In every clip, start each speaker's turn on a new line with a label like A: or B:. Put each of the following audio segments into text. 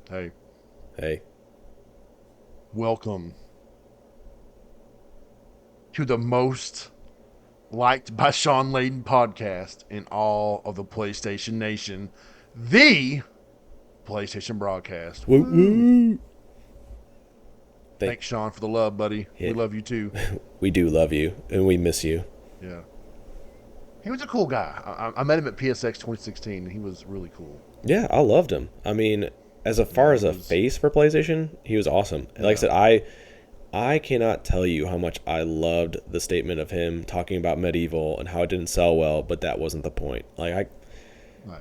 A: Hey,
B: Hey.
A: welcome to the most liked by Sean Layden podcast in all of the PlayStation Nation, the PlayStation BRAHcast.
B: Woo
A: Woo!
B: woo. Thank
A: Thanks, Sean, for the love, buddy.
B: yeah,
A: We love you too.
B: we do love you and we miss you.
A: Yeah. He was a cool guy. I met him at PSX 2016, and he was really cool.
B: Yeah, I loved him. I mean, far
A: Yeah,
B: as
A: he
B: a
A: was.
B: face for PlayStation, he was awesome. Like I
A: Yeah.
B: said, I cannot tell you how much I loved the statement of him talking about Medieval and how it didn't sell well, but that wasn't the point.
A: Right.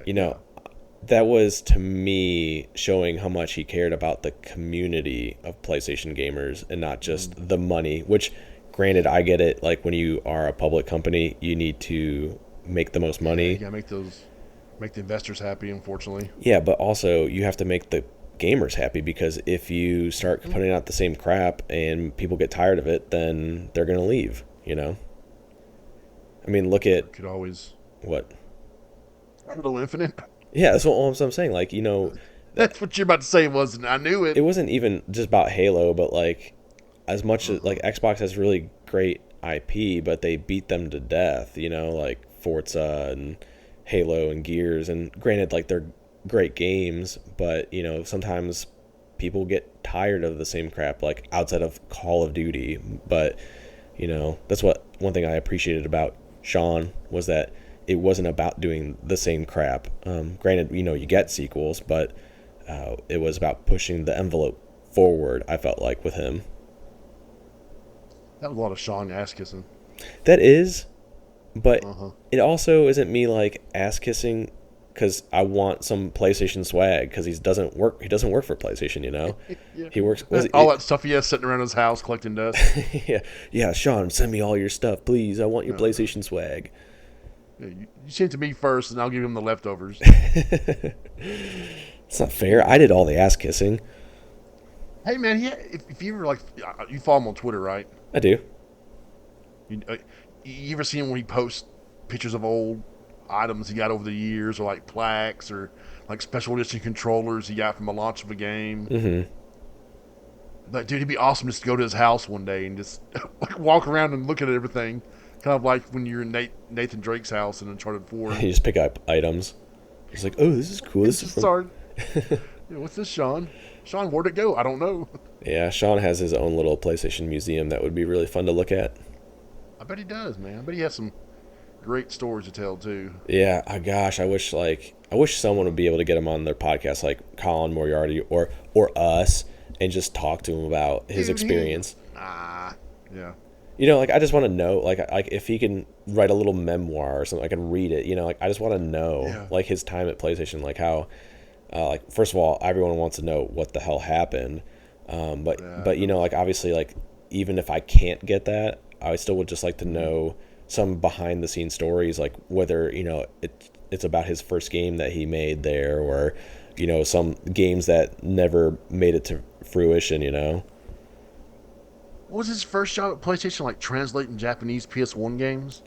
B: You know,
A: Yeah.
B: that was to me showing how much he cared about the community of PlayStation gamers and not just
A: Mm.
B: the money, which granted I get it, like when you are a public company, you need to make the most
A: Yeah. You
B: money.
A: gotta make the investors happy. Unfortunately.
B: Yeah, but also you have to make the gamers happy because if you start
A: Mm.
B: putting out the same crap and people get tired of it, then they're going to leave, you know? I mean, look at
A: Could always
B: what.
A: Halo Infinite.
B: Yeah, that's what I'm saying. Like,
A: That's what you're about to say, wasn't it? I knew
B: it
A: it.
B: wasn't even just about Halo, but like as much as
A: Uh-huh.
B: like Xbox has really great IP, but they beat them to death, like Forza and Halo and Gears. And granted, like they're great games, but sometimes people get tired of the same crap, like outside of Call of Duty. But that's what one thing I appreciated about Sean was that it wasn't about doing the same crap. Granted, you get sequels, but it was about pushing the envelope forward. I felt like with him,
A: That was a lot of Sean ass kissing.
B: that is, but
A: Uh huh.
B: it also isn't me like ass kissing because I want some PlayStation swag because he doesn't work. He doesn't work for PlayStation.
A: Yeah.
B: He works. Was
A: All
B: it?
A: that stuff he has sitting around his house collecting dust.
B: Yeah, yeah. Sean, send me all your stuff, please. I want your
A: No, no.
B: PlayStation swag.
A: Yeah, you send it to me first, and I'll give him the leftovers.
B: It's not fair. I did all the ass kissing.
A: Hey man, yeah. If you ever you follow him on Twitter, right?
B: I do.
A: You ever see him when he posts pictures of old items he got over the years, or like plaques, or like special edition controllers he got from the launch of a game?
B: Mm-hmm.
A: Like, dude, it'd be awesome just to go to his house one day and just like walk around and look at everything. Kind of like when you're in Nathan Drake's house in Uncharted 4.
B: You just pick up items. It's like, oh, this is cool.
A: It's
B: This is
A: just
B: from.
A: hard. Yeah, what's this, Sean? Sean, where'd it go? I don't know.
B: Yeah, Sean has his own little PlayStation museum that would be really fun to look at.
A: I bet he does, man. I bet he has some great stories to tell too.
B: Yeah, oh gosh, I wish someone would be able to get him on their podcast, like Colin Moriarty or us, and just talk to him about his
A: Dude, he
B: experience.
A: yeah.
B: Like I just want to know, like if he can write a little memoir or something, I can read it. Like I just want to know,
A: Yeah.
B: like his time at PlayStation, like how, like first of all, everyone wants to know what the hell happened,
A: Yeah.
B: but like obviously, like even if I can't get that, I still would just like to know some behind the scenes stories, like whether it's about his first game that he made there, or some games that never made it to fruition.
A: What was his first job at PlayStation? Like translating Japanese PS1 games?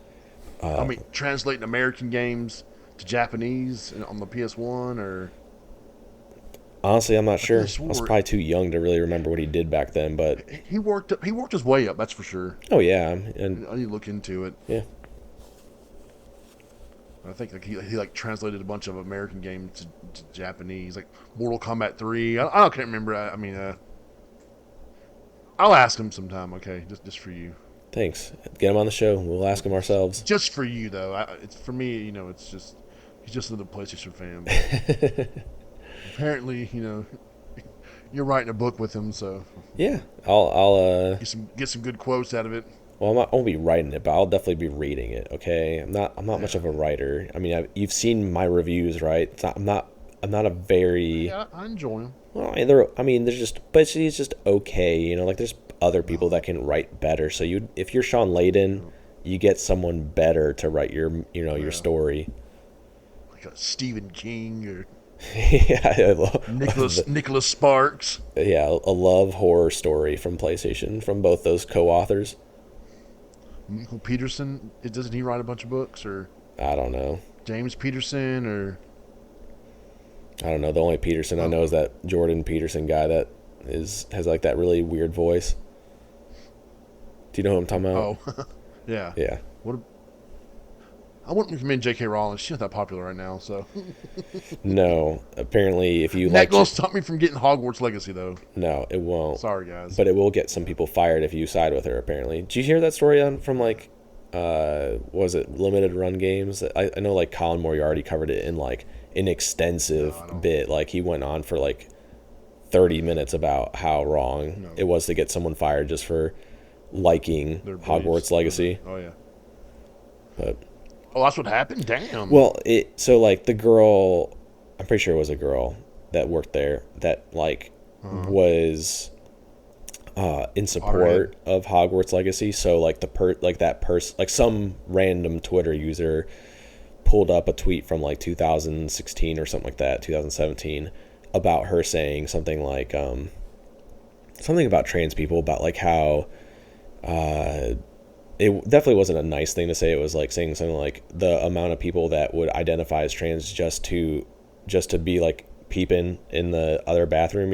A: I
B: Uh,
A: mean, translating American games to Japanese on the PS1, or
B: Honestly, I'm not
A: I could
B: sure.
A: have
B: I was
A: swore
B: probably too young to really remember what he did back then, but
A: he worked his way up. That's for sure.
B: oh yeah, and
A: I need to look into it.
B: yeah,
A: I think like he like translated a bunch of American games to Japanese, like Mortal Kombat 3. I don't can't remember. I mean, I'll ask him sometime. Okay, just for you.
B: thanks. Get him on the show. We'll ask him ourselves.
A: Just for you though. It's for me. It's just he's just another PlayStation fan. But apparently, you're writing a book with him, so
B: Yeah, I'll
A: get some good quotes out of it.
B: well, I won't be writing it, but I'll definitely be reading it. Okay, I'm not much
A: Yeah.
B: of a writer. I mean, you've seen my reviews, right? I'm not a very
A: Yeah, I enjoy him.
B: well. I mean, there's just, but he's just okay. Like there's other people that can write better. So if you're Sean Layden, you get someone better to write your
A: Yeah,
B: story.
A: like a Stephen King or
B: Yeah, I love,
A: Nicholas Sparks,
B: yeah, a love horror story from PlayStation from both those co-authors.
A: Michael Peterson. Doesn't he write a bunch of books, or
B: I don't know.
A: James Peterson, or
B: I don't know. The only Peterson I
A: Oh,
B: know is that Jordan Peterson guy that has like that really weird voice. Do you know who I'm talking about?
A: oh, yeah.
B: Yeah.
A: What? I wouldn't recommend J.K. Rowling. She's not that popular right now, so
B: No. Apparently, if you
A: not
B: like,
A: gonna stop me from getting Hogwarts Legacy though.
B: no, it won't.
A: Sorry, guys.
B: But it will get some people fired if you side with her. Apparently, did you hear that story from like, was it limited run games? I know like Colin Moriarty covered it in like an
A: No,
B: extensive
A: I don't.
B: bit. Like he went on for like 30 minutes about how wrong
A: No,
B: it was to get someone fired just for liking
A: their beliefs.
B: Hogwarts Legacy.
A: Oh yeah.
B: But
A: Oh, that's what happened. Damn.
B: well, it so like the girl, I'm pretty sure it was a girl that worked there that like
A: Uh,
B: was in
A: Potterhead.
B: support of Hogwarts Legacy. So like that person, like some random Twitter user pulled up a tweet from like 2016 or something like that, 2017, about her saying something like something about trans people, about like how it definitely wasn't a nice thing to say. It was like saying something like the amount of people that would identify as trans just to be like peeping in the other bathroom,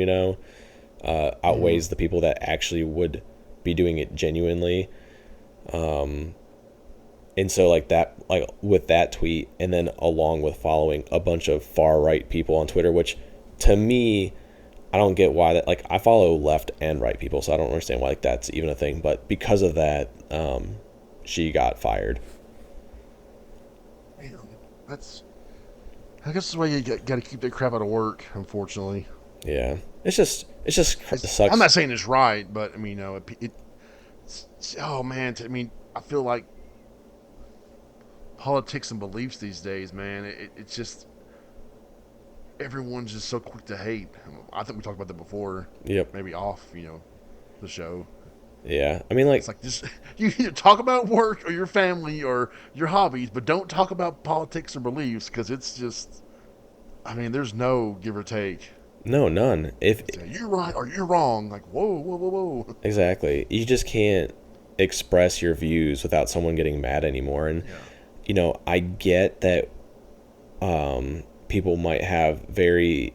B: outweighs the people that actually would be doing it genuinely. And so like that, like with that tweet, and then along with following a bunch of far right people on Twitter, which to me, I don't get why that, like I follow left and right people, so I don't understand why like that's even a thing. But because of that, she got fired.
A: Man, that's. I guess that's why you got to keep that crap out of work. Unfortunately,
B: Yeah, it just
A: it's, I'm
B: sucks.
A: not saying it's right, but I mean, oh man, I mean, I feel like politics and beliefs these days, man. It's just everyone's just so quick to hate. I think we talked about that before,
B: Yep.
A: maybe off, the show.
B: Yeah. I mean, like,
A: It's like just you either talk about work or your family or your hobbies, but don't talk about politics or beliefs because it's just. I mean, there's no give or take.
B: no, none. If
A: It's you're right or you're wrong. Like whoa, whoa, whoa, whoa.
B: exactly, you just can't express your views without someone getting mad anymore. And
A: Yeah.
B: I get that people might have very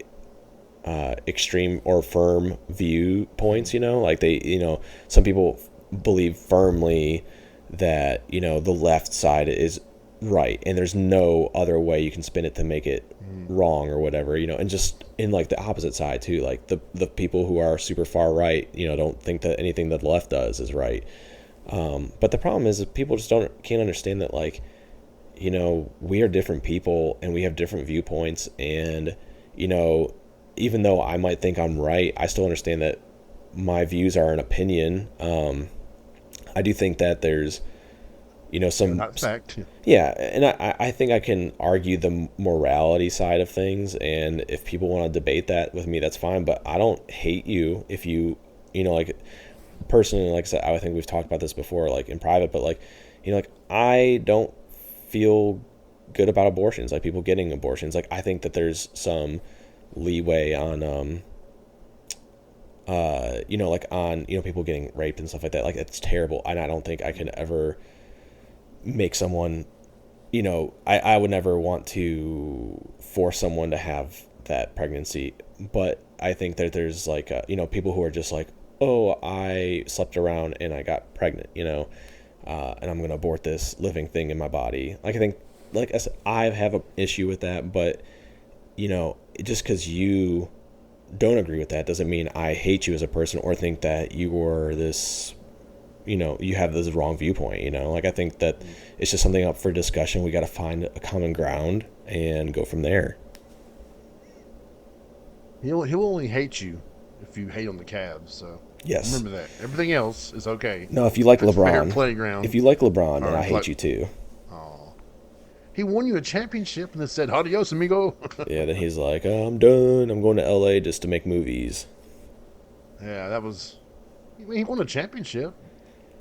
B: extreme or firm viewpoints. Like some people believe firmly that the left side is right, and there's no other way you can spin it to make it wrong or whatever. And just in like the opposite side too, like the people who are super far right, don't think that anything that the left does is right. But the problem is that people just can't understand that, like, we are different people and we have different viewpoints, and you know even though I might think I'm right, I still understand that my views are an opinion. I do think that there's
A: They're
B: some,
A: not fact.
B: yeah, and I think I can argue the morality side of things, and if people want to debate that with me, that's fine. But I don't hate you if like, personally, like I said, I think we've talked about this before, like in private, but like, like I don't feel good about abortions, like people getting abortions. Like I think that there's some leeway on like on people getting raped and stuff like that. Like it's terrible, and I don't think I can ever make someone, I would never want to force someone to have that pregnancy. But I think that there's like people who are just like, oh, I slept around and I got pregnant, and I'm gonna abort this living thing in my body. Like I think, like I said, I have an issue with that. But just because you don't agree with that doesn't mean I hate you as a person or think that you are this, you have this wrong viewpoint. Like I think that it's just something up for discussion. We got to find a common ground and go from there.
A: He'll only hate you if you hate on the Cavs. So
B: Yes.
A: remember that. Everything else is okay.
B: No, if you like
A: That's fair
B: LeBron,
A: playground.
B: if you like LeBron, then
A: Or
B: I
A: like,
B: hate you too.
A: oh, he won you a championship and then said, "Adios, amigo."
B: Yeah, then he's like, oh, I'm done. I'm going to LA just to make movies.
A: Yeah, that was. I mean, he won a championship,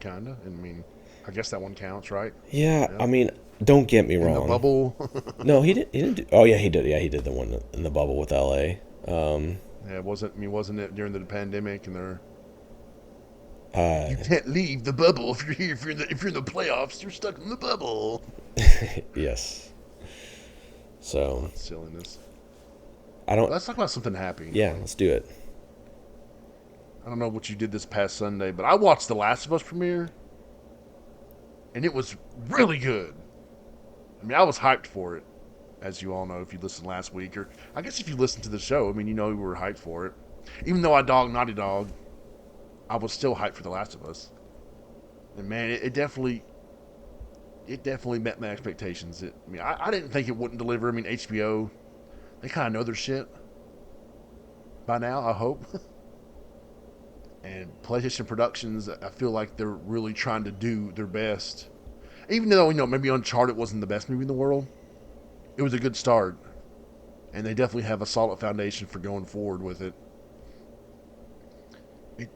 A: kinda. I mean, I guess that one counts, right?
B: Yeah,
A: Yeah.
B: I mean, don't get me
A: In the
B: wrong.
A: bubble.
B: No, he didn't. He didn't do. Oh yeah, he did. Yeah, he did the one in the bubble with LA.
A: Yeah, wasn't it during the pandemic and they're
B: Uh,
A: you can't leave the bubble if you're here if you're in the playoffs, you're stuck in the bubble.
B: yes.
A: Oh,
B: So
A: that's silliness.
B: I don't.
A: Let's talk about something happy.
B: Yeah, let's do it.
A: I don't know what you did this past Sunday, but I watched The Last of Us premiere, and it was really good. I mean, I was hyped for it, as you all know if you listened last week, or I guess if you listened to the show. I mean, you know we were hyped for it. Even though I dog Naughty Dog, I was still hyped for The Last of Us. And man, it definitely met my expectations. I didn't think it wouldn't deliver. I mean, HBO, they kind of know their shit by now, I hope. And PlayStation Productions, I feel like they're really trying to do their best. Even though, maybe Uncharted wasn't the best movie in the world, it was a good start. And they definitely have a solid foundation for going forward with it.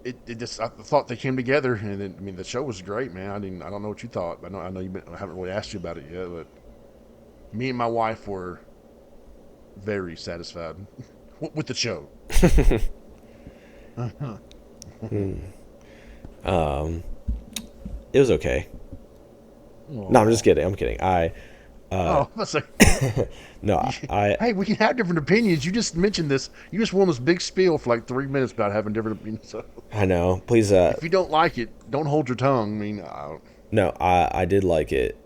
A: It just, I thought they came together, and the show was great, man. I don't know what you thought. I know I haven't really asked you about it yet, but me and my wife were very satisfied with the show.
B: It was okay. No, I'm just kidding. I'm kidding.
A: That's like,
B: No, I
A: hey, we can have different opinions. You just mentioned this. You just won this big spiel for like 3 minutes about having different opinions. So
B: I know. Please,
A: if you don't like it, don't hold your tongue.
B: no, I did like it.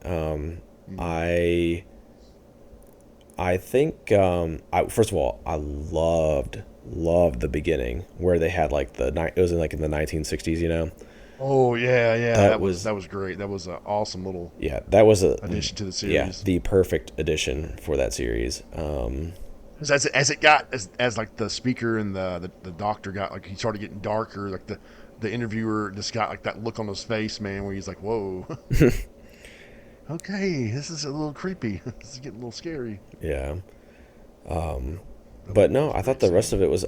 B: I think first of all, I loved the beginning where they had like it was in like in the 1960s, you know.
A: Oh yeah,
B: That was
A: that was great. That was an awesome little
B: yeah, that was a
A: addition to the
B: yeah,
A: series.
B: the perfect addition for that series.
A: As it got as like the speaker and the doctor got like he started getting darker. Like the interviewer just got like that look on his face, man, where he's like, whoa. Okay, this is a little creepy. This is getting a little scary.
B: Yeah. But no, I thought the rest of it was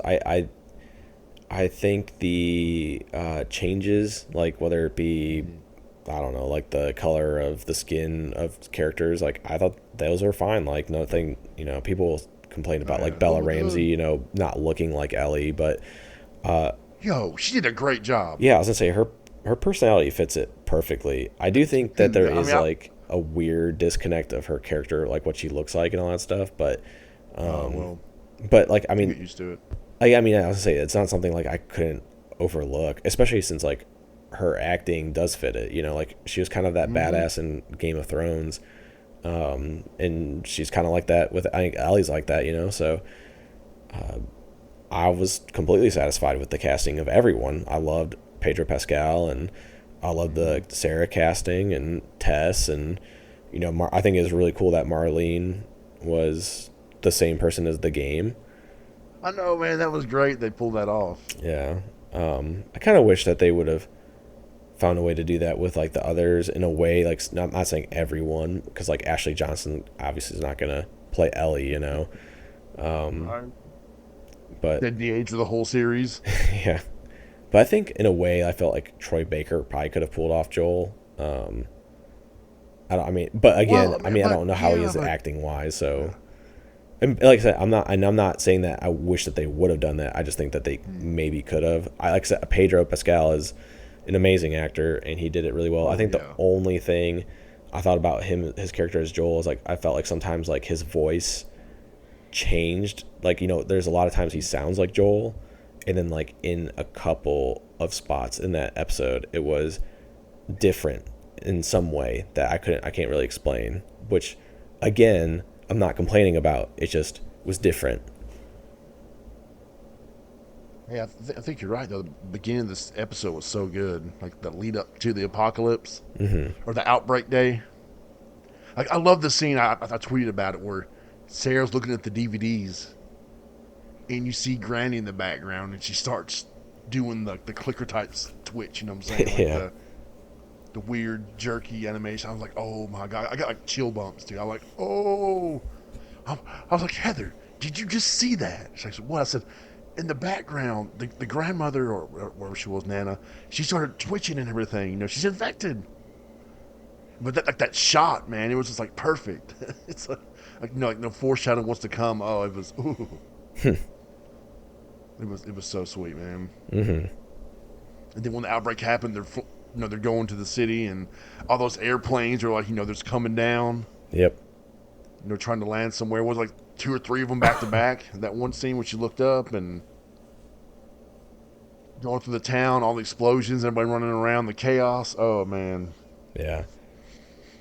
B: I think the changes, like whether it be I don't know, like the color of the skin of characters, like I thought those were fine. Like nothing, people complain about like Bella Ramsey, not looking like Ellie, but
A: Yo, she did a great job.
B: yeah, I was gonna say her personality fits it perfectly. I do think that there is like a weird disconnect of her character, like what she looks like and all that stuff, but
A: Well,
B: but like
A: get used to it.
B: I mean, I was gonna say it's not something like I couldn't overlook, especially since like her acting does fit it. Like she was kind of that badass in Game of Thrones, and she's kind of like that with I think Ellie's like that. So I was completely satisfied with the casting of everyone. I loved Pedro Pascal, and I loved the Sarah casting and Tess, and I think it was really cool that Marlene was the same person as the game.
A: I know, man. That was great. They pulled that off.
B: Yeah. I kind of wish that they would have found a way to do that with like the others in a way, like not saying everyone, because like Ashley Johnson obviously is not gonna play Ellie, but
A: At the age of the whole series.
B: yeah. But I think in a way I felt like Troy Baker probably could have pulled off Joel. But again,
A: Well,
B: I don't know how he is acting wise, so. And like I said, I'm not saying that I wish that they would have done that. I just think that they maybe could have. Like I said, Pedro Pascal is an amazing actor, and he did it really well. I think the only thing I thought about his character as Joel, is like I felt like sometimes like his voice changed. Like there's a lot of times he sounds like Joel, and then like in a couple of spots in that episode, it was different in some way that I can't really explain. Which, again, I'm not complaining about. It just was different.
A: Yeah, I think you're right. Though the beginning of this episode was so good, like the lead up to the apocalypse or the outbreak day. Like I love the scene. I tweeted about it where Sarah's looking at the DVDs, and you see Granny in the background, and she starts doing the clicker type twitch. You know what I'm saying? Like
B: Yeah.
A: the weird jerky animation. I was like, oh my god, I got like chill bumps, dude. I was like, oh, I was like, Heather, did you just see that? She said, what? I said, in the background, the grandmother or wherever she was, Nana, she started twitching and everything. She's infected. But that shot, man, it was just like perfect. It's like no foreshadowing what's to come. Oh, it was ooh. It was so sweet, man. And then when the outbreak happened, they're going to the city, and all those airplanes are like, they're coming down.
B: Yep.
A: trying to land somewhere. It was like two or three of them back to back. That one scene when she looked up and going through the town, all the explosions, everybody running around, the chaos. Oh man,
B: Yeah,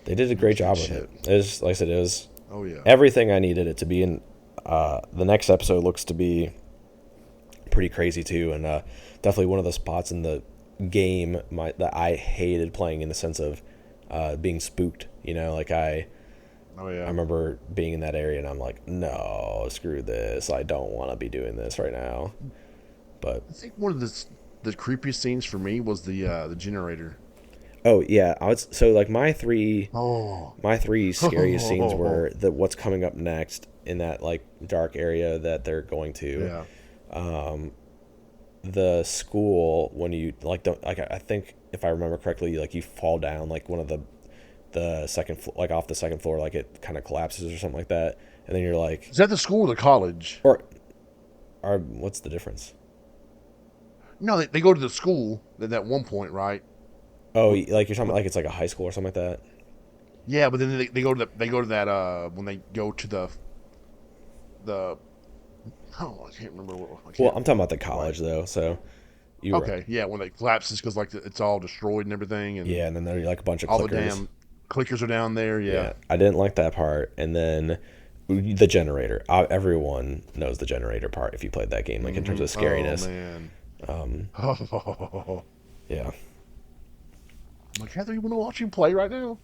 B: they did a
A: it was
B: great
A: good
B: job with it.
A: shit.
B: It was, like I said, it was
A: Oh yeah.
B: everything I needed it to be. And the next episode looks to be pretty crazy too, and definitely one of the spots in the game that I hated playing in the sense of being spooked. Like
A: Oh
B: I
A: yeah.
B: remember being in that area and I'm like, no, screw this. I don't want to be doing this right now. But
A: I think one of the creepiest scenes for me was the generator.
B: oh yeah, so like
A: Oh.
B: my three scariest scenes were the what's coming up next in that like dark area that they're going to.
A: Yeah.
B: The school when you like don't like I think if I remember correctly, like you fall down like one of the second like off the second floor, like it kind of collapses or something like that, and then you're like,
A: Is that the school or the college?
B: or what's the difference?
A: No, they go to the school at that one point, right?
B: Oh, like you're talking about like it's like a high school or something like that.
A: Yeah, but then they go to that when they go to the oh I can't remember what I
B: Well,
A: can't
B: I'm talking about the
A: right.
B: college though, so you were
A: Okay, yeah, when it collapses because like it's all destroyed and everything, and
B: yeah, and then there are like a bunch of
A: all the
B: clickers.
A: damn clickers are down there. Yeah.
B: Yeah, I didn't like that part, and then the generator. Everyone knows the generator part if you played that game, like in terms of
A: Oh
B: scariness.
A: man.
B: Um,
A: Oh.
B: yeah,
A: I'm like, Heather, you want to watch you play right now?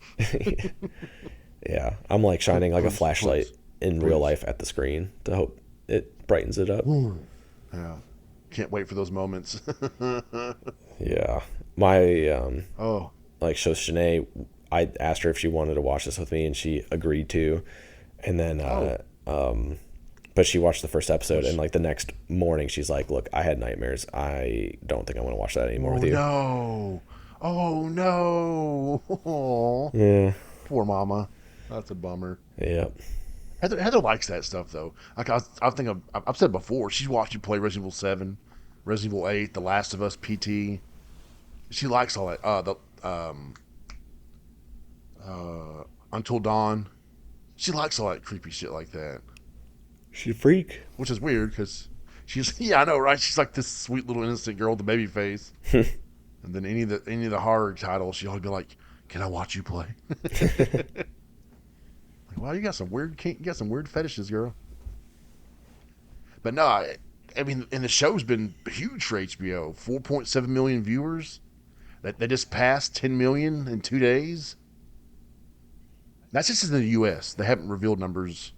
B: yeah. I'm like shining like a
A: Please,
B: flashlight
A: please,
B: in real
A: please.
B: life at the screen to hope it brightens it up.
A: Yeah. Can't wait for those moments.
B: Yeah, my
A: Oh.
B: like so Shanae, I asked her if she wanted to watch this with me, and she agreed to, and then
A: Oh.
B: but she watched the first episode, and like the next morning she's like, look, I had nightmares, I don't think I want to watch that anymore
A: Oh
B: with you.
A: no. Oh no. Aw.
B: Yeah.
A: Poor mama. That's a bummer.
B: Yeah.
A: Heather likes that stuff though. Like I think I've said before, she's watched you play Resident Evil 7, Resident Evil 8, The Last of Us PT. She likes all that. The Until Dawn. She likes all that creepy shit like that,
B: She a freak.
A: which is weird because she's yeah I know right. She's like this sweet little innocent girl with the baby face. And then any of the horror titles, she'll always be like, "Can I watch you play?" Like, wow, you got some weird fetishes, girl. But no, I mean, and the show's been huge for HBO. 4.7 million viewers. That they just passed 10 million in 2 days. That's just in the U.S. They haven't revealed numbers,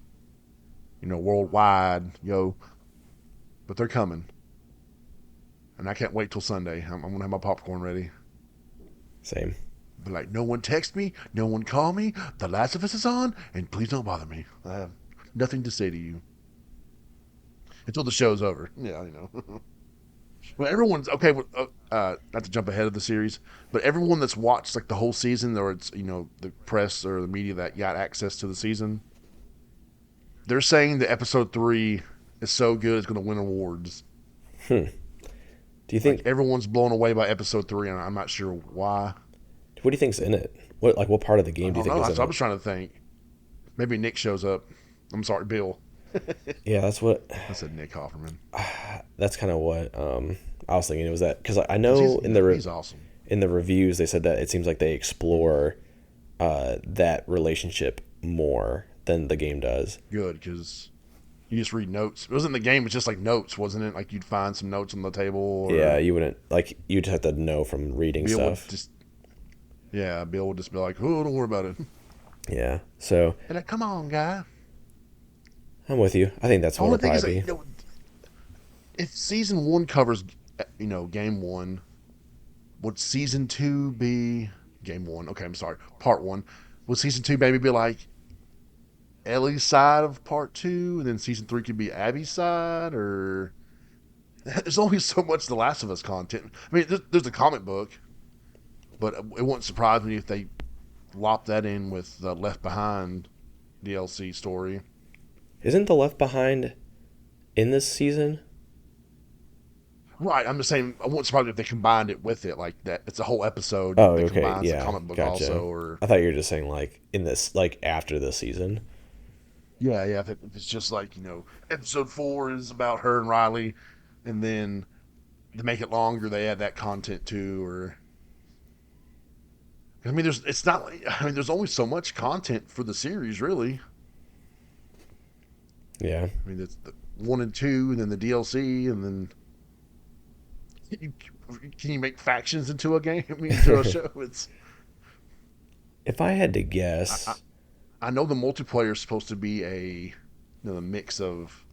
A: worldwide, but they're coming. And I can't wait till Sunday. I'm gonna have my popcorn ready.
B: Same.
A: But like, no one text me, no one call me. The Last of Us is on, and please don't bother me. I have nothing to say to you until the show's over. Yeah, Well, everyone's okay. Not to jump ahead of the series, but everyone that's watched like the whole season, or it's the press or the media that got access to the season, they're saying that episode 3 is so good it's going to win awards.
B: Do you
A: Like
B: think?
A: everyone's blown away by episode 3, and I'm not sure why.
B: What do you think's in it? What part of the
A: I
B: game do you
A: don't
B: think
A: know.
B: is
A: I
B: in it?
A: was trying to think. Maybe Nick shows up. I'm sorry, Bill.
B: Yeah, that's what.
A: I said Nick Offerman.
B: That's kind of what I was thinking. It was that because I
A: 'Cause
B: know
A: he's awesome.
B: in the reviews they said that it seems like they explore that relationship more than the game does.
A: Good because you just read notes. It wasn't the game. It's just like notes, wasn't it? Like you'd find some notes on the table,
B: Yeah,
A: or
B: you wouldn't like you'd have to know from reading
A: Bill would
B: stuff.
A: just Bill would just be like, "Oh, don't worry about it."
B: Yeah, so
A: And like, come on, guy.
B: I'm with you. I think that's
A: The
B: what
A: only
B: it'll
A: thing is,
B: probably
A: like,
B: be.
A: if season 1 covers, game 1, would season 2 be game 1? Okay, I'm sorry, part 1. Would season 2 maybe be like Ellie's side of part 2, and then season 3 could be Abby's side, or there's only so much The Last of Us content. I mean, there's a comic book, but it wouldn't surprise me if they lop that in with the Left Behind DLC story.
B: Isn't the Left Behind in this season?
A: Right, I'm just saying, I wouldn't surprise me if they combined it with it, like that. It's a whole episode
B: Oh,
A: that
B: okay,
A: combines the
B: yeah,
A: comic book
B: gotcha.
A: also, or
B: I thought you were just saying like in this like after this season.
A: Yeah, yeah. If it's just like episode 4 is about her and Riley, and then to make it longer, they add that content too. Or I mean, there's it's not. I mean, there's only so much content for the series, really.
B: Yeah.
A: I mean, it's the 1 and 2, and then the DLC, and then you, can you make factions into a game? I mean, into a show? It's
B: If I had to
A: I, I,
B: guess,
A: I know the multiplayer is supposed to be a mix of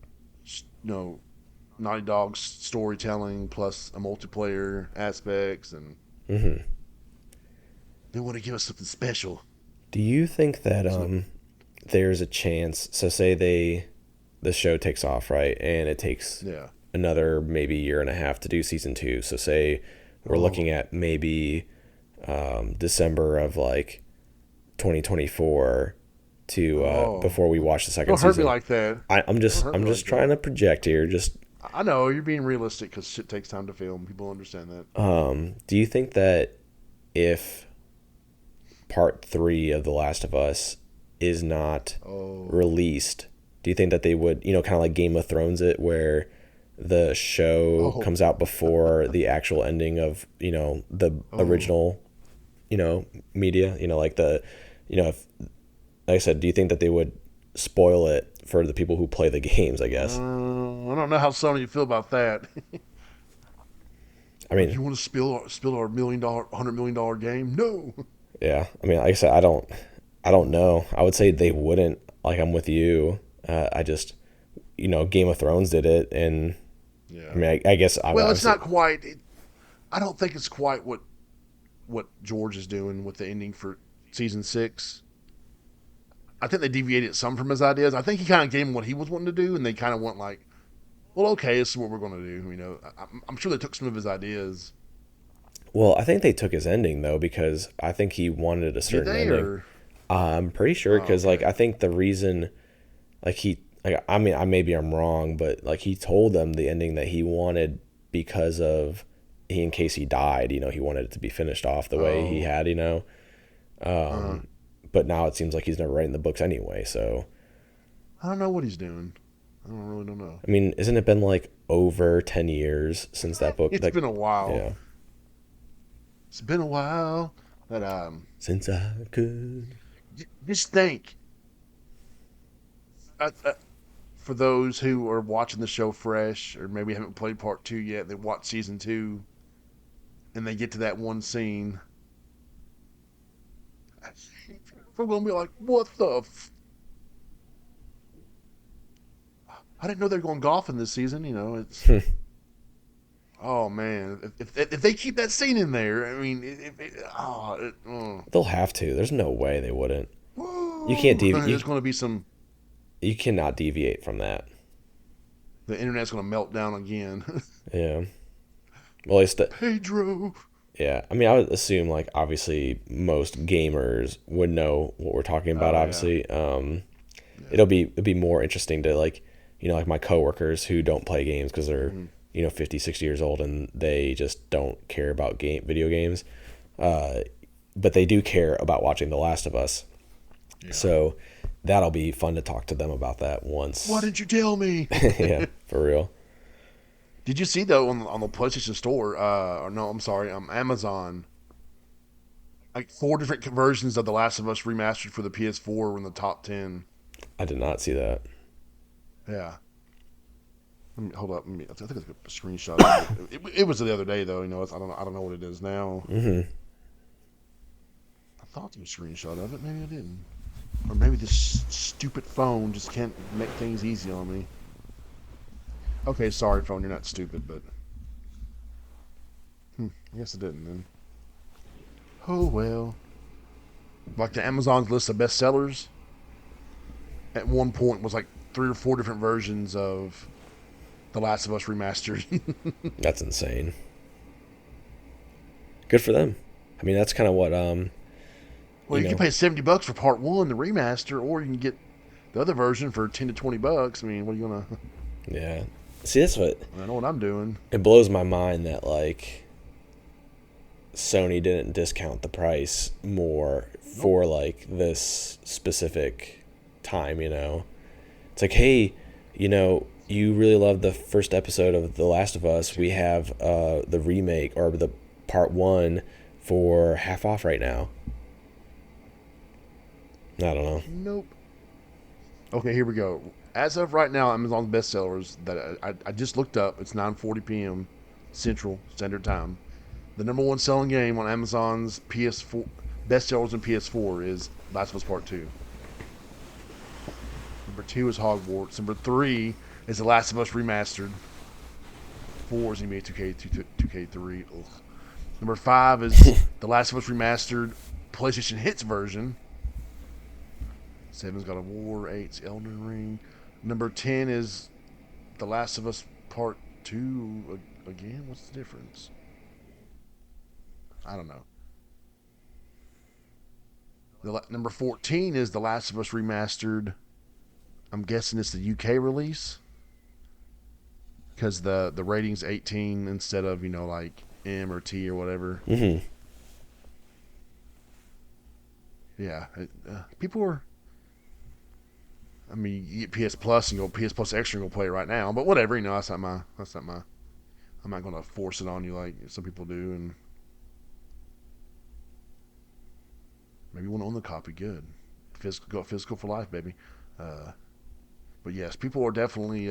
A: Naughty Dog's storytelling plus a multiplayer aspects, and
B: hmm
A: they want to give us something special.
B: do you think that
A: So
B: there's a chance? So say the show takes off, right, and it takes
A: yeah.
B: another maybe year and a half to do season two. So say we're
A: Oh,
B: looking at maybe December of like 2024 to
A: oh,
B: before we watch the second
A: don't hurt me
B: season.
A: like that.
B: I'm
A: Don't
B: just
A: hurt
B: I'm
A: me like
B: just trying
A: that.
B: to project here. Just
A: I know you're being realistic because shit takes time to film. People understand that.
B: do you think that if part three of The Last of Us is not
A: Oh,
B: released, do you think that they would, kind of like Game of Thrones it, where the show
A: oh,
B: comes out before the actual ending of, the
A: oh.
B: original, media, like if, like I said, do you think that they would spoil it for the people who play the games, I guess?
A: I don't know how Sony you feel about that.
B: I
A: Like,
B: mean,
A: you want to spill our $1 million, $100 million game? No.
B: yeah. I mean, like I said, I don't know. I would say they wouldn't. Like I'm with you. I just, Game of Thrones did it, and I
A: Yeah.
B: mean, I guess I
A: Well, it's
B: obviously.
A: not quite. I don't think it's quite what George is doing with the ending for season 6. I think they deviated some from his ideas. I think he kind of gave him what he was wanting to do, and they kind of went like, "Well, okay, this is what we're going to do." I'm sure they took some of his ideas.
B: Well, I think they took his ending though because I think he wanted a
A: Did
B: certain
A: they?
B: ending.
A: Or
B: I'm pretty sure
A: oh,
B: because like
A: okay.
B: I think the reason, like I mean, maybe I'm wrong, but like he told them the ending that he wanted because of he in case he died, he wanted it to be finished off the way he
A: Oh,
B: had.
A: uh,
B: But now it seems like he's never writing the books anyway. So
A: I don't know what he's doing. I don't really don't know.
B: I mean, isn't it been like over 10 years since that book?
A: It's
B: Like,
A: been a while.
B: yeah,
A: It's been a while. But
B: since I could.
A: just think. I, for those who are watching the show fresh, or maybe haven't played part 2 yet, they watch season 2, and they get to that one scene, we're gonna be like, "What the? I didn't know they were going golfing this season." It's oh man, if they keep that scene in there, I mean,
B: They'll have to. There's no way they wouldn't. You can't
A: woo,
B: deviate.
A: there's going to be some.
B: You cannot deviate from that.
A: The internet's going to melt down again.
B: Yeah. Well, at least
A: Pedro.
B: yeah. I mean, I would assume like obviously most gamers would know what we're talking about.
A: Oh yeah,
B: Obviously,
A: yeah.
B: it'll be more interesting to like like my coworkers who don't play games because they're
A: Hmm.
B: 50, 60 years old and they just don't care about video games. But they do care about watching The Last of Us.
A: Yeah.
B: So that'll be fun to talk to them about that
A: Why
B: once.
A: didn't you tell me?
B: Yeah, for real.
A: Did you see though on the PlayStation Store? Or no, I'm sorry, Amazon. Like 4 different versions of The Last of Us remastered for the PS4 were in the top 10.
B: I did not see that.
A: Yeah. Hold up. I think I took a screenshot of it. It was the other day though. I don't know what it is now.
B: Hmm.
A: I thought there was a screenshot of it. Maybe I didn't. Or maybe this stupid phone just can't make things easy on me. Okay, sorry, phone. You're not stupid, but I guess I didn't then. Oh well. Like the Amazon's list of bestsellers at one point was like 3 or 4 different versions of The Last of Us remastered.
B: That's insane. Good for them. I mean, that's kind of what
A: Well,
B: you
A: you can
B: know.
A: pay $70 for part 1, the remaster, or you can get the other version for $10 to $20. I mean, what are you gonna?
B: Yeah. See, that's what
A: I know what I'm doing.
B: it blows my mind that like Sony didn't discount the price more
A: Nope.
B: for like this specific time. It's like, hey, you really loved the first episode of The Last of Us. We have the remake or the part one for half off right now. I don't know.
A: Nope. Okay, here we go. As of right now, Amazon's bestsellers that I just looked up. It's 9:40 p.m. Central Standard Time. The number one selling game on Amazon's PS4 bestsellers in PS4 is Last of Us Part 2. Number 2 is Hogwarts. Number 3 is The Last of Us Remastered. 4 is NBA 2K3. Ugh. Number 5 is The Last of Us Remastered PlayStation Hits version. 7's God of War. 8's Elden Ring. Number 10 is The Last of Us Part 2. Again, what's the difference? I don't know. Number 14 is The Last of Us Remastered. I'm guessing it's the UK release. Because the rating's 18 instead of, like M or T or whatever.
B: Mm-hmm.
A: Yeah. People are... I mean, you get PS Plus and go PS Plus Extra and go play it right now. But whatever, that's not my... I'm not going to force it on you like some people do. And maybe you want to own the copy. Good. Go physical for life, baby. But yes, people are definitely...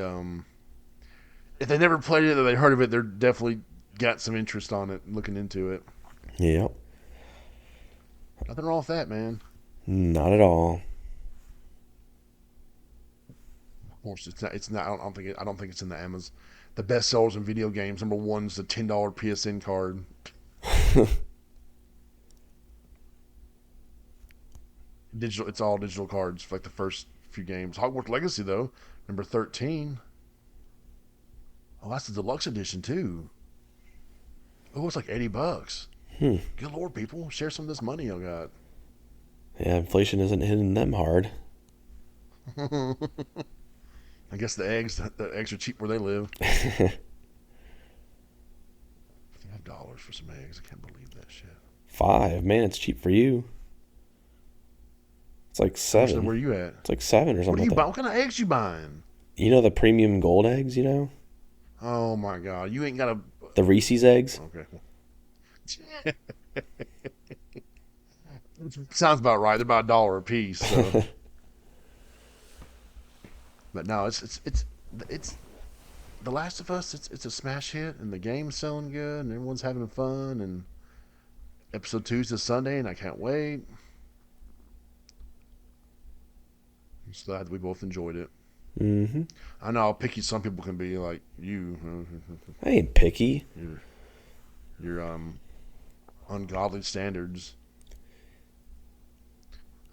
A: if they never played it or they heard of it, they're definitely got some interest on it, looking into it.
B: Yep.
A: Nothing wrong with that, man.
B: Not at all.
A: Of course, it's not. I don't think it's in the Amazon. The best sellers in video games. Number 1 is the $10 PSN card. Digital. It's all digital cards for like the first few games. Hogwarts Legacy though, number 13. Oh, that's the deluxe edition too. Oh, it's like $80. Good Lord, people, share some of this money I got.
B: Yeah, inflation isn't hitting them hard.
A: I guess the eggs are cheap where they live. $5 for some eggs. I can't believe that shit.
B: 5, man, it's cheap for you. It's like 7.
A: Where you at?
B: It's like 7 or something.
A: What are you
B: like
A: buying? What kind of eggs you buying?
B: The premium gold eggs,
A: Oh my God, you ain't got a...
B: The Reese's eggs.
A: Okay. Sounds about right. They're about $1 a piece. So. But no, it's The Last of Us. It's a smash hit, and the game's selling good, and everyone's having fun. And episode 2's this Sunday, and I can't wait. I'm just glad we both enjoyed it.
B: Mm-hmm.
A: I know how picky some people can be, like you.
B: I ain't picky.
A: Your ungodly standards.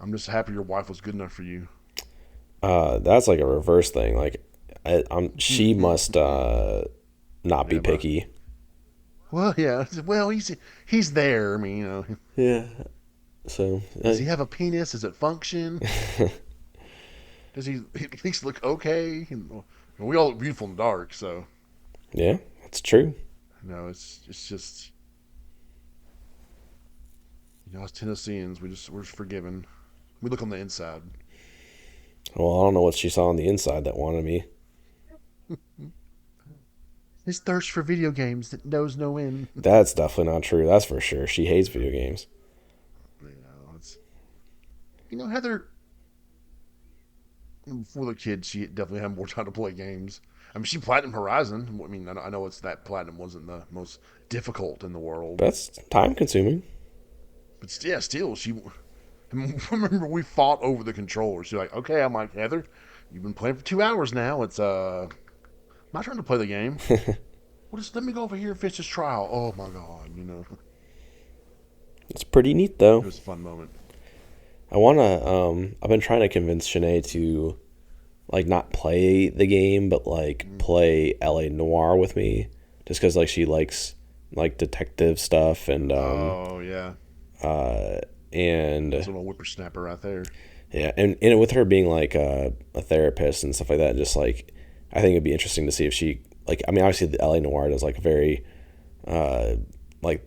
A: I'm just happy your wife was good enough for you.
B: That's like a reverse thing. Like, she must not be picky.
A: Well, yeah. Well, he's there. I mean,
B: Yeah. So
A: does he have a penis? Does it function? Does he at least look okay? We all look beautiful in the dark, so.
B: Yeah, that's true.
A: No, it's just. As Tennesseans, we're just forgiven. We look on the inside.
B: Well, I don't know what she saw on the inside that wanted me.
A: His thirst for video games that knows no end.
B: That's definitely not true. That's for sure. She hates video games.
A: Heather, before the kid, she definitely had more time to play games. I mean, she Platinum Horizon. I mean, I know it's that Platinum wasn't the most difficult in the world.
B: That's time consuming.
A: But yeah, still, she... I remember we fought over the controller. She's like, okay, I'm like, Heather, you've been playing for 2 hours now. It's my turn to play the game. Well, just let me go over here and finish this trial. Oh my God,
B: It's pretty neat though.
A: It was a fun moment.
B: I wanna I've been trying to convince Shanae to like not play the game, but like play LA Noire with me. Just because like she likes like detective stuff and
A: oh yeah.
B: And
A: that's a little whippersnapper right there.
B: Yeah, and with her being like a therapist and stuff like that, just like I think it'd be interesting to see if she like. I mean, obviously the LA Noire does like very, like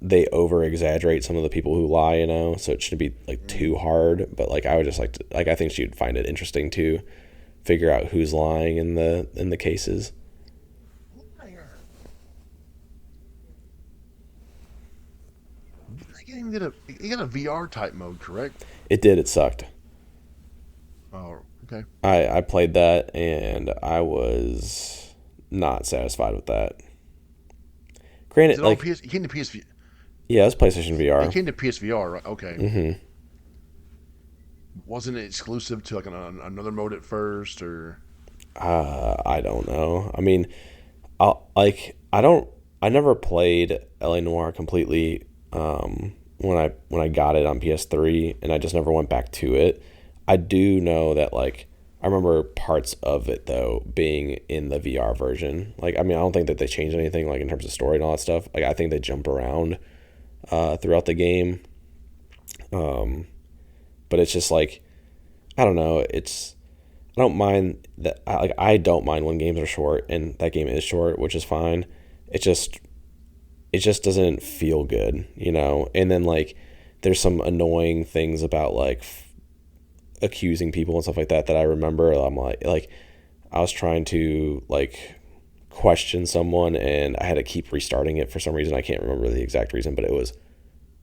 B: they over exaggerate some of the people who lie, so it shouldn't be like too hard. But like I would just like to I think she'd find it interesting to figure out who's lying in the cases.
A: That game did it got a VR type mode, correct?
B: It did. It sucked.
A: Oh, okay.
B: I played that and I was not satisfied with that.
A: Is
B: Granted,
A: it on
B: like,
A: PS? It came to PSV.
B: yeah, it's PlayStation
A: It
B: VR.
A: came to PSVR, right? Okay.
B: Hmm.
A: Wasn't it exclusive to like another mode at first, or
B: I don't know. I mean, I don't. I never played LA Noire completely when I got it on PS3, and I just never went back to it. I do know that like I remember parts of it though being in the VR version. Like I mean, I don't think that they changed anything like in terms of story and all that stuff. Like I think they jump around throughout the game, but it's just like I don't know. It's I don't mind that. I don't mind when games are short, and that game is short, which is fine. It just it just doesn't feel good, you know. And then like there's some annoying things about like accusing people and stuff like that that I remember. I'm like I was trying to like question someone, and I had to keep restarting it for some reason. I can't remember the exact reason, but it was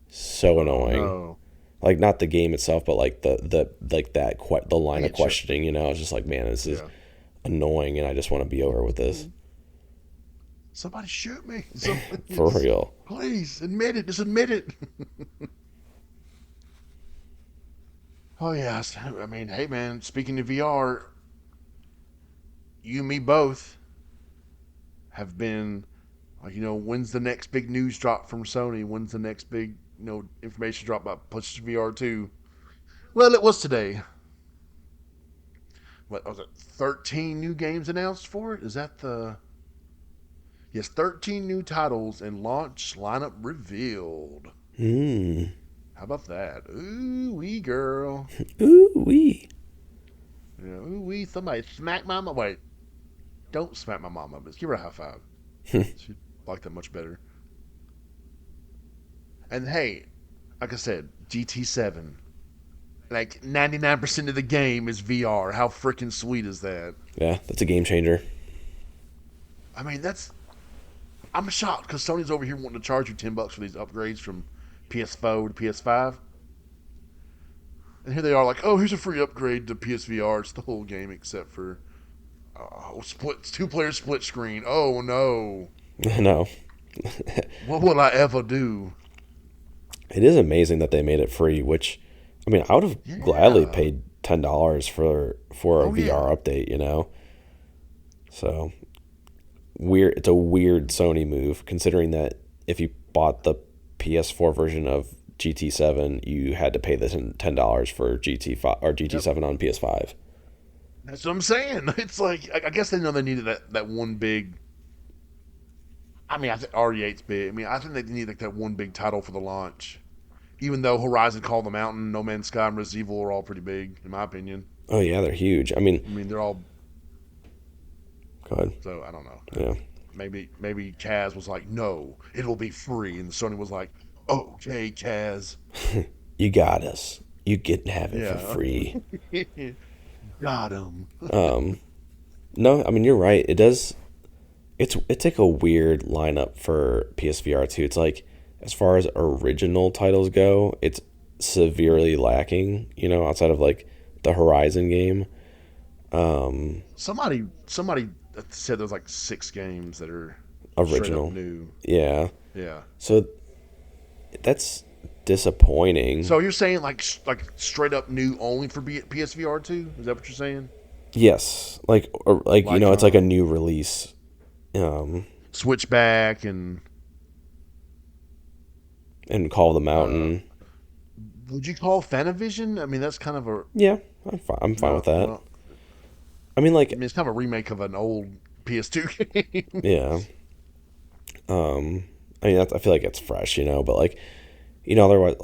B: so
A: oh
B: annoying.
A: no,
B: Like not the game itself, but like the like that the
A: I
B: line of
A: get you.
B: questioning. You know, I was just like, man, this is
A: Yeah.
B: annoying, and I just want to be over with this
A: Somebody shoot me. Somebody,
B: for real.
A: please admit it. Just admit it. Oh yes. I mean, hey man. Speaking of VR, you and me both have been like, when's the next big news drop from Sony? When's the next big, information drop about PlayStation VR2? Well, it was today. What was it? 13 new games announced for it? Is that the? Yes, 13 new titles and launch lineup revealed.
B: Mm.
A: How about that? Ooh wee girl.
B: Ooh wee.
A: Ooh wee. Somebody smack my mama. Wait, don't smack my mama, but give her a high five. She'd like that much better. And hey, like I said, GT7. Like 99% of the game is VR. How freaking sweet is that?
B: Yeah, that's a game changer.
A: I mean, I'm shocked because Sony's over here wanting to charge you $10 for these upgrades from PS4 to PS5, and here they are like, oh, here's a free upgrade to PSVR. It's the whole game except for split 2-player split screen. Oh no,
B: No,
A: what will I ever do?
B: it is amazing that they made it free. Which, I mean, I would have gladly
A: Yeah.
B: paid $10 for a
A: Oh yeah.
B: VR update. You know, so weird. It's a weird Sony move considering that if you bought the PS4 version of GT7, you had to pay this $10 for GT5 or
A: Yep.
B: GT7 on PS5.
A: That's what I'm saying. It's like I guess they know they needed that one big. I mean, I think RE8's big. I mean, I think they need like that one big title for the launch. Even though Horizon Call the Mountain, No Man's Sky, and Resident Evil are all pretty big, in my opinion.
B: Oh yeah, they're huge. I mean,
A: I mean, they're all
B: go ahead.
A: so. I don't know.
B: Yeah.
A: Maybe Kaz was like, no, it'll be free, and Sony was like, okay, Kaz.
B: You got us. You get to have it for
A: Yeah,
B: free.
A: got him.
B: No, I mean you're right. It does. It's like a weird lineup for PSVR 2. It's like as far as original titles go, it's severely lacking. You know, outside of like the Horizon game. Um,
A: Somebody said there's like 6 games that are straight up
B: Original.
A: new.
B: Yeah.
A: Yeah.
B: So that's disappointing.
A: So you're saying like straight up new only for PSVR 2? Is that what you're saying?
B: Yes, like or like you
A: Like
B: know, it's like a new release. Um,
A: Switchback and
B: and Call of the
A: uh,
B: Mountain.
A: would you call Fanavision? I mean, that's kind of a
B: Yeah, I'm fine with
A: no.
B: that.
A: Well,
B: I mean,
A: I
B: like,
A: mean, it's kind of a remake of an old PS2 game.
B: yeah. Um, I mean, I feel like it's fresh, you know, but like, you know, otherwise,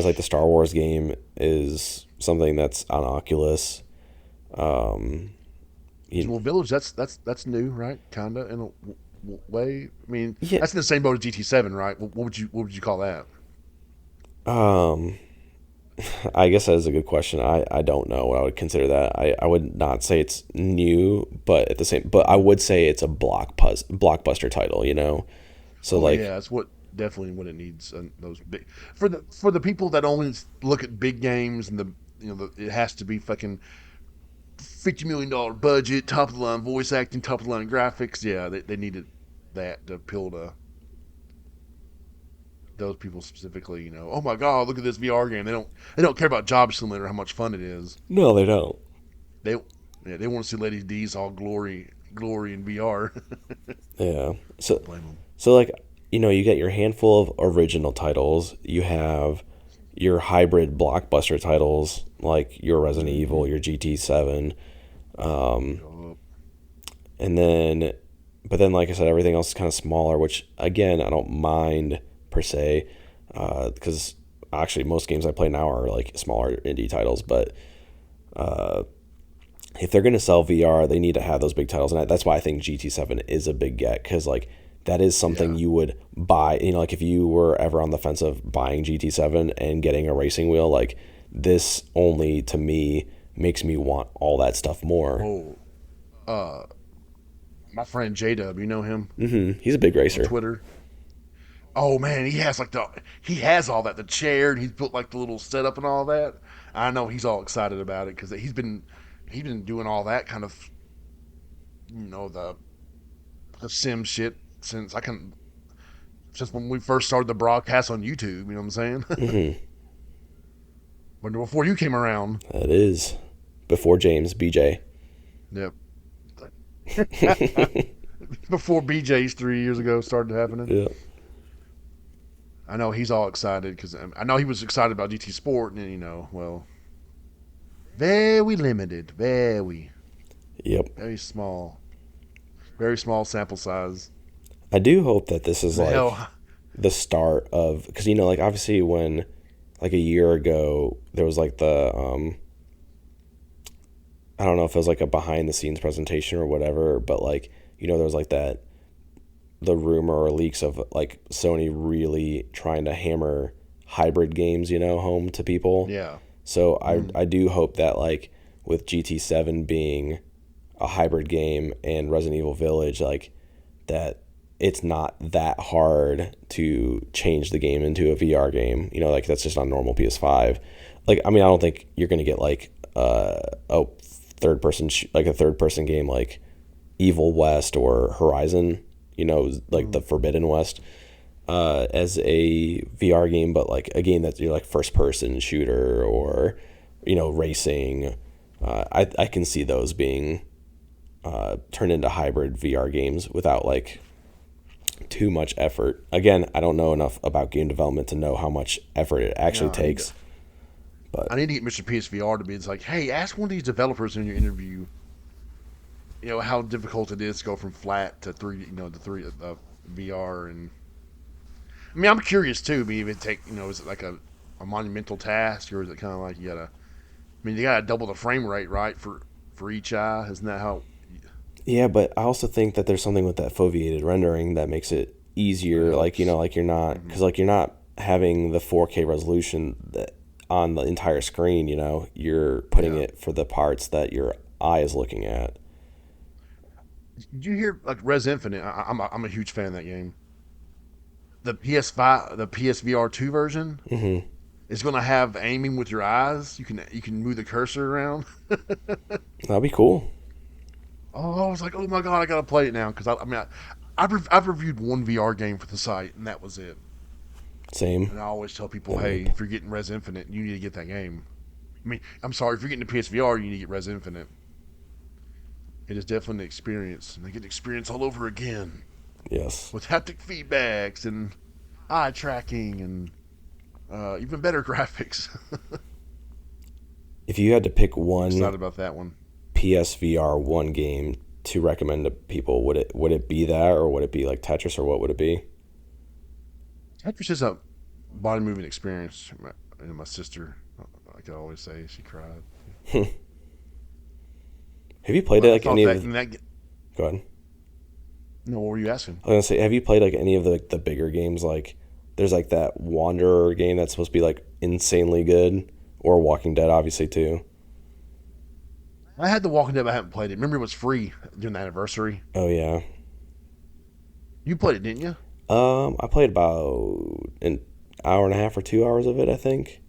B: like the Star Wars game is something that's on Oculus. Um, you,
A: Well, Village, that's new, right? Kinda in a way. I mean,
B: yeah.
A: that's in the same boat as GT7, right? What would you call that?
B: Um, I guess that is a good question. I don't know what I would consider that. I would not say it's new, but at the same, but I would say it's a blockbuster title, you know? So
A: Oh
B: like,
A: yeah, that's what definitely what it needs. Those big for the people that only look at big games and it has to be fucking $50 million budget, top of the line voice acting, top of the line graphics. Yeah, they needed that to appeal to those people specifically. Oh my god, look at this VR game. They don't care about Job Simulator, how much fun it is.
B: no, they don't.
A: They yeah, they want to see Lady D's all glory in VR.
B: Yeah. So,
A: Blame them.
B: so like, you get your handful of original titles. You have your hybrid blockbuster titles like your Resident Evil, your GT7,
A: Yup.
B: and then, but then, like I said, everything else is kind of smaller, which again, I don't mind per se, because actually most games I play now are like smaller indie titles. But if they're gonna sell VR, they need to have those big titles, and that's why I think GT7 is a big get, because like that is something
A: Yeah.
B: you would buy. Like if you were ever on the fence of buying GT7 and getting a racing wheel, like this only to me makes me want all that stuff more.
A: Oh, my friend J Dub, you know him
B: He's a big
A: on
B: racer.
A: Twitter. Oh man, he has all that, the chair, and he's built like the little setup and all that. I know he's all excited about it because he's been doing all that kind of the sim shit since when we first started the broadcast on YouTube. You know what I'm saying? When before you came around.
B: That is before James BJ.
A: Yep. Before BJ's 3 years ago started happening.
B: Yeah.
A: I know he's all excited because I know he was excited about GT Sport, and well, very limited,
B: Yep.
A: very small sample size.
B: I do hope that this is
A: The
B: like
A: hell,
B: the start of, because like obviously when like a year ago there was like I don't know if it was like a behind the scenes presentation or whatever, but like there was like the rumor or leaks of like Sony really trying to hammer hybrid games, home to people.
A: yeah,
B: So I do hope that like with GT7 being a hybrid game and Resident Evil Village, like that it's not that hard to change the game into a VR game. Like that's just on normal PS5. Like I mean, I don't think you're gonna get like a like a third person game like Evil West or Horizon. Like the Forbidden West, as a VR game, but like a game that you're like first person shooter or racing. I can see those being turned into hybrid VR games without like too much effort. Again, I don't know enough about game development to know how much effort it actually
A: no,
B: takes. But
A: I need to get Mr. PSVR to be. It's like, hey, ask one of these developers in your interview. How difficult it is to go from flat to three. To three VR, and I mean, I'm curious too. Maybe it is it like a monumental task, or is it kind of like you gotta? I mean, you gotta double the frame rate, right, for each eye. Isn't that how?
B: yeah, but I also think that there's something with that foveated rendering that makes it easier. Like like you're not, because like you're not having the 4K resolution that on the entire screen. You're putting
A: Yeah.
B: it for the parts that your eye is looking at.
A: Did you hear like Res Infinite? I'm a huge fan of that game. The PS5, the PSVR2 version is going to have aiming with your eyes. You can move the cursor around.
B: That'd be cool.
A: Oh, I was like, oh my god, I gotta play it now because I've reviewed one VR game for the site and that was it.
B: Same.
A: And I always tell people, hey, if you're getting Res Infinite, you need to get that game. I mean, I'm sorry, if you're getting the PSVR, you need to get Res Infinite. It is definitely an experience, and they get experience all over again
B: Yes.
A: with haptic feedbacks and eye tracking and even better graphics.
B: If you had to pick
A: I'm excited
B: one
A: about that one.
B: PSVR one game to recommend to people, would it be that, or would it be like Tetris, or what would it be?
A: Tetris is a body moving experience. My sister, like I always say, she cried.
B: Have you played
A: But
B: it
A: I
B: like
A: thought
B: any
A: that,
B: of?
A: in that,
B: Go ahead.
A: no, what were you asking?
B: I was gonna say, have you played like any of the bigger games? Like, there's like that Wanderer game that's supposed to be like insanely good. or Walking Dead, obviously too.
A: I had The Walking Dead, but I haven't played it. Remember, it was free during the anniversary.
B: Oh yeah.
A: You played it, didn't you?
B: I played about an hour and a half or 2 hours of it, I think.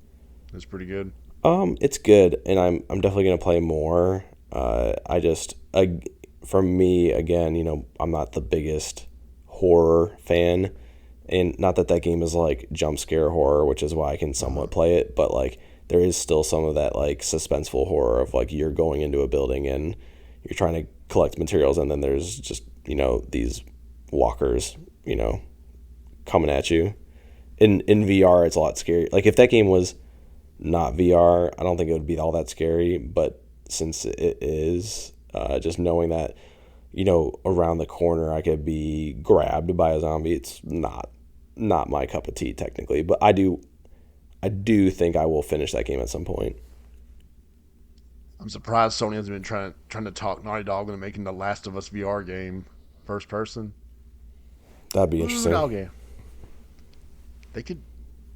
A: It's pretty good.
B: It's good, and I'm definitely gonna play more. For me again, I'm not the biggest horror fan, and not that that game is like jump scare horror, which is why I can somewhat play it, but like there is still some of that like suspenseful horror of like you're going into a building and you're trying to collect materials, and then there's just these walkers coming at you. In VR, it's a lot scary. Like if that game was not VR, I don't think it would be all that scary. But since it is, just knowing that, around the corner I could be grabbed by a zombie, it's not my cup of tea technically. But I do think I will finish that game at some point.
A: I'm surprised Sony hasn't been trying to talk Naughty Dog into making the Last of Us VR game first person.
B: That'd be
A: Ooh,
B: interesting.
A: dog game. They could.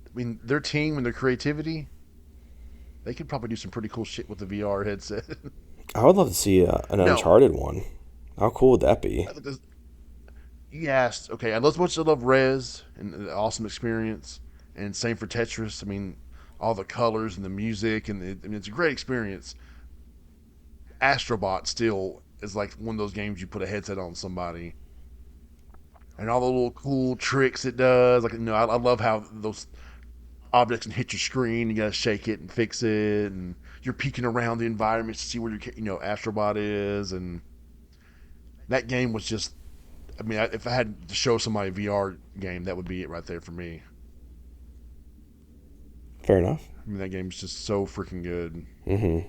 A: I mean, their team and their creativity. They could probably do some pretty cool shit with the VR headset.
B: I would love to see an
A: No,
B: Uncharted one. How cool would that be?
A: I think yes. Okay, as much as I love Res and the awesome experience, and same for Tetris. I mean, all the colors and the music, and I mean, it's a great experience. Astrobot still is like one of those games you put a headset on somebody, and all the little cool tricks it does. Like I love how those objects can hit your screen. You gotta shake it and fix it, and you're peeking around the environment to see where your Astrobot is. And that game was just. I mean, if I had to show somebody a VR game, that would be it right there for me.
B: Fair enough.
A: I mean, that game is just so freaking good.
B: Mm-hmm.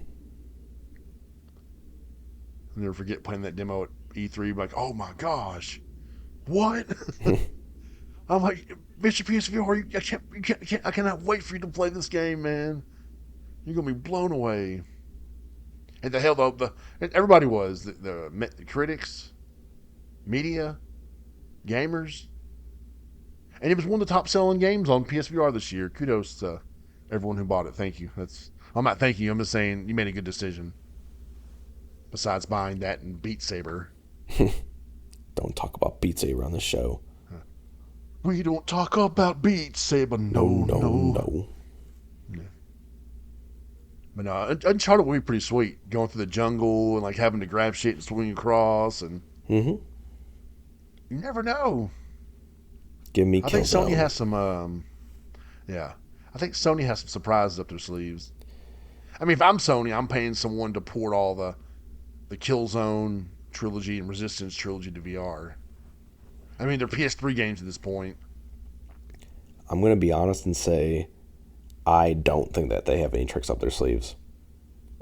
A: I'll never forget playing that demo at E3. Like, oh my gosh, what? I'm like, Mr. PSVR, I cannot wait for you to play this game, man. You're gonna be blown away. And the hell, and everybody was the critics, media, gamers, and it was one of the top selling games on PSVR this year. Kudos to everyone who bought it. Thank you. I'm not thanking you. I'm just saying you made a good decision. Besides buying that and Beat Saber.
B: Don't talk about Beat Saber on the show.
A: We don't talk about Beat Saber.
B: No,
A: No,
B: no,
A: no.
B: no.
A: Yeah. But Uncharted will be pretty sweet. Going through the jungle and like having to grab shit and swing across, and
B: Mm-hmm.
A: you never know.
B: Give me
A: I think Sony
B: Killzone.
A: has some. Yeah, I think Sony has some surprises up their sleeves. I mean, if I'm Sony, I'm paying someone to port all the Killzone trilogy and Resistance trilogy to VR. I mean, they're PS3 games at this point.
B: I'm gonna be honest and say I don't think that they have any tricks up their sleeves.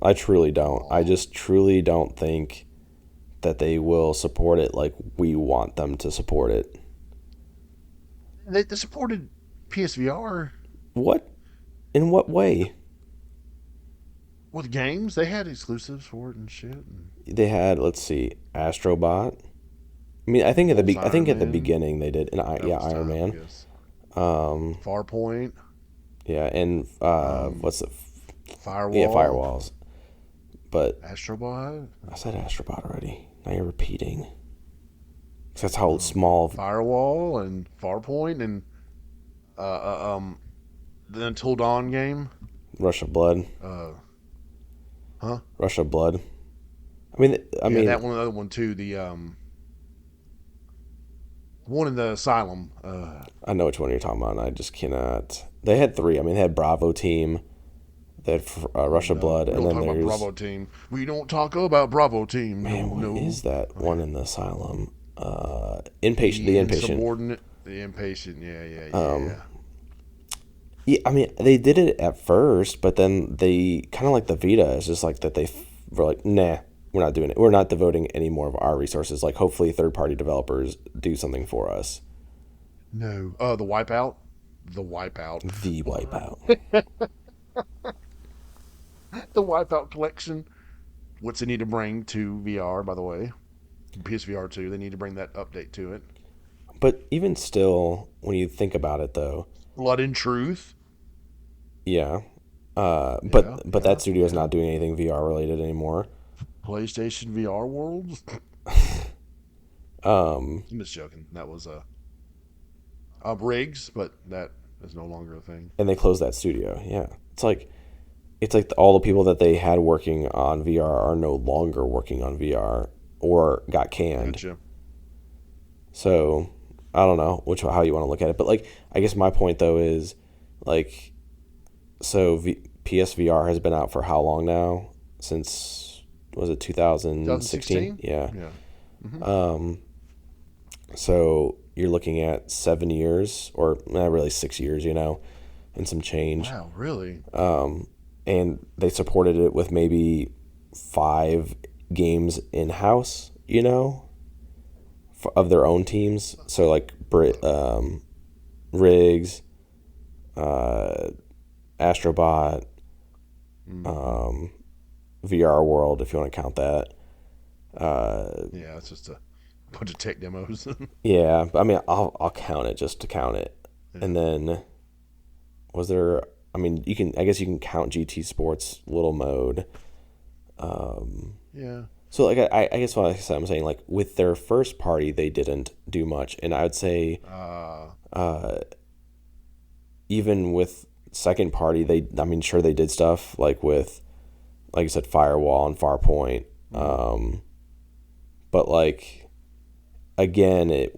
B: I truly don't. I just truly don't think that they will support it like we want them to support it.
A: They supported PSVR
B: What? In what way?
A: with games. They had exclusives for it and shit. And
B: They had, let's see, Astrobot. I mean, I think
A: that was
B: I think
A: Iron
B: at the
A: Man.
B: beginning they did, and
A: That was
B: Iron
A: time, I
B: Man.
A: guess.
B: Um,
A: Farpoint,
B: yeah, and
A: um,
B: what's it? Yeah,
A: Firewall,
B: Firewalls. But
A: Astrobot,
B: I said Astrobot already. Now you're repeating. 'Cause that's how small.
A: Firewall, and Farpoint, and uh, the Until Dawn game.
B: Rush of Blood.
A: Uh, huh?
B: Rush of Blood. I mean,
A: Yeah, that one, the other one too. The one in the asylum.
B: I know which one you're talking about. And I just cannot. They had three. I mean, they had Bravo Team. They had Rush of
A: No,
B: Blood,
A: we
B: and
A: don't
B: then
A: talk about
B: there's
A: Bravo Team. We don't talk about Bravo Team.
B: man,
A: No,
B: what
A: no.
B: is that one in the asylum? Inpatient. The
A: The
B: inpatient.
A: insubordinate. The impatient. Yeah, yeah, yeah,
B: Um,
A: yeah.
B: Yeah, I mean, they did it at first, but then they kind of like the Vita. It's just like that were like, nah, we're not doing it. We're not devoting any more of our resources. Like, hopefully, third-party developers do something for us.
A: No. The Wipeout. The Wipeout.
B: The Wipeout.
A: The Wipeout collection. What's they need to bring to VR, by the way? PSVR2. They need to bring that update to it.
B: But even still, when you think about it, though,
A: Blood and Truth.
B: yeah,
A: Yeah,
B: But
A: yeah,
B: that studio is
A: yeah.
B: not doing anything VR related anymore.
A: PlayStation VR World.
B: Um,
A: I'm just joking. That was Riggs, but that is no longer a thing.
B: and they closed that studio. Yeah, it's like all the people that they had working on VR are no longer working on VR or got canned.
A: Gotcha.
B: So I don't know which how you want to look at it, but like I guess my point though is like PSVR has been out for how long now? Since was it 2016?
A: 2016.
B: Yeah.
A: Yeah. Hmm.
B: So you're looking at 7 years, or really 6 years, and some change.
A: Wow, really?
B: And they supported it with maybe 5 games in house, of their own teams. So like Riggs, uh, Astrobot,
A: Hmm.
B: VR World, if you want to count that. Uh,
A: Yeah, it's just a bunch of tech demos.
B: yeah, I mean, I'll count it just to count it.
A: Yeah.
B: And then was there? I mean, I guess you can count GT Sports little mode.
A: Yeah.
B: So like I guess what I'm saying, like with their first party they didn't do much, and I would say
A: Uh,
B: even with second party they, I mean, sure they did stuff like with, like you said, Firewall and Farpoint,
A: mm,
B: but like again,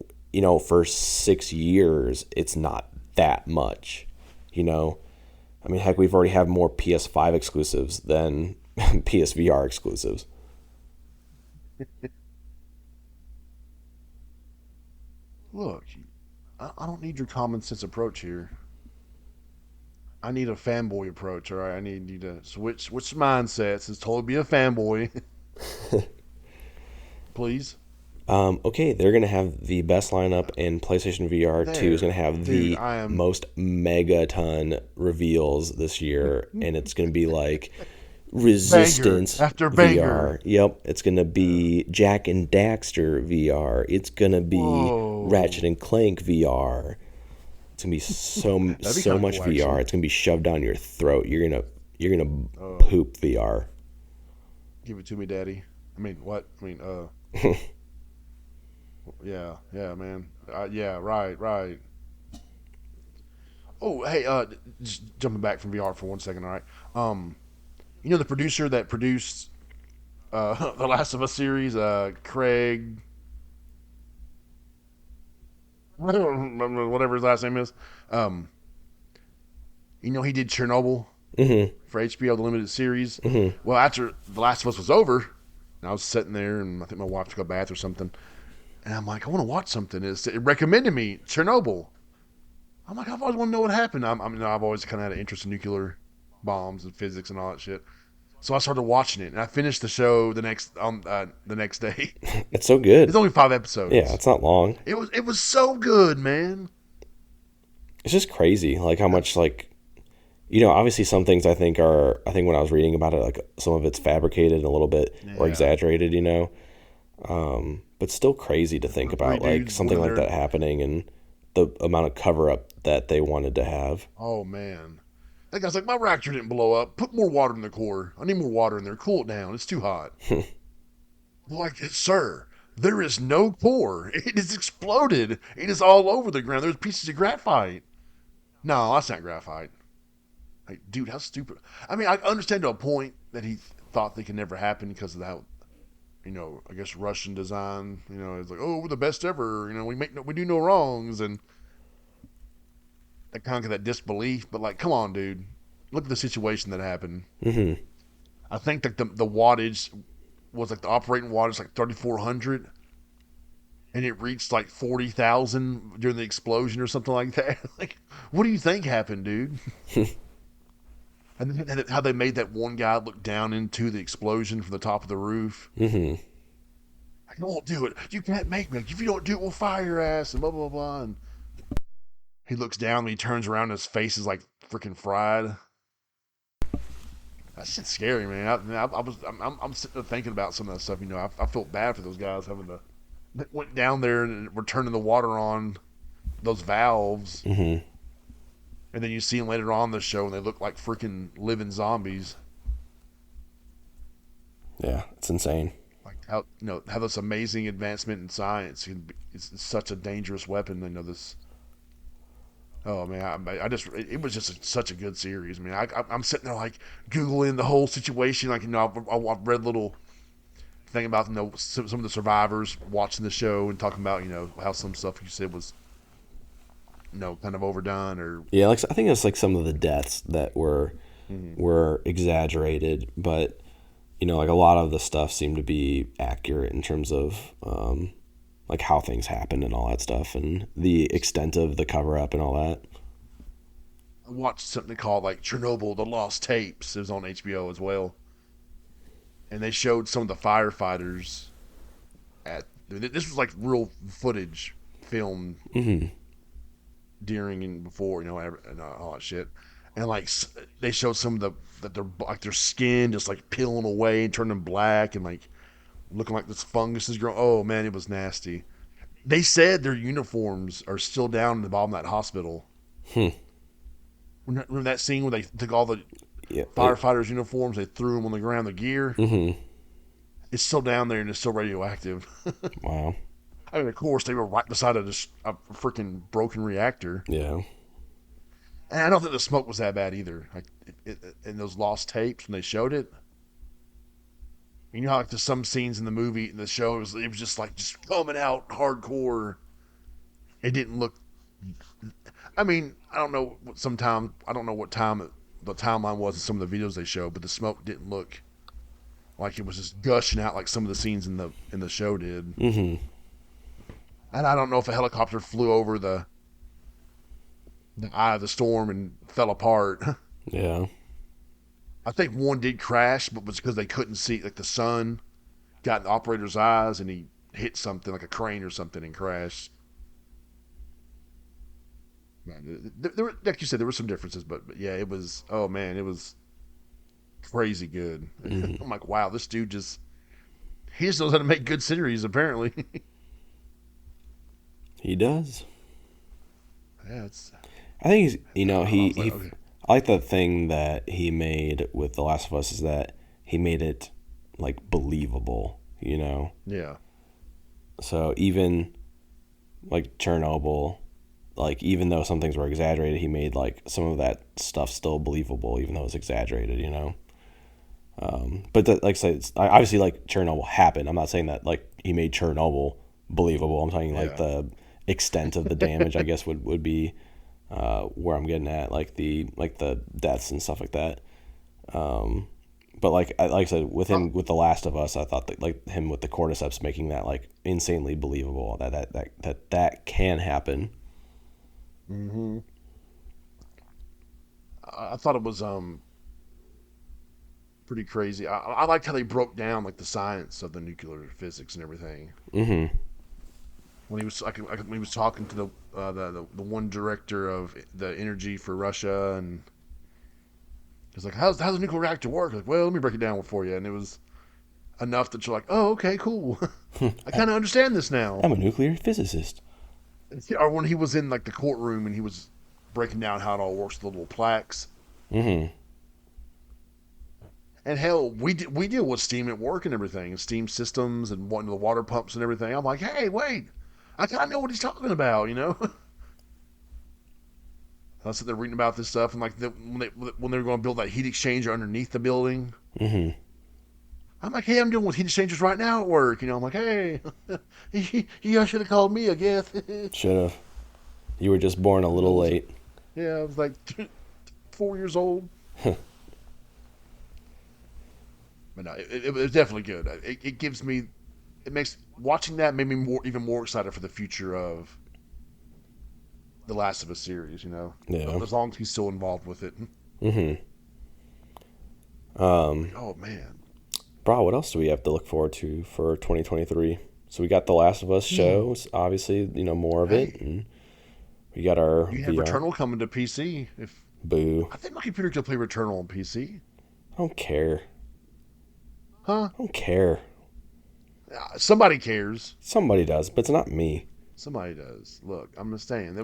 B: for 6 years it's not that much, you know. I mean, heck, we've already had more PS5 exclusives than PSVR exclusives.
A: look, I don't need your common sense approach here. I need a fanboy approach. All right, I need you to switch mindsets. It's totally be a fanboy, please.
B: Okay, they're gonna have the best lineup, and PlayStation VR2 is
A: There,
B: gonna have
A: dude.
B: the
A: I am
B: most megaton reveals this year, and it's gonna be like
A: banger
B: Resistance
A: after banger.
B: VR. Yep, it's gonna be Jack and Daxter VR. It's gonna be Ratchet
A: Whoa,
B: and Clank VR. It's gonna be
A: that'd be
B: so
A: kind of
B: much
A: cool,
B: VR.
A: actually.
B: It's gonna be shoved down your throat. You're gonna
A: Oh,
B: poop VR.
A: give it to me, daddy. I mean, what? I mean, yeah, yeah, man. Yeah, right, right. Oh, hey, just jumping back from VR for 1 second. All right. Um, the producer that produced the Last of Us series, Craig, I don't remember whatever his last name is. Um, he did Chernobyl
B: Hmm.
A: for HBO, the limited series.
B: Hmm.
A: Well, after The Last of Us was over, and I was sitting there, and I think my wife took a bath or something, and I'm like, I want to watch something. It recommended me Chernobyl. I'm like, I've always wanted to know what happened. I've always kind of had an interest in nuclear bombs and physics and all that shit. So I started watching it, and I finished the show the next day.
B: It's so
A: It's
B: good.
A: only five
B: Yeah,
A: episodes.
B: it's not long.
A: It was so good, man.
B: It's just crazy, like how much, like, obviously some things I think when I was reading about it, like some of it's fabricated a little bit or
A: Yeah,
B: exaggerated, but still crazy to think
A: three
B: about, like
A: dudes
B: something
A: wanted
B: like
A: their.
B: that happening and the amount of cover up that they wanted to have.
A: Oh man, that guy's like, my reactor didn't blow up. Put more water in the core. I need more water in there. Cool it down. It's too hot. Like, sir, there is no core. It is exploded. It is all over the ground. There's pieces of graphite. No, that's not graphite. Like, dude, how stupid. I mean, I understand to a point that he thought they could never happen because of how, I guess Russian design. It's like, oh, we're the best ever. We do no wrongs, and that kind of that disbelief. But like, come on, dude, look at the situation that happened.
B: Hmm.
A: I think that the wattage was like the operating wattage like 3,400, and it reached like 40,000 during the explosion or something like that. Like, what do you think happened, dude? And then how they made that one guy look down into the explosion from the top of the roof.
B: Hmm.
A: I won't do it. You can't make me. If you don't do it, we'll fire your ass and blah blah blah. And he looks down and he turns around and his face is like freaking fried. That shit's scary, man. I'm sitting there thinking about some of that stuff. I felt bad for those guys having to that went down there and were turning the water on those valves.
B: Hmm.
A: and then you see them later on in the show, and they look like freaking living zombies.
B: Yeah, it's insane.
A: Like how how this amazing advancement in science is such a dangerous weapon. This. Oh man, I just it was just such a good series. I mean, I'm sitting there like googling the whole situation. Like I've read little thing about some of the survivors watching the show and talking about how some stuff you said was kind of overdone or.
B: Yeah, like I think it's like some of the deaths that were
A: Mhm.
B: were exaggerated, but like a lot of the stuff seemed to be accurate in terms of like how things happened and all that stuff, and the extent of the cover up and all that.
A: I watched something called like Chernobyl: The Lost Tapes. It was on HBO as well, and they showed some of the firefighters at. This was like real footage filmed
B: Mm-hmm.
A: during and before, and all that shit. And like they showed some of that their skin just like peeling away and turning black and like looking like this fungus is growing. Oh man, it was nasty. They said their uniforms are still down in the bottom of that hospital.
B: Hmm.
A: Remember that scene where they took all the
B: Yeah.
A: firefighters' uniforms, they threw them on the ground, the gear?
B: Mm-hmm.
A: It's still down there and it's still radioactive.
B: Wow.
A: I mean, of course, they were right beside a freaking broken reactor.
B: Yeah.
A: And I don't think the smoke was that bad either. Like in those lost tapes when they showed it, you know how like there's some scenes in the movie, in the show, it was just coming out hardcore. It didn't look. I mean, I don't know. I don't know what time the timeline was in some of the videos they showed, but the smoke didn't look like it was just gushing out like some of the scenes in the show did.
B: Mm-hmm.
A: And I don't know if a helicopter flew over the eye of the storm and fell apart.
B: Yeah.
A: I think one did crash, but was because they couldn't see, like the sun got in the operator's eyes and he hit something like a crane or something and crashed. Like you said, there were some differences, but yeah, it was. Oh man, it was crazy good.
B: Mm-hmm.
A: I'm like, wow, this dude he just knows how to make good series. Apparently,
B: He does.
A: yeah, it's.
B: I think he's,
A: I was like, okay,
B: I like the thing that he made with The Last of Us is that he made it like believable.
A: yeah,
B: So even like Chernobyl, like even though some things were exaggerated, he made like some of that stuff still believable, even though it was exaggerated. But like I said, obviously like Chernobyl happened. I'm not saying that like he made Chernobyl believable. I'm talking like
A: yeah.
B: the extent of the damage, I guess would be where I'm getting at, like the deaths and stuff like that. But like I said, with
A: Oh,
B: him with The Last of Us, I thought that like him with the cordyceps making that like insanely believable that can happen.
A: hmm I thought it was pretty crazy. I liked how they broke down like the science of the nuclear physics and everything.
B: Mm-hmm.
A: When he was when he was talking to the one director of the energy for Russia, and he's like, how's the nuclear reactor work? Like, well, let me break it down for you, and it was enough that you're like, oh, okay, cool. I kind of understand this now.
B: I'm a nuclear physicist.
A: Or when he was in like the courtroom and he was breaking down how it all works, the little plaques.
B: Mm-hmm.
A: And hell, we deal with steam at work and everything, and steam systems and the water pumps and everything. I'm like, hey, wait, I kind of know what he's talking about. I sit there reading about this stuff, and like when they were going to build that heat exchanger underneath the building,
B: Mm-hmm.
A: I'm like, hey, I'm dealing with heat exchangers right now at work. I'm like, hey, you should have called me, I guess.
B: Should have. You were just born a little late.
A: Yeah, I was like 4 years old. But no, it was definitely good. It gives me, it makes watching that made me even more excited for the future of the Last of Us series.
B: Yeah.
A: As long as he's still involved with it.
B: Mm-hmm.
A: Like, oh man.
B: Brah, what else do we have to look forward to for 2023? So we got The Last of Us shows, obviously, more of it,
A: Hey,
B: and we got our
A: you have
B: VR.
A: Returnal coming to PC. If
B: Boo.
A: I think my computer can play Returnal on PC.
B: I don't care.
A: Huh?
B: I don't care.
A: Somebody cares.
B: Somebody does, but it's not me.
A: Somebody does. Look, I'm just saying.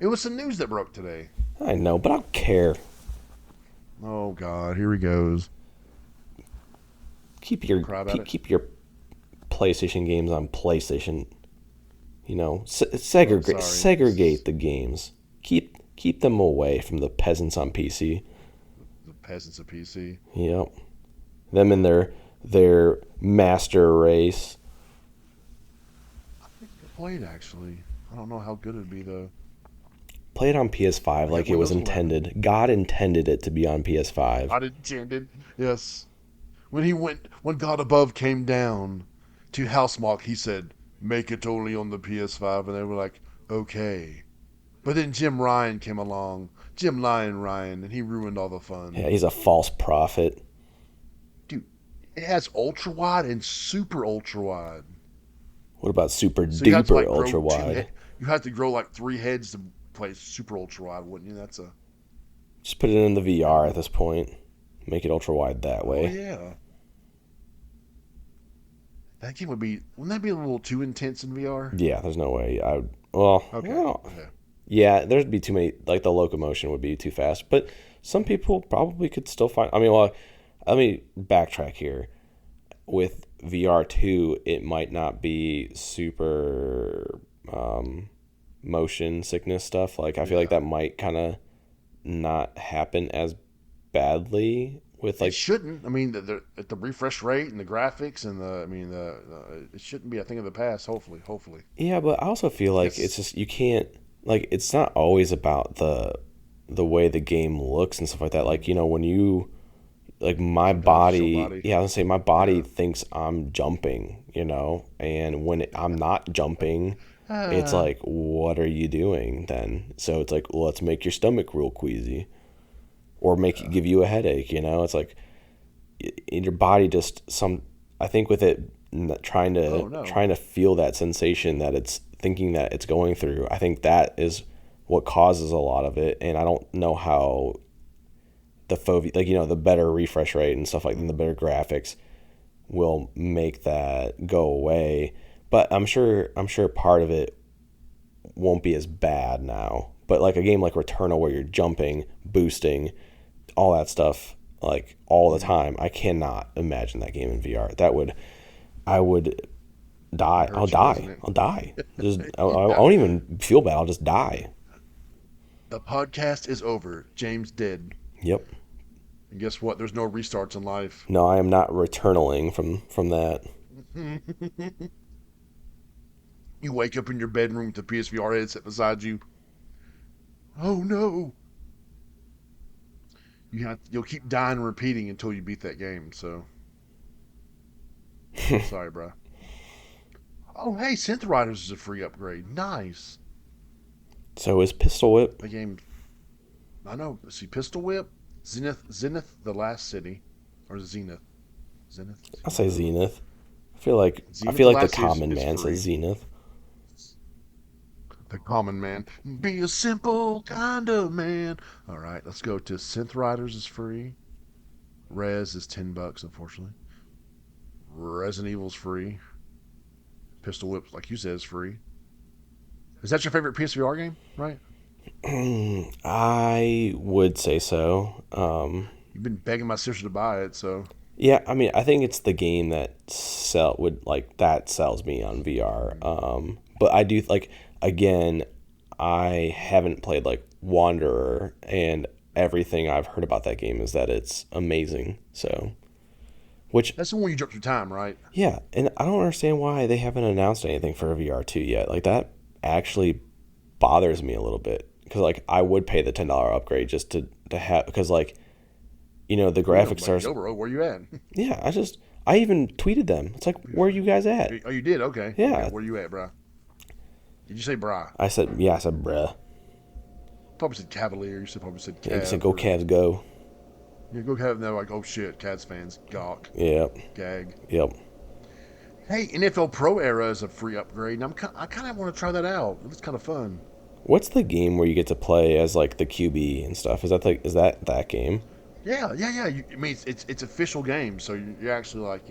A: It was some news that broke today.
B: I know, but I don't care.
A: Oh God, here he goes.
B: Keep your
A: Cry about it.
B: keep your PlayStation games on PlayStation. You know,
A: Oh, sorry.
B: segregate the games. Keep them away from the peasants on PC.
A: The peasants of PC.
B: Yep. Them and their master race.
A: I think I played actually. I don't know how good it'd be though.
B: Play it on PS5 like it was
A: Windows 11.
B: intended. God intended it to be on PS5.
A: I intended. Yes. When God above came down to Housemark, he said, "Make it only on the PS5," and they were like, "Okay." But then Jim Ryan came along, Jim Lion Ryan, and he ruined all the fun.
B: Yeah, he's a false prophet.
A: Dude, it has ultra wide and super ultra wide.
B: What about super
A: So you have to
B: duper
A: like grow
B: ultra wide?
A: you have to grow like 3 heads to play super ultra wide, wouldn't you?
B: Just put it in the VR at this point. Make it ultra wide that
A: Oh
B: way.
A: yeah. That game wouldn't that be a little too intense in VR?
B: Yeah, there's no way. Well,
A: Okay.
B: well,
A: Okay.
B: yeah, there'd be too many. Like the locomotion would be too fast. But some people probably could still find. I mean, well, let me backtrack here. With VR2, it might not be super motion sickness stuff. Like I feel like
A: Yeah.
B: that might kind of not happen as badly with
A: It
B: like.
A: shouldn't. I mean, at the refresh rate and the graphics and it shouldn't be a thing of the past. Hopefully.
B: Yeah, but I also feel like it's
A: Yes.
B: just you can't like it's not always about the way the game looks and stuff like that. Like, when you like my
A: The beneficial
B: body,
A: body.
B: yeah, I was gonna say my body
A: Yeah.
B: thinks I'm jumping, and when I'm not jumping, it's
A: Ah.
B: like, what are you doing then? So it's like, well, let's make your stomach real queasy or give you a headache, It's like in your body just I think with it trying
A: Oh
B: to
A: no.
B: trying to feel that sensation that it's thinking that it's going through. I think that is what causes a lot of it, and I don't know how the FOV, like the better refresh rate and stuff like that, the better graphics will make that go away. But I'm sure part of it won't be as bad now. But like a game like Returnal where you're jumping, boosting, all that stuff like all the time, I cannot imagine that game in VR. I would die.
A: It
B: I'll
A: hurts you, doesn't
B: die.
A: it?
B: I'll die. I
A: Yeah.
B: won't even feel bad. I'll just die.
A: The podcast is over. James dead.
B: Yep.
A: And guess what? There's no restarts in life.
B: No, I am not returnaling from that.
A: You wake up in your bedroom with the PSVR headset beside you. Oh no! You'll keep dying and repeating until you beat that game. So sorry, bro. Oh hey, Synth Riders is a free upgrade. Nice.
B: So is Pistol Whip.
A: The game. I know. See, Pistol Whip, Zenith, the Last City, or Zenith, Zenith.
B: I say Zenith. I
A: Zenith
B: feel
A: the
B: like the
A: Last
B: common
A: is
B: man
A: free.
B: says Zenith.
A: The common man. Be a simple kind of man. All right, let's go to Synth Riders is free. Res is $10, unfortunately. Resident Evil's free. Pistol Whip, like you said, is free. Is that your favorite PSVR game? Right?
B: I would say so.
A: You've been begging my sister to buy it, so
B: Yeah, I mean, I think it's the game that that sells me on VR. But I do like again, I haven't played like Wanderer, and everything I've heard about that game is that it's amazing. So, which
A: that's the one you jump through time, right?
B: yeah, and I don't understand why they haven't announced anything for VR2 yet. Like that actually bothers me a little bit because like I would pay the $10 upgrade just to have because like the graphics are
A: Yo, bro, where you at?
B: yeah. I even tweeted them. It's like, where are you guys at?
A: Oh, you did? Okay.
B: Yeah.
A: Okay, where you at, bro? Did you say Brah?
B: I said bruh.
A: Probably said Cavalier. You probably said
B: Yeah, you
A: Cav.
B: said go Cavs go.
A: Yeah, go Cav. And they're like, oh shit, Cavs fans. Gawk.
B: Yep.
A: Gag.
B: Yep.
A: Hey, NFL Pro Era is a free upgrade, and I kind of want to try that out. It looks kind of fun.
B: What's the game where you get to play as like the QB and stuff? Is that game?
A: Yeah. I mean, it's official game, so you're actually like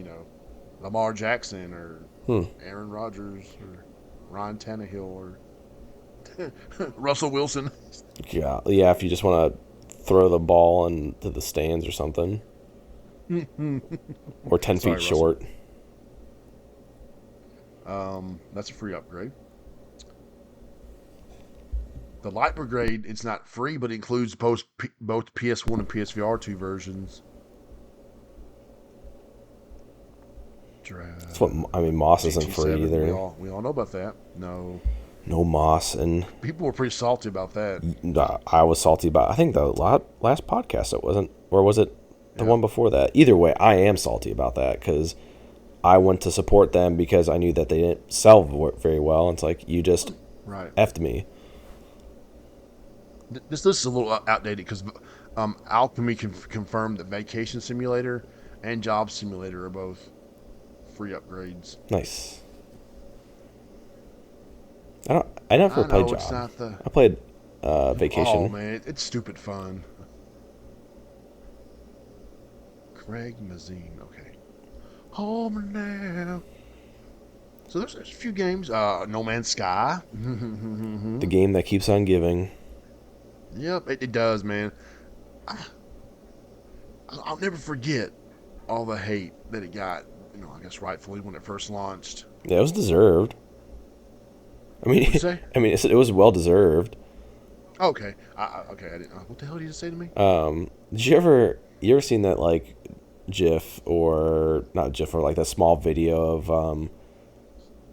A: Lamar Jackson or
B: Hmm.
A: Aaron Rodgers or Ryan Tannehill or Russell Wilson.
B: Yeah, yeah. If you just want to throw the ball into the stands or something, or 10 feet
A: Sorry, Russell.
B: short.
A: That's a free upgrade. The light brigade, it's not free, but it includes both PS1 and PSVR2 versions.
B: That's what I mean. Moss isn't free
A: GT7, we
B: either.
A: all know about that. No,
B: No Moss, and
A: people were pretty salty about that.
B: I was salty about. I think the last podcast it wasn't, or was it the
A: Yeah,
B: one before that? Either way, I am salty about that because I went to support them because I knew that they didn't sell very well. And it's like you just
A: right.
B: effed me.
A: This list is a little outdated because Alchemy confirmed that Vacation Simulator and Job Simulator are both free upgrades.
B: Nice. I never
A: I
B: played
A: know it's
B: Job.
A: not the.
B: I played
A: Oh
B: Vacation.
A: man, it's stupid fun. Craig Mazin, okay. Home now. So there's a few games. No Man's Sky.
B: The game that keeps on giving.
A: Yep, it does, man. I, I'll never forget all the hate that it got. I guess rightfully when it first launched.
B: Yeah, it was deserved. I
A: What'd you
B: mean,
A: say?
B: I mean, it was well deserved.
A: Okay, okay. I didn't. What the hell did you just say to me?
B: Did you ever seen that like GIF or not GIF or like that small video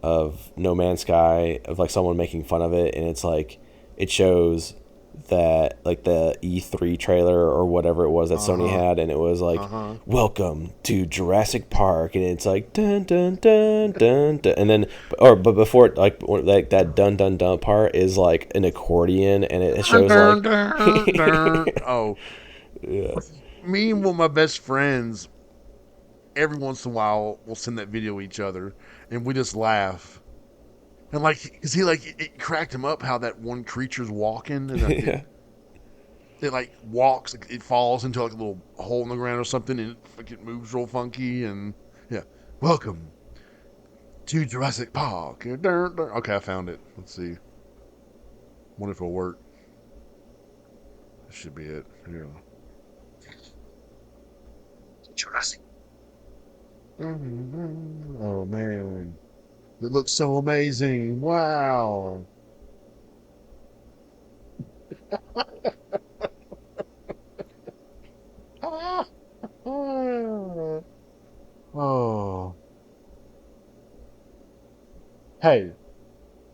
B: of No Man's Sky of like someone making fun of it, and it's like it shows that like the E3 trailer or whatever it was that
A: Uh
B: Sony
A: huh.
B: had, and it was like
A: Uh huh.
B: welcome to Jurassic Park, and it's like dun dun dun dun, dun and then but before it, like that dun dun dun part is like an accordion, and it shows like
A: Oh,
B: yeah.
A: me and one of my best friends, every once in a while, will send that video to each other, and we just laugh. And like, cause he like it cracked him up how that one creature's walking, and like
B: Yeah.
A: it like walks, like, it falls into like a little hole in the ground or something, and it moves real funky, and yeah, welcome to Jurassic Park. Okay, I found it. Let's see. Wonder if it'll work. This should be it. Here. Jurassic. Oh man, it looks so amazing! Wow. Oh, hey,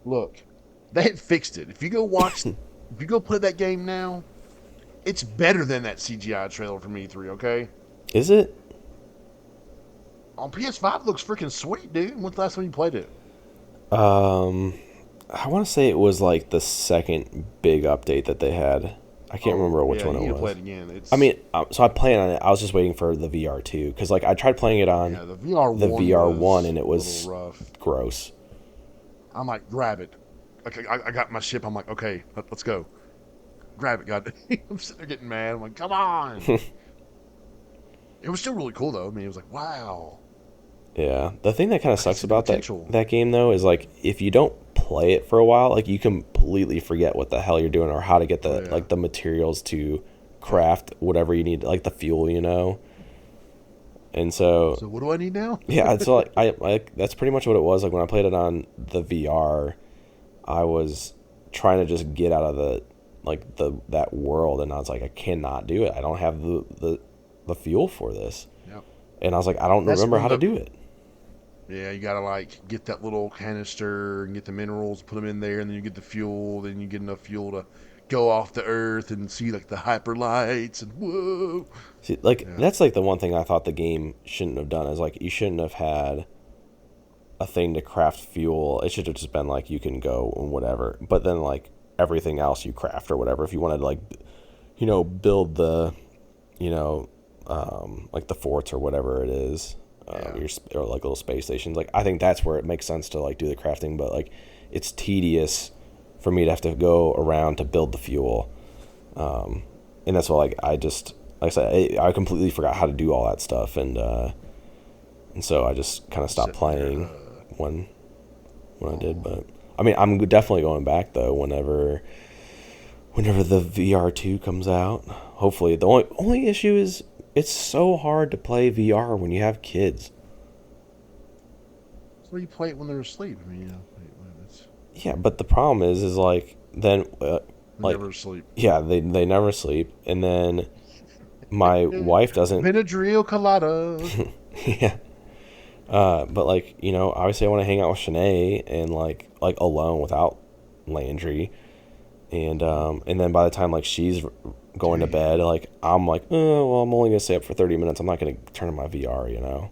A: look, they had fixed it. If you go play that game now, it's better than that CGI trailer from E3. Okay,
B: Is it?
A: on PS5 it looks freaking sweet, dude. When's the last time you played it?
B: Um, I want to say it was like the second big update that they had. I can't
A: Oh
B: remember which
A: yeah,
B: one
A: you
B: it
A: need to play
B: was.
A: it again.
B: I
A: It's
B: mean, so I played on it. I was just waiting for the VR2 because like I tried playing it on
A: yeah, the VR
B: the
A: one
B: VR1
A: was
B: and it
A: a little
B: was
A: rough.
B: gross.
A: I'm like, grab it. Okay, I got my ship. I'm like, okay, let's go. Grab it, God. I'm sitting there getting mad. I'm like, come on. It was still really cool though. I mean, it was like, wow,
B: Yeah, the thing that kind of
A: I can
B: sucks
A: see the
B: about
A: potential.
B: that game though is like if you don't play it for a while, like you completely forget what the hell you're doing or how to get
A: Oh
B: the
A: yeah,
B: like the materials to
A: yeah.
B: craft whatever you need, like the fuel. And so
A: So what do I need now?
B: yeah, so like I that's pretty much what it was. Like when I played it on the VR, I was trying to just get out of that world, and I was like, I cannot do it. I don't have the fuel for this,
A: Yep.
B: and I was like, I don't
A: That's
B: remember
A: one
B: how
A: of
B: to
A: the.
B: do it.
A: Yeah, you gotta like get that little canister and get the minerals, put them in there, and then you get the fuel. Then you get enough fuel to go off the Earth and see like the hyper lights and whoa.
B: See, like
A: Yeah,
B: that's like the one thing I thought the game shouldn't have done is like you shouldn't have had a thing to craft fuel. It should have just been like you can go and whatever. But then like everything else you craft or whatever. If you wanted to like build the you know like the forts or whatever it is,
A: yeah.
B: or like little space stations. Like I think that's where it makes sense to like do the crafting. But like it's tedious for me to have to go around to build the fuel. And that's why like I just like I said I completely forgot how to do all that stuff and so I just kind of stopped
A: Sitting there.
B: playing when I did.
A: Oh,
B: But I mean, I'm definitely going back though whenever the VR2 comes out. Hopefully, the only issue is it's so hard to play VR when you have kids.
A: So you play it when they're asleep. I mean, it's
B: Yeah, but the problem is like then
A: they're
B: like
A: never asleep.
B: yeah, they never sleep, and then my wife doesn't.
A: Benadryl colada.
B: Yeah. But like obviously I want to hang out with Shanae and like alone without Landry, and then by the time like she's going to bed, like I'm like, oh well, I'm only gonna stay up for 30 minutes. I'm not gonna turn on my VR.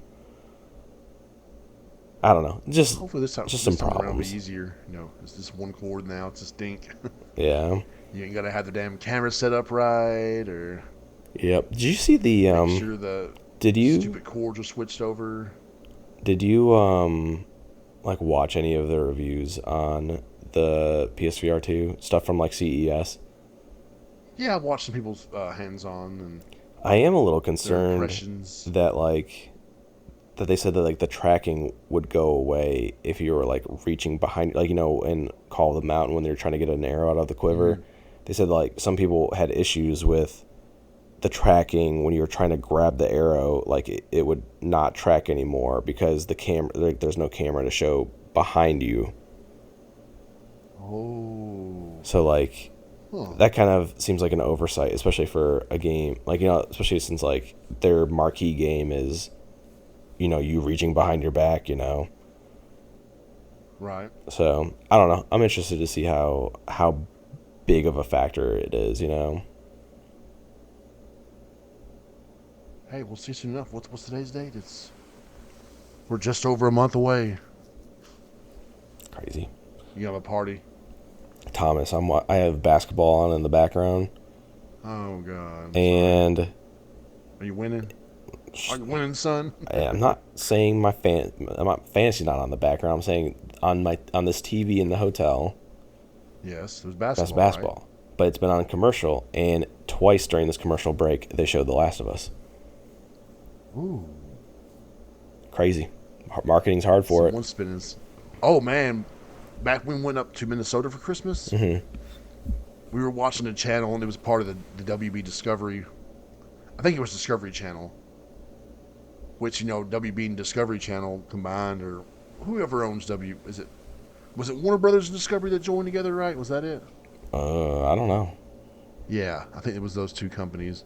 B: I don't know,
A: Hopefully
B: just some
A: this time around will be
B: problems.
A: easier. It's just one cord now. It's a stink.
B: Yeah.
A: You ain't gotta have the damn camera set up right, or
B: Yep. Did you see the
A: make sure the
B: Did you
A: stupid cords are switched over.
B: did you like watch any of the reviews on the PSVR 2 stuff from like CES?
A: Yeah, I've watched some people's hands-on and
B: I am a little
A: their
B: concerned
A: impressions.
B: that that they said that like the tracking would go away if you were like reaching behind, like in Call of the Mountain when they were trying to get an arrow out of the quiver.
A: Mm-hmm.
B: They said like some people had issues with the tracking when you were trying to grab the arrow, like it would not track anymore because the camera, like there's no camera to show behind you.
A: Oh,
B: So like
A: huh.
B: that kind of seems like an oversight, especially for a game like especially since like their marquee game is you reaching behind your back.
A: Right.
B: So I don't know. I'm interested to see how big of a factor it is.
A: Hey, we'll see soon enough. What's today's date? We're just over a month away.
B: Crazy.
A: You have a party.
B: Thomas, I have basketball on in the background,
A: Oh God. I'm sorry.
B: and
A: Are you winning? Are you winning, son?
B: I'm not saying I'm not fantasy not on the background. I'm saying on this TV in the hotel.
A: Yes, there's
B: That's
A: basketball, right?
B: basketball, but it's been on commercial, and twice during this commercial break they showed The Last of Us.
A: Ooh.
B: Crazy. Marketing's hard for it.
A: Someone's spinning. Oh man, back when we went up to Minnesota for Christmas,
B: Mm-hmm.
A: we were watching a channel and it was part of the WB Discovery. I think it was Discovery Channel, which WB and Discovery Channel combined, or whoever owns W. Was it Warner Brothers and Discovery that joined together? Right? Was that it?
B: I don't know.
A: Yeah, I think it was those two companies.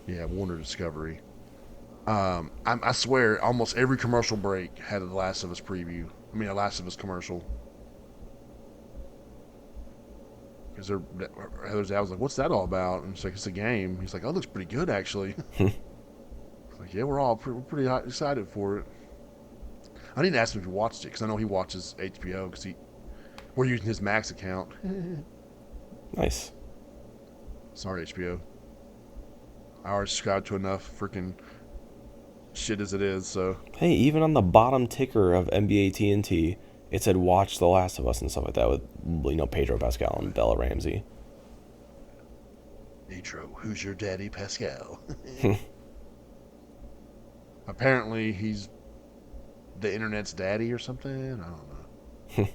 A: Yeah, Warner Discovery. I swear, almost every commercial break had a Last of Us preview. I mean, a Last of Us commercial. Because Heather's dad was like, "What's that all about?" And she's like, "It's a game." He's like, "Oh, it looks pretty good, actually." Like, yeah, we're pretty excited for it. I need to ask him if he watched it because I know he watches HBO because we're using his Max account.
B: Nice.
A: Sorry, HBO. I already subscribed to enough freaking shit as it is, so.
B: Hey, even on the bottom ticker of NBA TNT, it said "Watch The Last of Us" and stuff like that with Pedro Pascal and Bella Ramsey.
A: Nitro, who's your daddy, Pascal? Apparently, he's the internet's daddy or something. I don't know.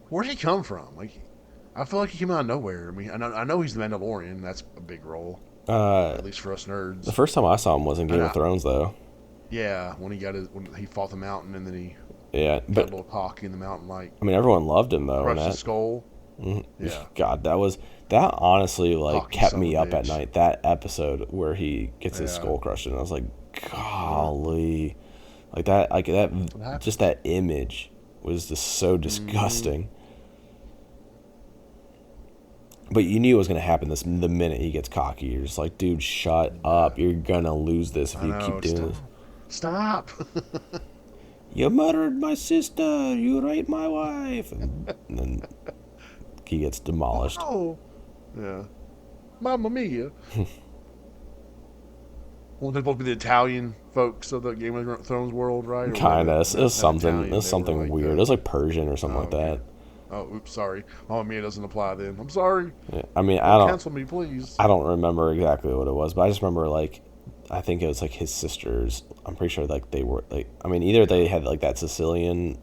A: Where'd he come from? Like, I feel like he came out of nowhere. I mean, I know he's the Mandalorian. That's a big role, at least for us
B: The
A: nerds.
B: first time I saw him was in Game of Thrones, though.
A: Yeah, when he fought the mountain and then he
B: Yeah,
A: got a
B: but
A: little cocky in the mountain, like
B: I mean, everyone loved him though, and
A: crushed his
B: that.
A: skull. Yeah,
B: God, that honestly like
A: cocky
B: kept
A: son of
B: me
A: a
B: up at
A: bitch.
B: night. That episode where he gets his
A: Yeah.
B: skull crushed, and I was like, golly, like that,
A: What happened?
B: just that image was just so disgusting. But you knew it was gonna happen the minute he gets cocky. You're just like, dude, shut up. You're gonna lose this if
A: I
B: you
A: know.
B: keep doing this.
A: Stop.
B: You murdered my sister. You raped my wife. And then he gets demolished.
A: Oh, yeah. Mamma mia. Well, they're supposed to be the Italian folks of the Game of Thrones world, right? Or
B: Kind
A: whatever.
B: of. It was
A: Not
B: something.
A: Italian,
B: It
A: they
B: was
A: were
B: something
A: like,
B: weird. It was like Persian or something
A: oh,
B: like
A: okay.
B: that.
A: Oh, oops, sorry. Mamma mia doesn't apply then. I'm sorry.
B: Yeah, I mean,
A: Don't cancel me, please.
B: I don't remember exactly what it was, but I just remember like I think it was like his sisters. I'm pretty sure like they were like, I mean, either they had like that Sicilian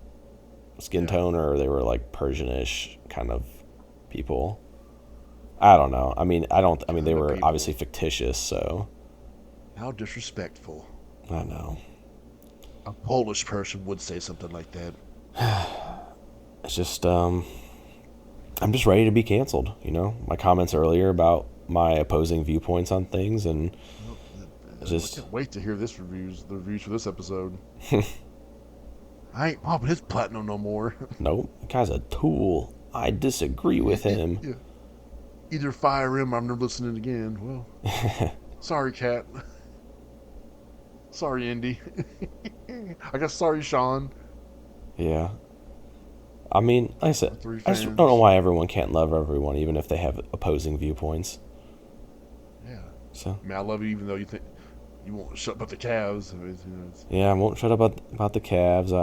B: skin
A: Yeah.
B: tone or they were like Persianish kind of people. I don't know. I mean, I don't. I mean, they
A: Kind of
B: were obviously
A: people.
B: fictitious, so
A: How disrespectful.
B: I know.
A: A Polish person would say something like that.
B: It's just I'm just ready to be canceled. You know, my comments earlier about my opposing viewpoints on things, and
A: Well, I
B: just
A: can't wait to hear the reviews for this episode. I ain't popping his platinum no more.
B: nope, the guy's a tool. I disagree with him.
A: Yeah. Either fire him or I'm never listening again. Well, sorry, Cat. Sorry, Indy. I guess sorry, Sean.
B: Yeah. I mean, like I said,
A: Our three
B: I just don't know
A: fans.
B: why everyone can't love everyone, even if they have opposing viewpoints.
A: Yeah.
B: So,
A: I mean, I love you even though you think you won't shut up the Cavs. I mean,
B: yeah, I won't shut up about the Cavs.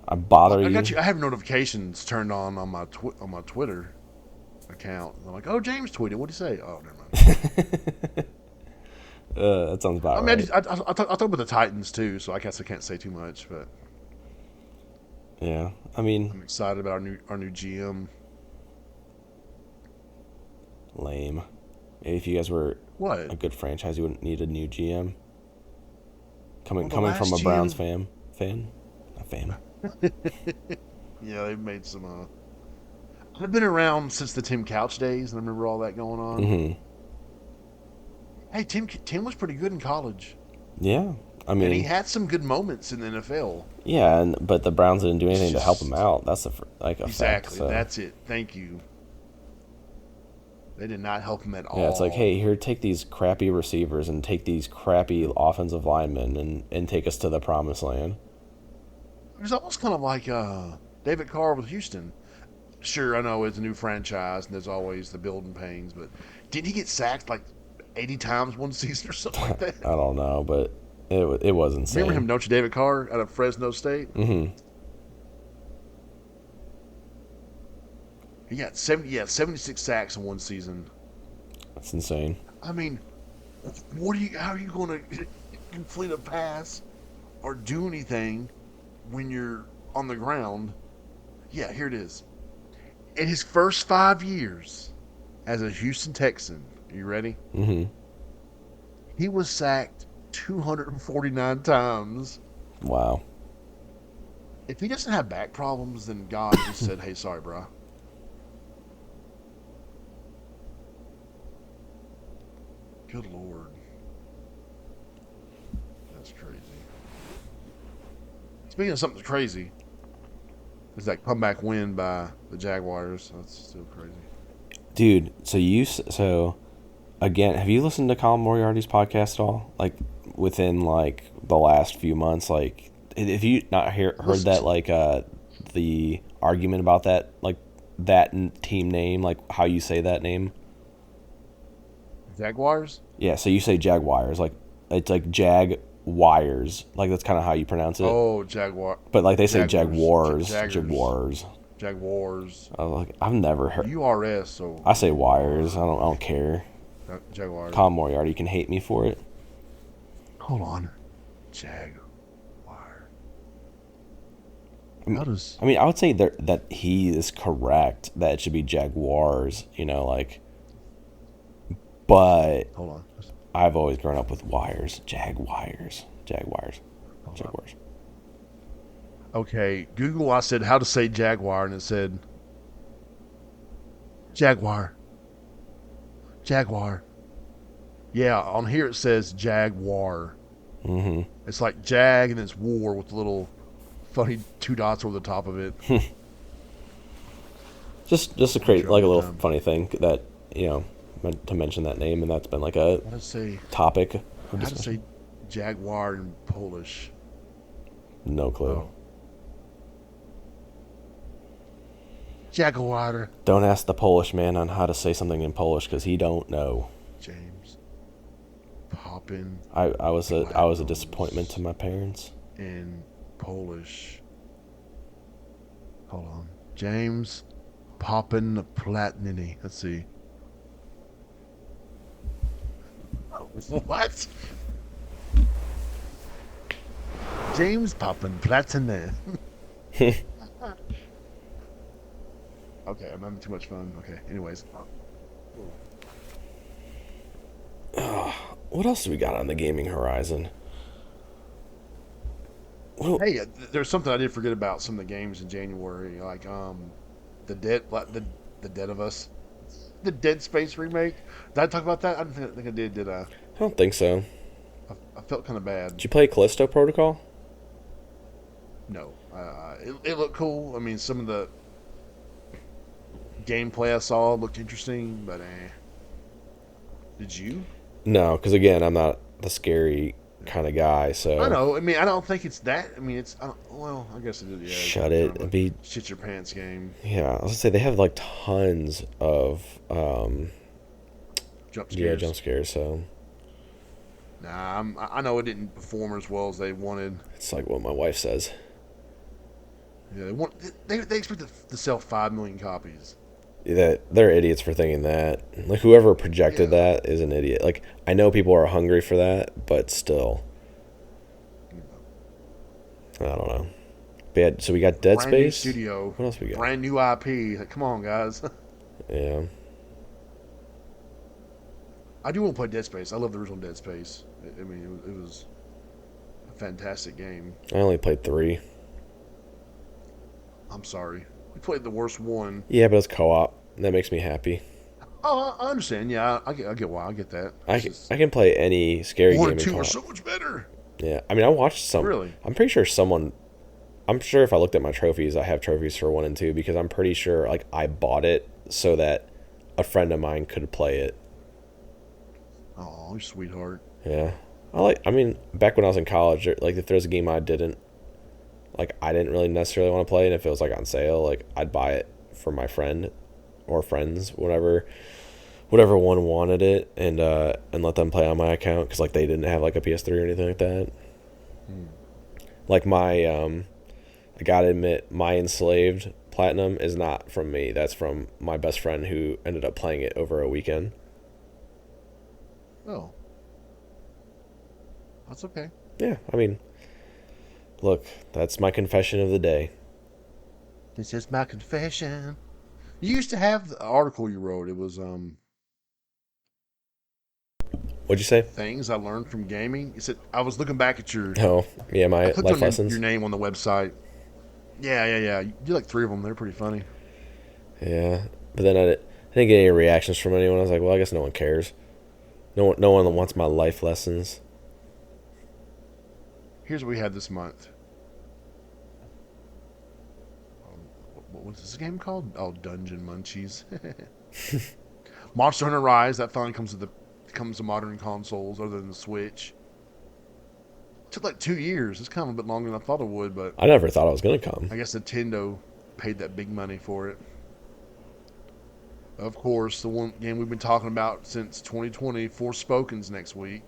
B: I bother
A: I got
B: you.
A: you. I have notifications turned on my on my Twitter account. I'm like, oh, James tweeted. What'd he say? Oh, never mind.
B: That sounds
A: I
B: about
A: mean,
B: right.
A: I talk about the Titans too, so I guess I can't say too much. But
B: Yeah, I mean,
A: I'm excited about our new GM.
B: lame. Maybe if you guys were
A: What?
B: a good franchise, you wouldn't need a new GM. Coming
A: Well, the
B: coming from
A: last
B: a Browns
A: GM.
B: fan, a fan.
A: Yeah, they've made some. I've been around since the Tim Couch days, and I remember all that going on.
B: Mm-hmm.
A: Hey, Tim was pretty good in college,
B: Yeah, I
A: and he
B: mean,
A: had some good moments in the NFL.
B: yeah, but the Browns didn't do
A: It's
B: anything to help him
A: just
B: out. That's like a fact.
A: exactly
B: So
A: that's it. Thank you. They did not help him at
B: yeah, it's like, hey,
A: all.
B: here, take these crappy receivers and take these crappy offensive linemen and take us to the promised land.
A: It was almost kind of like David Carr with Houston. Sure, I know it's a new franchise, and there's always the building pains, but didn't he get sacked like 80 times one season or something like that?
B: I don't know, but it was
A: Remember him,
B: insane.
A: don't you, David Carr out of Fresno State?
B: Mm-hmm.
A: He got 76 sacks in one season.
B: That's insane.
A: I mean, what are you? How are you going to complete a pass or do anything when you're on the ground? Yeah, here it is. In his first 5 years as a Houston Texan, are you ready?
B: Mm-hmm.
A: He was sacked 249 times.
B: Wow.
A: If he doesn't have back problems, then God just said, "Hey, sorry, bro." Good Lord, that's crazy. Speaking of something crazy, is that comeback win by the Jaguars? That's still crazy.
B: Dude, so again, have you listened to Colin Moriarty's podcast at all? Like within like the last few months, like if you not heard
A: Listen,
B: that like the argument about that like that team name, like how you say that name?
A: Jaguars.
B: Yeah, so you say Jaguars, like it's like Jag Wires, like that's kind of how you pronounce it.
A: Oh, Jaguar,
B: But like they say
A: Jaguars,
B: Jaguars,
A: Jaggers,
B: Jaguars.
A: Jaguars.
B: I was like, I've never heard.
A: URS. So
B: I say wires. I don't care.
A: Jaguars.
B: Colin Moriarty can hate me for it.
A: Hold on, Jaguar. How does?
B: I mean, I would say that he is correct that it should be Jaguars, you know, like, but
A: Hold on.
B: I've always grown up with wires, Jaguars, Jaguars,
A: Hold on.
B: Jaguars.
A: Okay, Google. I said how to say Jaguar, and it said Jaguar. Jaguar. Yeah, on here it says Jaguar.
B: Mm-hmm.
A: It's like Jag and it's War with little funny two dots over the top of it.
B: Just a
A: I'm
B: create
A: sure
B: like a
A: all the
B: little
A: time.
B: funny thing that you know meant to mention that name, and that's been like a
A: How to say
B: topic of
A: how to
B: discussion.
A: say Jaguar in Polish?
B: No clue.
A: Oh, Jaguar.
B: Don't ask the Polish man on how to say something in Polish because he don't know.
A: James Poppin
B: I was a disappointment to
A: Platinums
B: my parents.
A: in Polish. Hold on, James Poppin Platnini. Let's see. Oh, What? James popping platinum. Okay, I'm having too much fun. Okay, anyways.
B: What else do we got on the gaming horizon? Well,
A: Hey, there's something I did forget about some of the games in January, like the Dead of Us, the Dead Space remake. Did I talk about that? I don't think I did. Did I?
B: I don't think so.
A: I felt kind of bad.
B: Did you play Callisto Protocol?
A: No, it looked cool. I mean, some of the gameplay I saw looked interesting, but did you?
B: No, because again, I'm not the scary kind of guy.
A: I
B: So
A: know. I mean, I don't think it's that. I mean, it's well, I guess it is. Yeah, it's
B: shut
A: kind
B: it.
A: of a
B: It'd be
A: shit your pants game.
B: yeah. I was gonna say they have like tons of
A: Jump
B: yeah
A: scares.
B: jump scares. So
A: Nah, I know it didn't perform as well as they wanted.
B: it's like what my wife says.
A: Yeah, they expected to sell 5 million copies.
B: That they're idiots for thinking that. Like whoever projected
A: Yeah,
B: that is an idiot. Like I know people are hungry for that, but still,
A: you know,
B: I don't know. But yeah, so we got Dead
A: brand new
B: Space.
A: studio,
B: What else we got?
A: brand new IP. Like, come on, guys.
B: Yeah,
A: I do want to play Dead Space. I love the original Dead Space. I mean, it was a fantastic game.
B: I only played 3.
A: I'm sorry, we played the worst one.
B: Yeah, but it's co-op. That makes me happy.
A: Oh, I understand. Yeah, I get why. I get that. It's just
B: I can play any scary
A: one
B: game
A: and
B: in
A: two are
B: co-op.
A: so much better.
B: Yeah, I mean I watched some.
A: Really?
B: I'm pretty sure someone. I'm sure if I looked at my trophies, I have trophies for 1 and 2 because I'm pretty sure like I bought it so that a friend of mine could play it.
A: Oh, you sweetheart.
B: Yeah. I mean, back when I was in college, like if there's a game I didn't really necessarily want to play, and if it was like on sale, like I'd buy it for my friend or friends, whatever one wanted it, and let them play on my account because like they didn't have like a PS3 or anything like that.
A: Hmm.
B: Like I gotta admit, my Enslaved Platinum is not from me. That's from my best friend who ended up playing it over a weekend.
A: Oh, that's okay.
B: Yeah, I mean, look, that's my confession of the day.
A: This is my confession. You used to have the article you wrote. It was
B: What'd you say?
A: things I learned from gaming. You said I was looking back at your.
B: Oh, yeah,
A: I
B: my
A: clicked
B: life
A: on your
B: lessons.
A: name on the website. Yeah. You did like 3 of them. They're pretty funny.
B: Yeah, but then I didn't get any reactions from anyone. I was like, well, I guess no one cares. No one wants my life lessons.
A: Here's what we had this month. What was this game called? Oh, Dungeon Munchies. Monster Hunter Rise. That finally comes to modern consoles other than the Switch. Took like 2 years. It's kind of a bit longer than I thought it would, but
B: I never thought it was gonna come.
A: I guess Nintendo paid that big money for it. Of course, the one game we've been talking about since 2020, Forspoken's next week.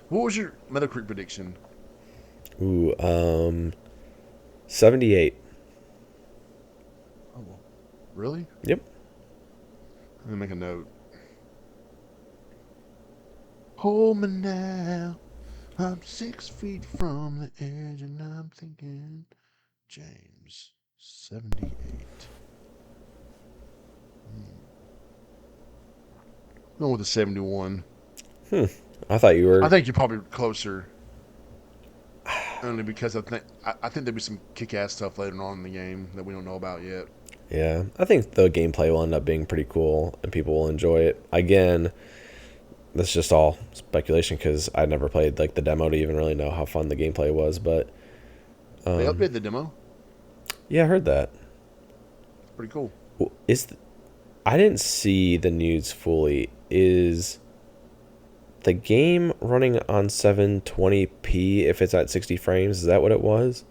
A: What was your Metacritic prediction?
B: Ooh, 78.
A: Oh, well, really?
B: Yep.
A: Let me make a note. Hold me now. I'm 6 feet from the edge, and I'm thinking, James, 78. Going with a 71.
B: I thought you
A: I
B: were.
A: think you're probably closer, only because I think there'll be some kick-ass stuff later on in the game that we don't know about yet.
B: Yeah, I think the gameplay will end up being pretty cool and people will enjoy it. Again, that's just all speculation because I never played like the demo to even really know how fun the gameplay was. But
A: They updated the demo.
B: yeah, I heard that.
A: It's pretty cool.
B: Is I didn't see the news fully. Is the game running on 720p if it's at 60 frames? Is that what it was?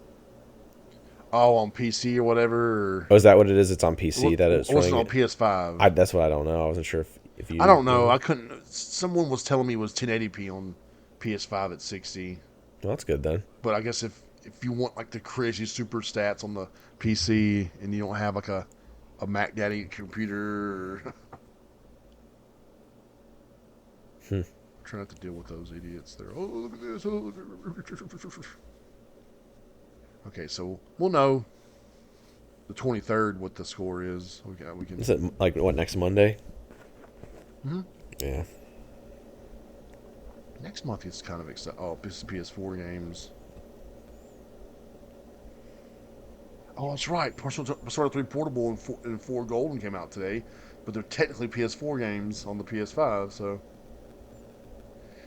A: Oh, on PC or whatever.
B: Oh, is that what it is? It's on PC that it's
A: It wasn't
B: running.
A: on PS5.
B: That's what I don't know. I wasn't sure if
A: I
B: you
A: don't know.
B: know.
A: I couldn't. Someone was telling me it was 1080p on PS5 at 60.
B: Well, that's good then.
A: But I guess if you want like the crazy super stats on the PC and you don't have like a Mac Daddy computer, Try not to deal with those idiots. They're, oh, look at this. Oh, look at this. Okay, so we'll know the 23rd what the score is. We can.
B: Is it like what, next Monday?
A: Mm-hmm.
B: Yeah.
A: Next month is kind of exciting. Oh, this is PS4 games. Oh, that's right. Persona 3 Portable and 4 Golden came out today, but they're technically PS4 games on the PS5. So,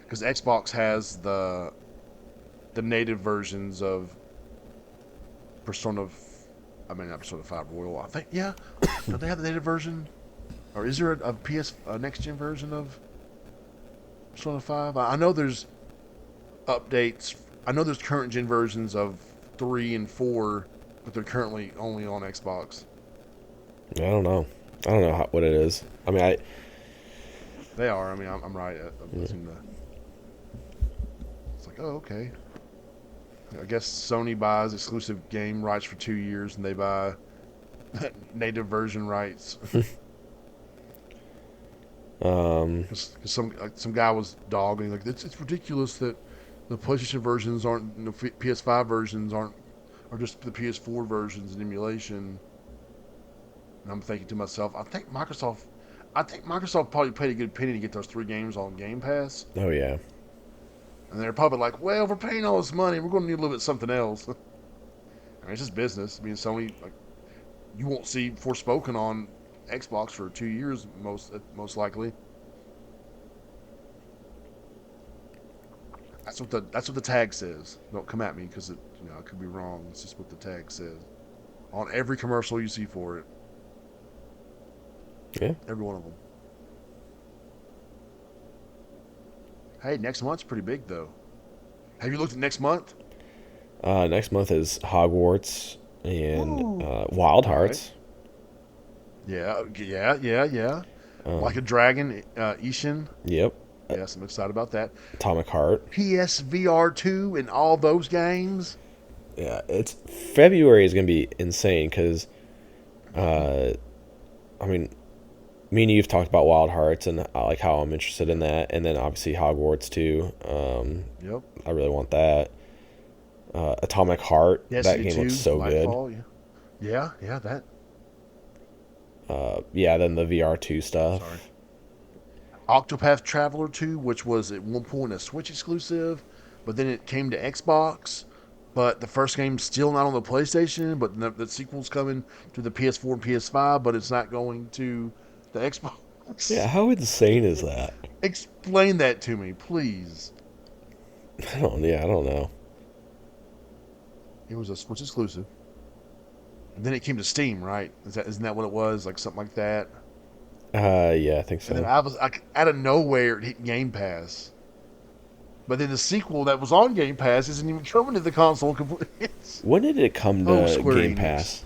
A: because Xbox has the native versions of Persona. I mean, not Persona 5 Royal. I think, yeah. Do they have the native version, or is there a next gen version of Persona 5? I know there's updates. I know there's current gen versions of 3 and 4, but they're currently only on Xbox.
B: I don't know. What it is. I mean,
A: They are. I mean, I'm right. I'm listening to. It's like, oh, okay. I guess Sony buys exclusive game rights for 2 years, and they buy native version rights. Cause some guy was dogging like it's ridiculous that the PlayStation versions aren't, the PS5 versions aren't, or just the PS4 versions in emulation. And I'm thinking to myself, I think Microsoft probably paid a good penny to get those 3 games on Game Pass.
B: oh yeah.
A: And they're probably like, well, we're paying all this money, we're going to need a little bit of something else. I mean, it's just business. I mean, Sony, like, you won't see Forspoken on Xbox for 2 years, most likely. That's what the tag says. Don't come at me because it could be wrong. It's just what the tag says on every commercial you see for it.
B: Yeah.
A: Every one of them. Hey, next month's pretty big though. Have you looked at next month?
B: Next month is Hogwarts and
A: Ooh.
B: Wild
A: All right.
B: Hearts.
A: Yeah. Like a
B: Um,
A: Dragon, Ishin.
B: yep.
A: Yes, I'm excited about that.
B: Atomic Heart.
A: PS VR2 and all those games.
B: Yeah, it's February is gonna be insane because, uh, I mean, me and you've talked about Wild Hearts and like how I'm interested in that, and then obviously Hogwarts too.
A: Yep.
B: I really want that. Atomic Heart. That
A: Destiny
B: game looks
A: 2,
B: so good.
A: Lightfall. Yeah, that.
B: Yeah, then the VR2
A: Sorry.
B: stuff.
A: Octopath Traveler 2, which was at one point a Switch exclusive, but then it came to Xbox. But the first game's still not on the PlayStation, but the sequel's coming to the PS4 and PS5, but it's not going to the
B: Yeah,
A: Xbox.
B: how insane is that?
A: Explain that to me, please.
B: I don't know.
A: It was a Switch exclusive. And then it came to Steam, right? Isn't that what it was? Like something like that?
B: Yeah, I think
A: And then
B: so.
A: I was like, out of nowhere, it hit Game Pass. But then the sequel that was on Game Pass isn't even coming to the console completely.
B: When did it come
A: Oh,
B: to
A: Square
B: Game
A: Enix.
B: Pass?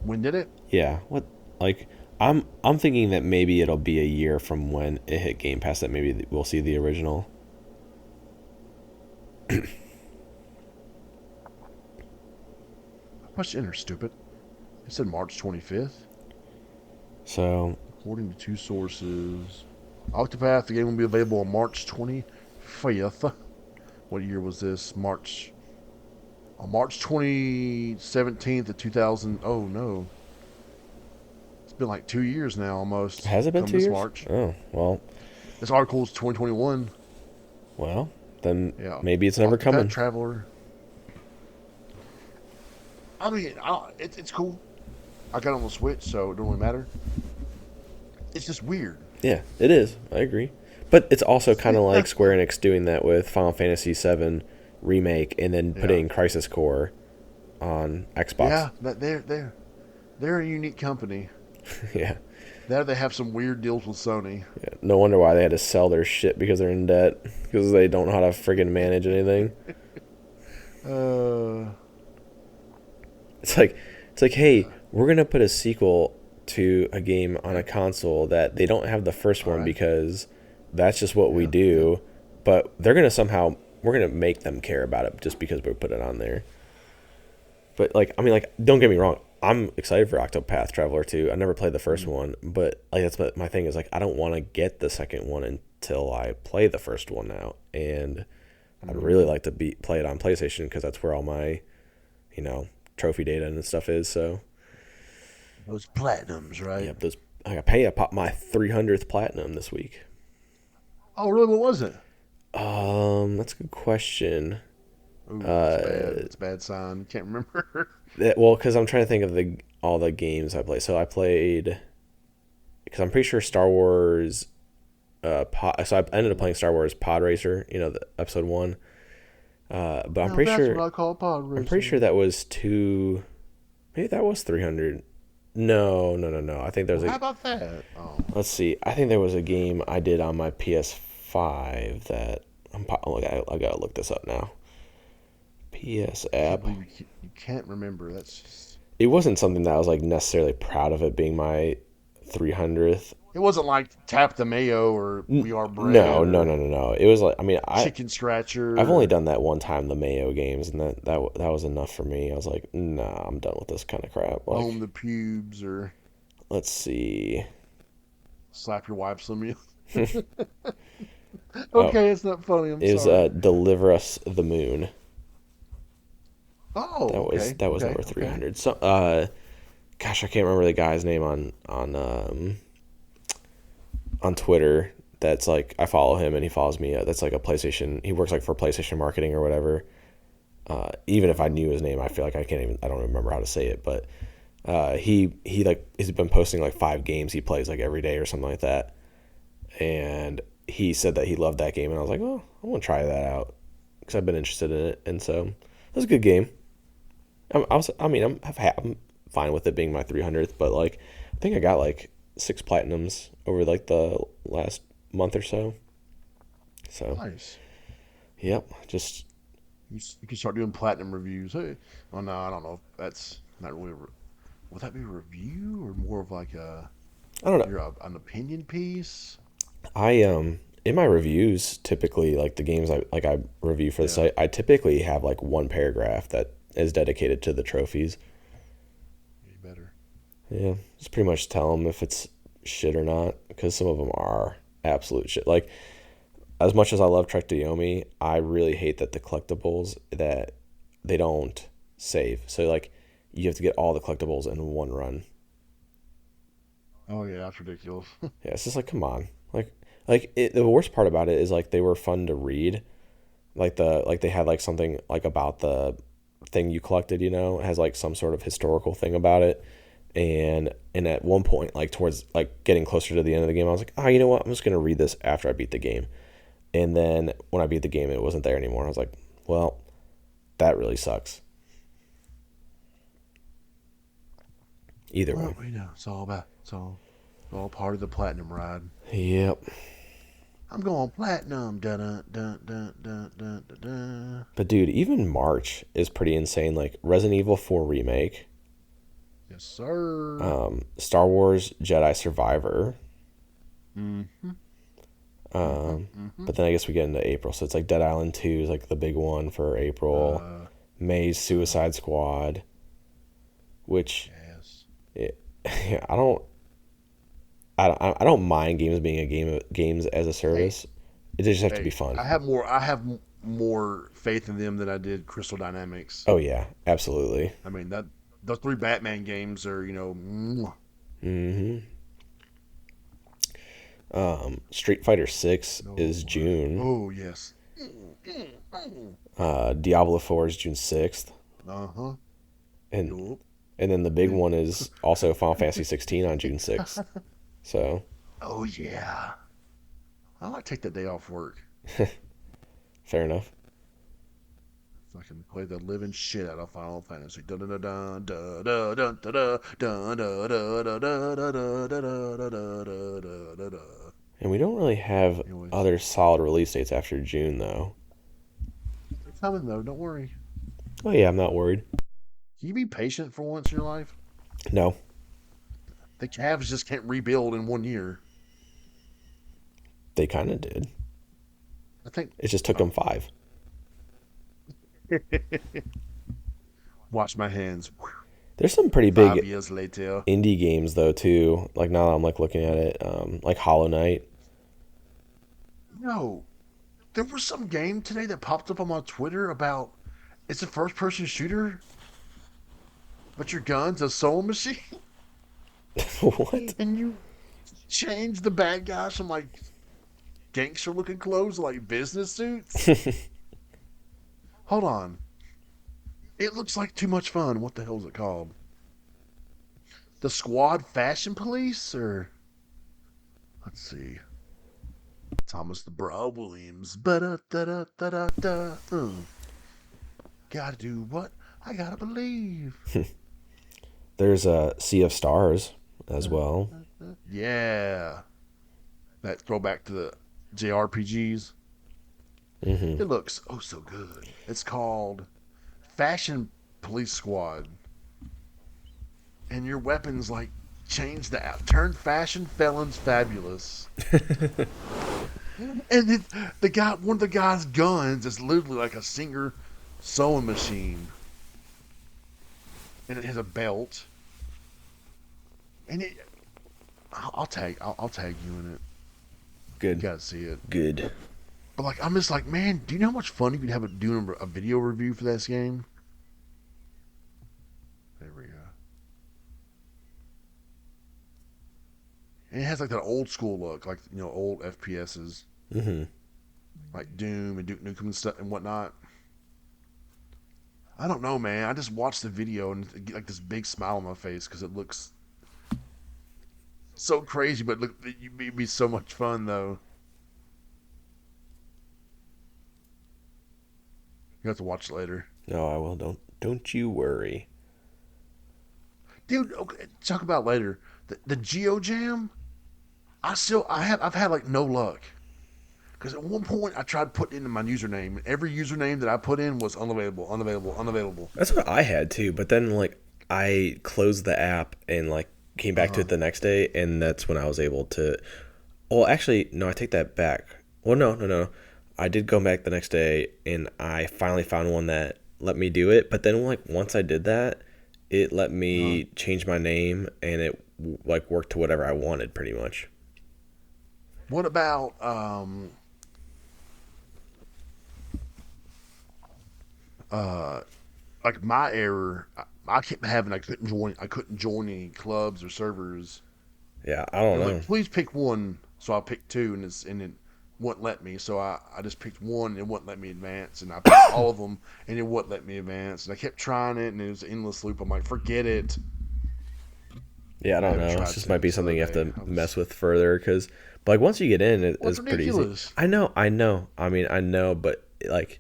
A: When did it?
B: Yeah, what like I'm thinking that maybe it'll be a year from when it hit Game Pass that maybe we'll see the original.
A: I punched enter, stupid. It said March 25th.
B: So,
A: According to 2 sources. Octopath, the game will be available on March 25th. What year was this? On March 2017th of 2000. Oh, no. It's been like 2 years now almost.
B: has it been
A: Come
B: 2
A: this
B: years?
A: March.
B: Oh, well,
A: This article is 2021.
B: well, then
A: Yeah.
B: maybe it's never
A: Octopath
B: coming.
A: Traveler. I mean, it's cool. I got it on the Switch, so it don't really matter. It's just weird.
B: Yeah, it is. I agree. But it's also kind of like Square Enix doing that with Final Fantasy VII remake and then
A: Yeah.
B: putting Crisis Core on Xbox.
A: Yeah, they're a unique company.
B: Yeah.
A: There they have some weird deals with Sony.
B: Yeah. No wonder why they had to sell their shit because they're in debt because they don't know how to friggin' manage anything.
A: Uh,
B: It's like, hey, we're gonna put a sequel to a game on a console that they don't have the first
A: all
B: one
A: right.
B: because that's just what we
A: Yeah, yeah.
B: do, but we're gonna make them care about it just because we put it on there. But like, I mean, like, don't get me wrong, I'm excited for Octopath Traveler 2. I never played the first one, but like that's my thing is like I don't want to get the second one till I play the first one out, and I'd really
A: Mm,
B: like to play it on PlayStation because that's where all my, you know, trophy data and stuff is. So,
A: those platinums, right?
B: yep, those I popped my 300th platinum this week.
A: Oh, really? What was it?
B: That's a good question.
A: Ooh, that's bad.
B: Uh,
A: That's a bad sign. Can't remember.
B: well, because I'm trying to think of the all the games I played. So I played because I'm pretty sure Star Wars. So I ended up playing Star Wars Pod Racer. You know, the episode one. But
A: Now that's what I call pod
B: I'm pretty sure
A: racing.
B: that was two. Maybe that was 300. No, no, no, no. I think there's
A: Well,
B: a.
A: how about that? Oh,
B: Let's see. I think there was a game I did on my PS5 that oh, I gotta look this up now. PS
A: I can't
B: app.
A: believe you can't remember. That's just.
B: It wasn't something that I was like necessarily proud of it being my 300th.
A: It wasn't like Tap the Mayo or We Are
B: No,
A: Bread
B: no,
A: or
B: no, no, no. It was like I mean
A: Chicken Scratcher.
B: I've only
A: Or
B: done that one time, the Mayo games, and that was enough for me. I was like, nah, I'm done with this kind of crap.
A: Home
B: Like,
A: the Pubes or
B: let's see.
A: Slap Your Wife Some You.
B: Oh,
A: Okay, it's not funny. I'm
B: it was
A: sorry.
B: Deliver Us the Moon.
A: Oh, okay,
B: That was
A: okay,
B: number
A: okay.
B: 300. So, gosh, I can't remember the guy's name on Twitter. That's like I follow him and he follows me. That's like a PlayStation. He works like for PlayStation marketing or whatever. Even if I knew his name, I feel like I don't remember how to say it. But he like he's been posting like 5 games he plays like every day or something like that. And he said that he loved that game, and I was like, oh, I want to try that out because I've been interested in it. And so it was a good game. I'm fine with it being my 300th, but like I think I got like 6 platinums over like the last month or so. So
A: Nice.
B: yep, just
A: You can start doing platinum reviews. Hey, oh no, I don't know. That's not really. Would that be a review or more of like
B: I don't know.
A: an opinion piece?
B: I in my reviews typically like the games I review for the
A: Yeah,
B: site, I typically have like one paragraph that is dedicated to the trophies.
A: you better.
B: Yeah, just pretty much tell them if it's shit or not because some of them are absolute shit. Like as much as I love Trek to Yomi, I really hate that the collectibles that they don't save. So like you have to get all the collectibles in one run.
A: Oh yeah, that's ridiculous.
B: Yeah, it's just like come on. The worst part about it is like they were fun to read. Like they had like something like about the thing you collected, it has like some sort of historical thing about it. And at one point like towards like getting closer to the end of the game, I was like, "Oh, you know what? I'm just going to read this after I beat the game." And then when I beat the game, it wasn't there anymore. I was like, "Well, that really sucks." Either
A: Well,
B: way.
A: it's all part of the platinum ride.
B: Yep.
A: I'm going platinum. Dun dun dun dun dun dun dun. Dun.
B: But dude, even March is pretty insane. Like Resident Evil 4 remake,
A: Yes, sir.
B: Star Wars Jedi Survivor.
A: Mm-hmm. Mm-hmm.
B: Um,
A: Mm-hmm.
B: but then I guess we get into April, so it's like Dead Island 2 is like the big one for April.
A: Uh,
B: May's
A: uh,
B: Suicide Squad, which
A: yes.
B: it, I don't I don't mind games being games as a
A: Hey,
B: service. It just have to be
A: hey.
B: fun.
A: I have more faith in them than I did Crystal Dynamics.
B: Oh yeah, absolutely.
A: I mean that those three Batman games are mwah.
B: Hmm. Street Fighter 6 is
A: No.
B: June.
A: Oh yes.
B: Diablo 4 is June 6th.
A: Uh huh.
B: And
A: Yup.
B: and then the big one is also Final Fantasy 16 on June 6th. So,
A: Oh yeah. I might take that day off work
B: fair enough.
A: so I can play the living shit out of Final Fantasy. Dun dun dun dun dun dun dun dun dun dun dun dun dun dun dun dun.
B: And we don't really have
A: Anyways,
B: other solid release dates after June though.
A: it's coming though. Don't worry.
B: Oh yeah, I'm not worried.
A: Can you be patient for once in your life?
B: No,
A: The Cavs just can't rebuild in 1 year.
B: they kind of did.
A: I think.
B: It just took them
A: Oh.
B: 5.
A: Wash my hands.
B: There's some pretty big
A: 5 years later.
B: indie games though too. Like now that I'm like looking at it, like Hollow Knight.
A: No, there was some game today that popped up on my Twitter about it's a first person shooter, but your gun's a sewing machine,
B: What?
A: and you change the bad guys from like gangster looking clothes to like business suits. Hold on, it looks like too much fun. What the hell is it called? The Squad Fashion Police, or let's see, Thomas the Brah Williams. Ba da da da da da da. Gotta do what I gotta believe.
B: There's a Sea of Stars as well.
A: Yeah, that throwback to the JRPGs.
B: Hmm.
A: It looks oh so good. It's called Fashion Police Squad, and your weapons like change the turn fashion felons fabulous. And the guy, one of the guy's guns is literally like a Singer sewing machine, and it has a belt. And I'll tag you in it. You
B: Good.
A: gotta see it.
B: Good.
A: But like, I'm just like, man, do you know how much fun you could have doing a video review for this game? There we go. And it has like that old school look, like old FPSs,
B: Hmm.
A: like Doom and Duke Nukem and stuff and whatnot. I don't know, man. I just watched the video and get like this big smile on my face because it looks so crazy, but look, it'd be so much fun though. You have to watch it later,
B: No, I will. Don't you worry.
A: dude. Okay, talk about it later. The Geo Jam. I've had like no luck because at one point I tried putting in my username, and every username that I put in was unavailable, unavailable, unavailable.
B: That's what I had too. But then like I closed the app and like came back to it the next day, and that's when I was able to. Well, actually, no, I take that back. Well, no. I did go back the next day, and I finally found one that let me do it. But then, like, once I did that, it let me change my name, and it like worked to whatever I wanted, pretty much.
A: What about uh like my error? I kept having I couldn't join any clubs or servers.
B: Yeah, I don't
A: And
B: know.
A: like, please pick one. So I picked two, and it wouldn't let me. So I just picked one, and it wouldn't let me advance. And I picked all of them, and it wouldn't let me advance. And I kept trying it, and it was an endless loop. I'm like, forget it.
B: Yeah, I
A: I
B: don't
A: haven't
B: know. It
A: tried
B: just might be
A: since the
B: something
A: other
B: you have
A: day.
B: to mess with further, because, like, once you get in,
A: Well, it's
B: it's pretty easy.
A: ridiculous.
B: I know. I mean, I know, but like,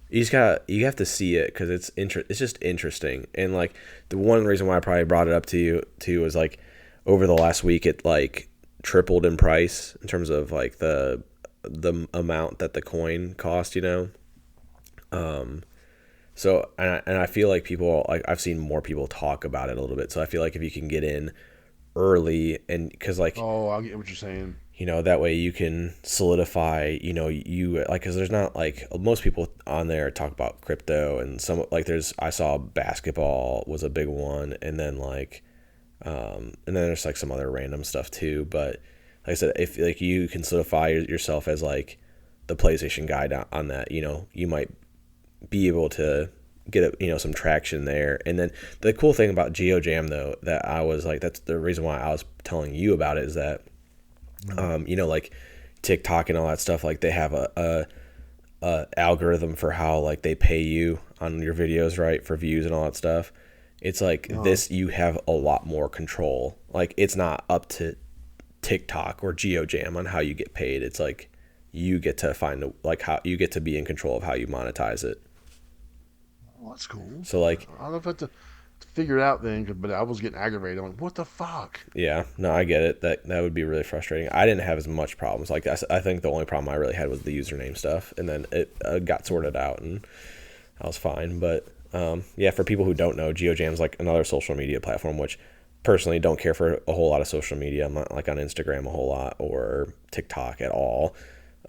B: you have to see it because it's just interesting. And like, the one reason why I probably brought it up to you too was like, over the last week, it like tripled in price in terms of like the amount that the coin cost. So and I feel like people, like, I've seen more people talk about it a little bit. So I feel like if you can get in early, and because like,
A: Oh, I get what you're saying.
B: that way you can solidify, you like, because there's not like most people on there talk about crypto, and some like I saw basketball was a big one, and then like and then there's like some other random stuff too. But like I said, if like you can solidify yourself as like the PlayStation guy on that, you might be able to get some traction there. And then the cool thing about GeoJam though, that I was like, that's the reason why I was telling you about it, is that like TikTok and all that stuff, like they have a algorithm for how like they pay you on your videos, right, for views and all that stuff. It's like this, you have a lot more control. Like, it's not up to TikTok or GeoJam on how you get paid. It's like you get to find like how you get to be in control of how you monetize it.
A: Oh, that's cool.
B: So like,
A: I don't know if I have to figure it out then, but I was getting aggravated. I'm like, what the fuck?
B: yeah, no, I get it. That would be really frustrating. I didn't have as much problems. Like, I think the only problem I really had was the username stuff, and then it got sorted out, and I was fine. But yeah, for people who don't know, GeoJam's like another social media platform, which personally don't care for a whole lot of social media. I'm not like on Instagram a whole lot or TikTok at all.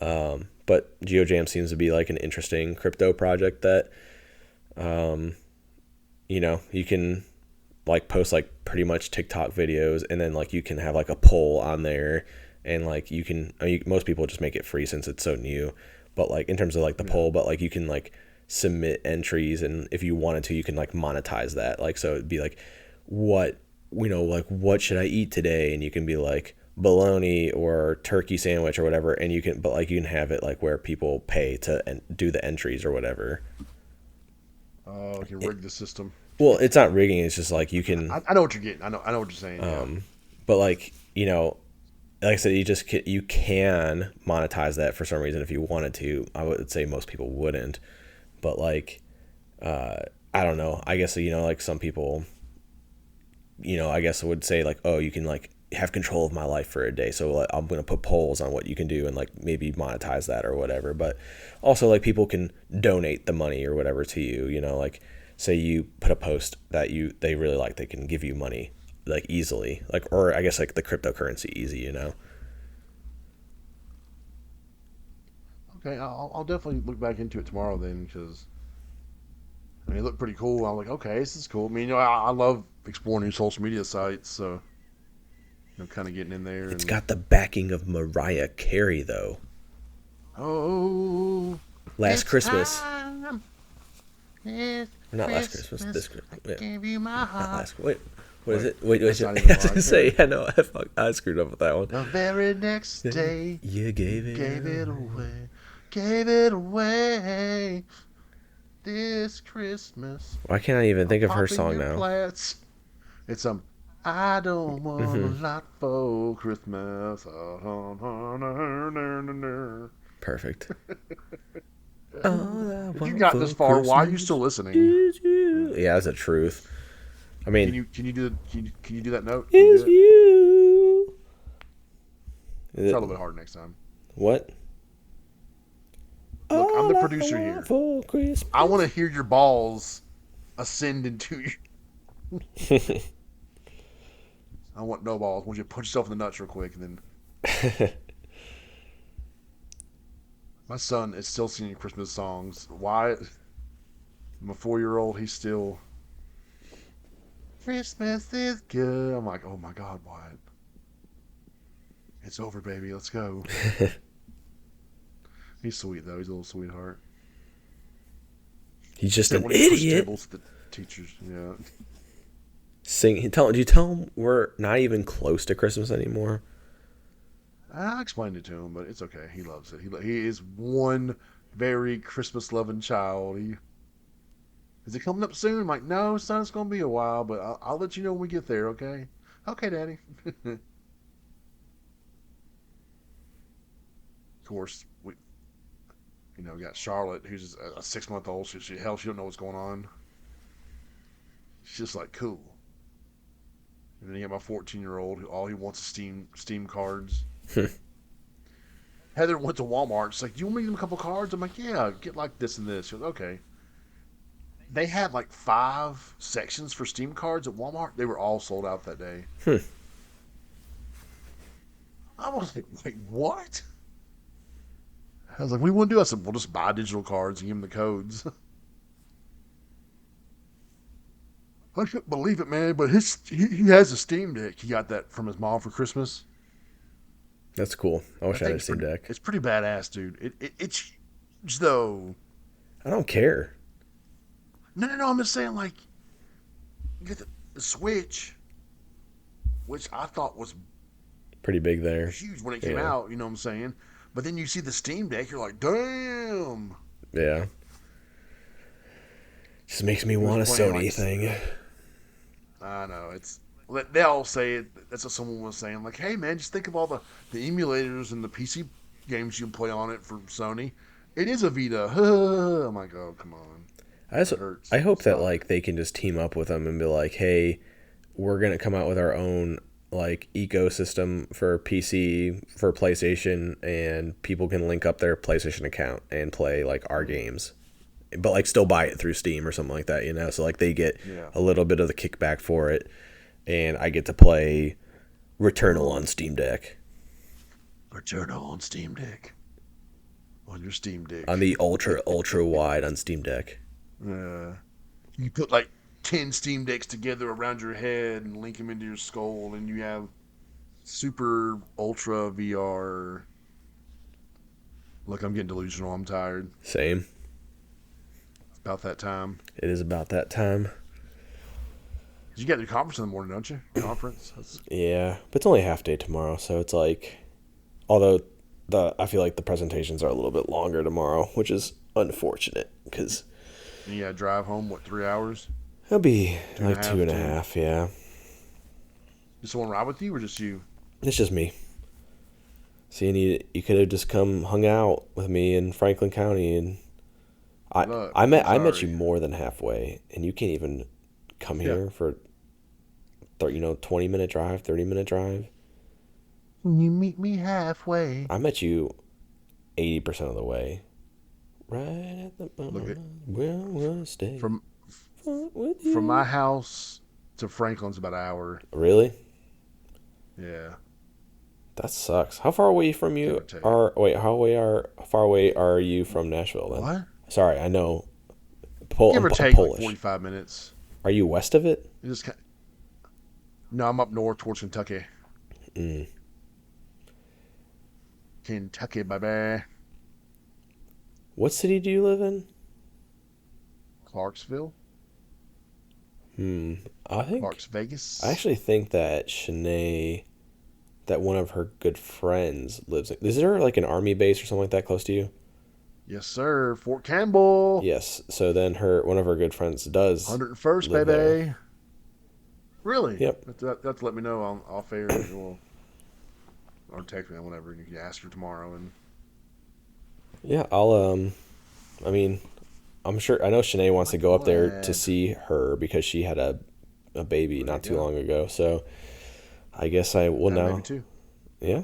B: But GeoJam seems to be like an interesting crypto project that, you can like post like pretty much TikTok videos, and then like you can have like a poll on there, and like you can, I mean, most people just make it free since it's so new, but like in terms of like the poll, but like you can like submit entries, and if you wanted to, you can like monetize that. Like, so it'd be like, what, like what should I eat today, and you can be like bologna or turkey sandwich or whatever, and you can, but like you can have it like where people pay to do the entries or whatever.
A: Oh, you can rig the system.
B: Well, it's not rigging, it's just like you can,
A: I know what you're getting. I know what you're saying. Yeah.
B: but like, like I said, you can monetize that for some reason if you wanted to. I would say most people wouldn't, but like, I don't know. I guess, like some people, I guess I would say like, oh, you can like have control of my life for a day. So like, I'm going to put polls on what you can do and like maybe monetize that or whatever. But also like people can donate the money or whatever to you, like say you put a post that they really like, they can give you money like easily, like, or I guess like the cryptocurrency easy.
A: Okay, I'll definitely look back into it tomorrow then, because I mean, it looked pretty cool. I'm like, okay, this is cool. I mean, I love exploring new social media sites, so kind of getting in there.
B: It's
A: And
B: got the backing of Mariah Carey though.
A: oh,
B: Last
A: it's
B: Christmas.
A: time. It's
B: Not last Christmas. This Christmas.
A: I gave you my
B: Not
A: heart.
B: last. Wait. What is it? Wait.
A: That's
B: I
A: not even
B: was
A: Mariah
B: gonna say.
A: Carey.
B: I know. I screwed up with that one.
A: The very next day,
B: You gave it.
A: gave it away, gave it away. This Christmas,
B: Why can't I even think of her
A: popping
B: song
A: your
B: now?
A: plats. It's I don't want a lot for Christmas.
B: Perfect. All I
A: If you
B: want
A: got
B: for
A: this far, why are you
B: Christmas
A: still listening?
B: is you. Yeah, that's the truth. I mean,
A: Can you do that note? Can you
B: is
A: do it?
B: you.
A: Try a little bit harder next time.
B: What?
A: Look, I'm the
B: All I
A: producer
B: want
A: here.
B: for Christmas.
A: I want to hear your balls ascend into you. I want no balls. I want you to put yourself in the nuts real quick, and then my son is still singing Christmas songs. Why? I'm a 4-year-old. He's still Christmas is good. I'm like, oh my God, Wyatt. It's over, baby. Let's go. He's sweet though. He's a little sweetheart.
B: He's just
A: Except
B: an
A: when he pushed
B: idiot.
A: tables to the teachers. Yeah.
B: Do you tell him we're not even close to Christmas anymore?
A: I explained it to him, but it's okay. He loves it. He is one very Christmas loving child. Is it coming up soon? I'm like, no, son, it's gonna be a while, but I'll let you know when we get there. Okay. Okay, Daddy. Of course, we got Charlotte, who's a 6-month-old. She don't know what's going on. She's just like cool. And then you got my 14-year-old who all he wants is Steam cards. Heather went to Walmart. She's like, "Do you want me to give him a couple cards?" I'm like, "Yeah, get like this and this." She goes, "Okay." They had like 5 sections for Steam cards at Walmart. They were all sold out that day. I was like, "Wait, what?" I was like, "What do you want to do?" I said, "We'll just buy digital cards and give him the codes." I couldn't believe it, man. But he has a Steam Deck. He got that from his mom for Christmas.
B: That's cool. I wish I had a
A: Thing's
B: Steam Deck.
A: It's pretty badass, dude. It's huge though.
B: I don't care.
A: No. I'm just saying, like, you get the Switch, which I thought was
B: Pretty big there.
A: huge when it came
B: Yeah.
A: out. You know what I'm saying? But then you see the Steam Deck, you're like, damn.
B: Yeah. Just makes me
A: was
B: want a
A: playing,
B: Sony
A: like,
B: thing.
A: I know it's. They all say it. That's what someone was saying. Like, hey man, just think of all the emulators and the PC games you can play on it for Sony. It is a Vita. I'm like, oh come on. It hurts.
B: I hope that
A: Stop.
B: like they can just team up with them and be like, hey, we're gonna come out with our own like ecosystem for PC, for PlayStation, and people can link up their PlayStation account and play like our games, but like still buy it through Steam or something like that. So like they get
A: Yeah.
B: a little bit of the kickback for it, and I get to play Returnal on Steam Deck
A: Returnal on Steam Deck. On your Steam Deck.
B: on the ultra wide on Steam Deck.
A: You put like 10 Steam Decks together around your head and link them into your skull, and you have super ultra VR. Look, I'm getting delusional. I'm tired.
B: Same.
A: It's about that time.
B: It is about that time.
A: You got your conference in the morning, don't you? Conference.
B: Yeah, but it's only a half day tomorrow, so it's like, although I feel like the presentations are a little bit longer tomorrow, which is unfortunate because
A: And you got to drive home. What, 3 hours?
B: it'll be
A: Two and a
B: like
A: half,
B: two and a
A: two.
B: half. Yeah,
A: Just someone ride with you, or just you?
B: it's just me. See, you could have just come hung out with me in Franklin County, and
A: Look, I'm
B: I met you
A: sorry.
B: more than halfway, and you can't even come
A: Yeah.
B: here for 20-minute drive, 30-minute drive.
A: You meet me halfway.
B: I met you 80% of the way. Right at the
A: Look at
B: where I wanna stay
A: from
B: with
A: from my
B: you.
A: house to Franklin's about an hour.
B: Really?
A: Yeah,
B: That sucks. How far away from
A: give
B: you
A: or take.
B: are? Wait, how far away are you from Nashville then?
A: What?
B: Sorry, I know.
A: Give or
B: I'm
A: take like
B: Polish.
A: 45 minutes.
B: Are you west of it?
A: You just No, I'm up north towards Kentucky.
B: Mm.
A: Kentucky, baby.
B: What city do you live in?
A: Clarksville,
B: Hmm. I think
A: Clarks, Vegas.
B: I actually think that Shanae, that one of her good friends lives in. Is there like an army base or something like that close to you?
A: Yes, sir. Fort Campbell,
B: Yes. So then one of her good friends does
A: 101st,
B: live there.
A: baby. Really?
B: Yep.
A: That's let me know on off air. Or text me whenever you can ask her tomorrow. And
B: Yeah, I mean, I'm sure I know Shanae wants to
A: I'm
B: go up there to
A: glad.
B: see her because she had a baby
A: There you
B: not too
A: go.
B: long ago. So I guess I will
A: Had a baby
B: now.
A: too.
B: Yeah.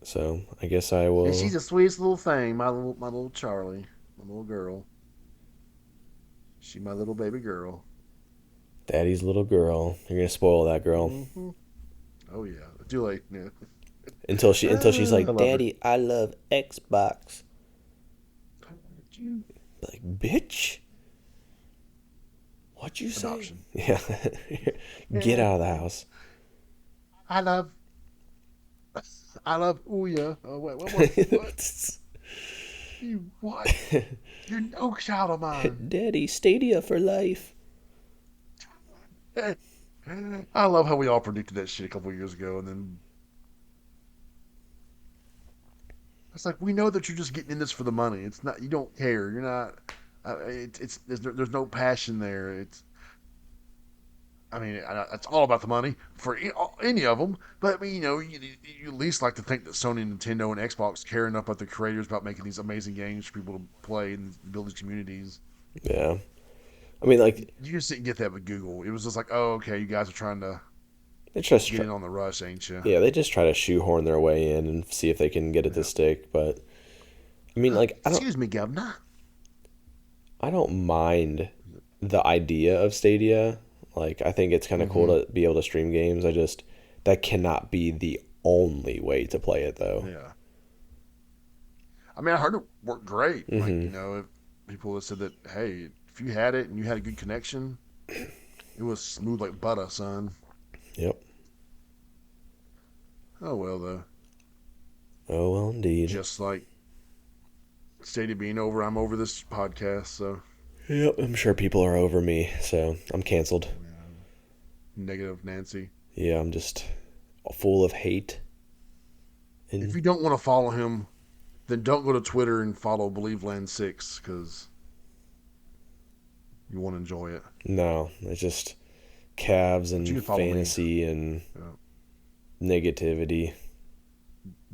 B: So I guess I
A: And
B: will.
A: she's the sweetest little thing, my little Charlie, my little girl. She my little baby girl.
B: Daddy's little girl. You're gonna spoil that girl
A: Hmm. Oh yeah. Too late. Yeah.
B: until she's
A: I
B: like,
A: love her.
B: Daddy, I love Xbox.
A: You
B: Like, bitch, what'd you say?
A: adoption.
B: Yeah. Get
A: Yeah.
B: out of the house.
A: I love. I love. Oh yeah. Oh wait. What? You what? You're no child of mine.
B: Daddy, Stadia for life.
A: I love how we all predicted that shit a couple years ago, and then it's like we know that you're just getting in this for the money. It's not you don't care. You're not. It's there's no passion there. I mean it's all about the money for any of them. But I mean you at least like to think that Sony, Nintendo, and Xbox care enough about the creators about making these amazing games for people to play and build these communities.
B: Yeah. I mean, like,
A: You just didn't get that with Google. It was just like, oh, okay, you guys are trying to
B: they just
A: get
B: try,
A: in on the rush, ain't you?
B: yeah, they just try to shoehorn their way in and see if they can get it to
A: Yeah.
B: stick. But I mean, like,
A: Excuse me, governor.
B: I don't mind the idea of Stadia. Like, I think it's kind of cool
A: Mm-hmm.
B: to be able to stream games. I just that cannot be the only way to play it, though.
A: Yeah. I mean, I heard it worked great. Like,
B: Mm-hmm.
A: if people have said that, hey, if you had it and you had a good connection, it was smooth like butter, son.
B: Yep.
A: Oh, well, though.
B: Oh well, indeed.
A: Just like Stadia being over, I'm over this podcast, so.
B: Yep. I'm sure people are over me, so I'm canceled.
A: Yeah. Negative Nancy.
B: Yeah, I'm just full of hate.
A: If
B: And
A: you don't want to follow him, then don't go to Twitter and follow Believe Land 6, because you won't enjoy it.
B: no, it's just calves
A: But you
B: and
A: can follow me.
B: fantasy and
A: Uh,
B: negativity.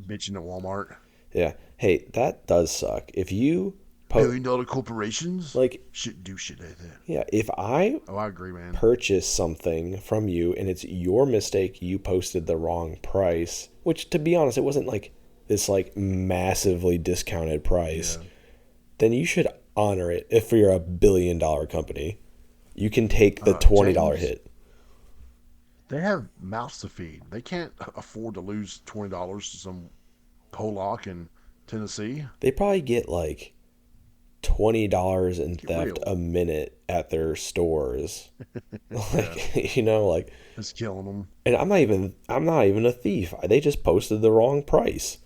A: bitching at Walmart.
B: Yeah. Hey, that does suck. If you
A: $1 billion corporations
B: like,
A: shouldn't do shit like that.
B: yeah, if I
A: Oh, I agree, man.
B: purchase something from you and it's your mistake, you posted the wrong price, which to be honest, it wasn't like this like massively discounted price,
A: Yeah.
B: then you should honor it. If you're a $1 billion company, you can take the $20
A: James,
B: hit.
A: they have mouths to feed. They can't afford to lose $20 to some Polak in Tennessee.
B: They probably get like $20 in
A: Get
B: theft
A: real.
B: a minute at their stores.
A: Yeah,
B: Like, you know, like,
A: it's killing them.
B: and I'm not even a thief. They just posted the wrong price.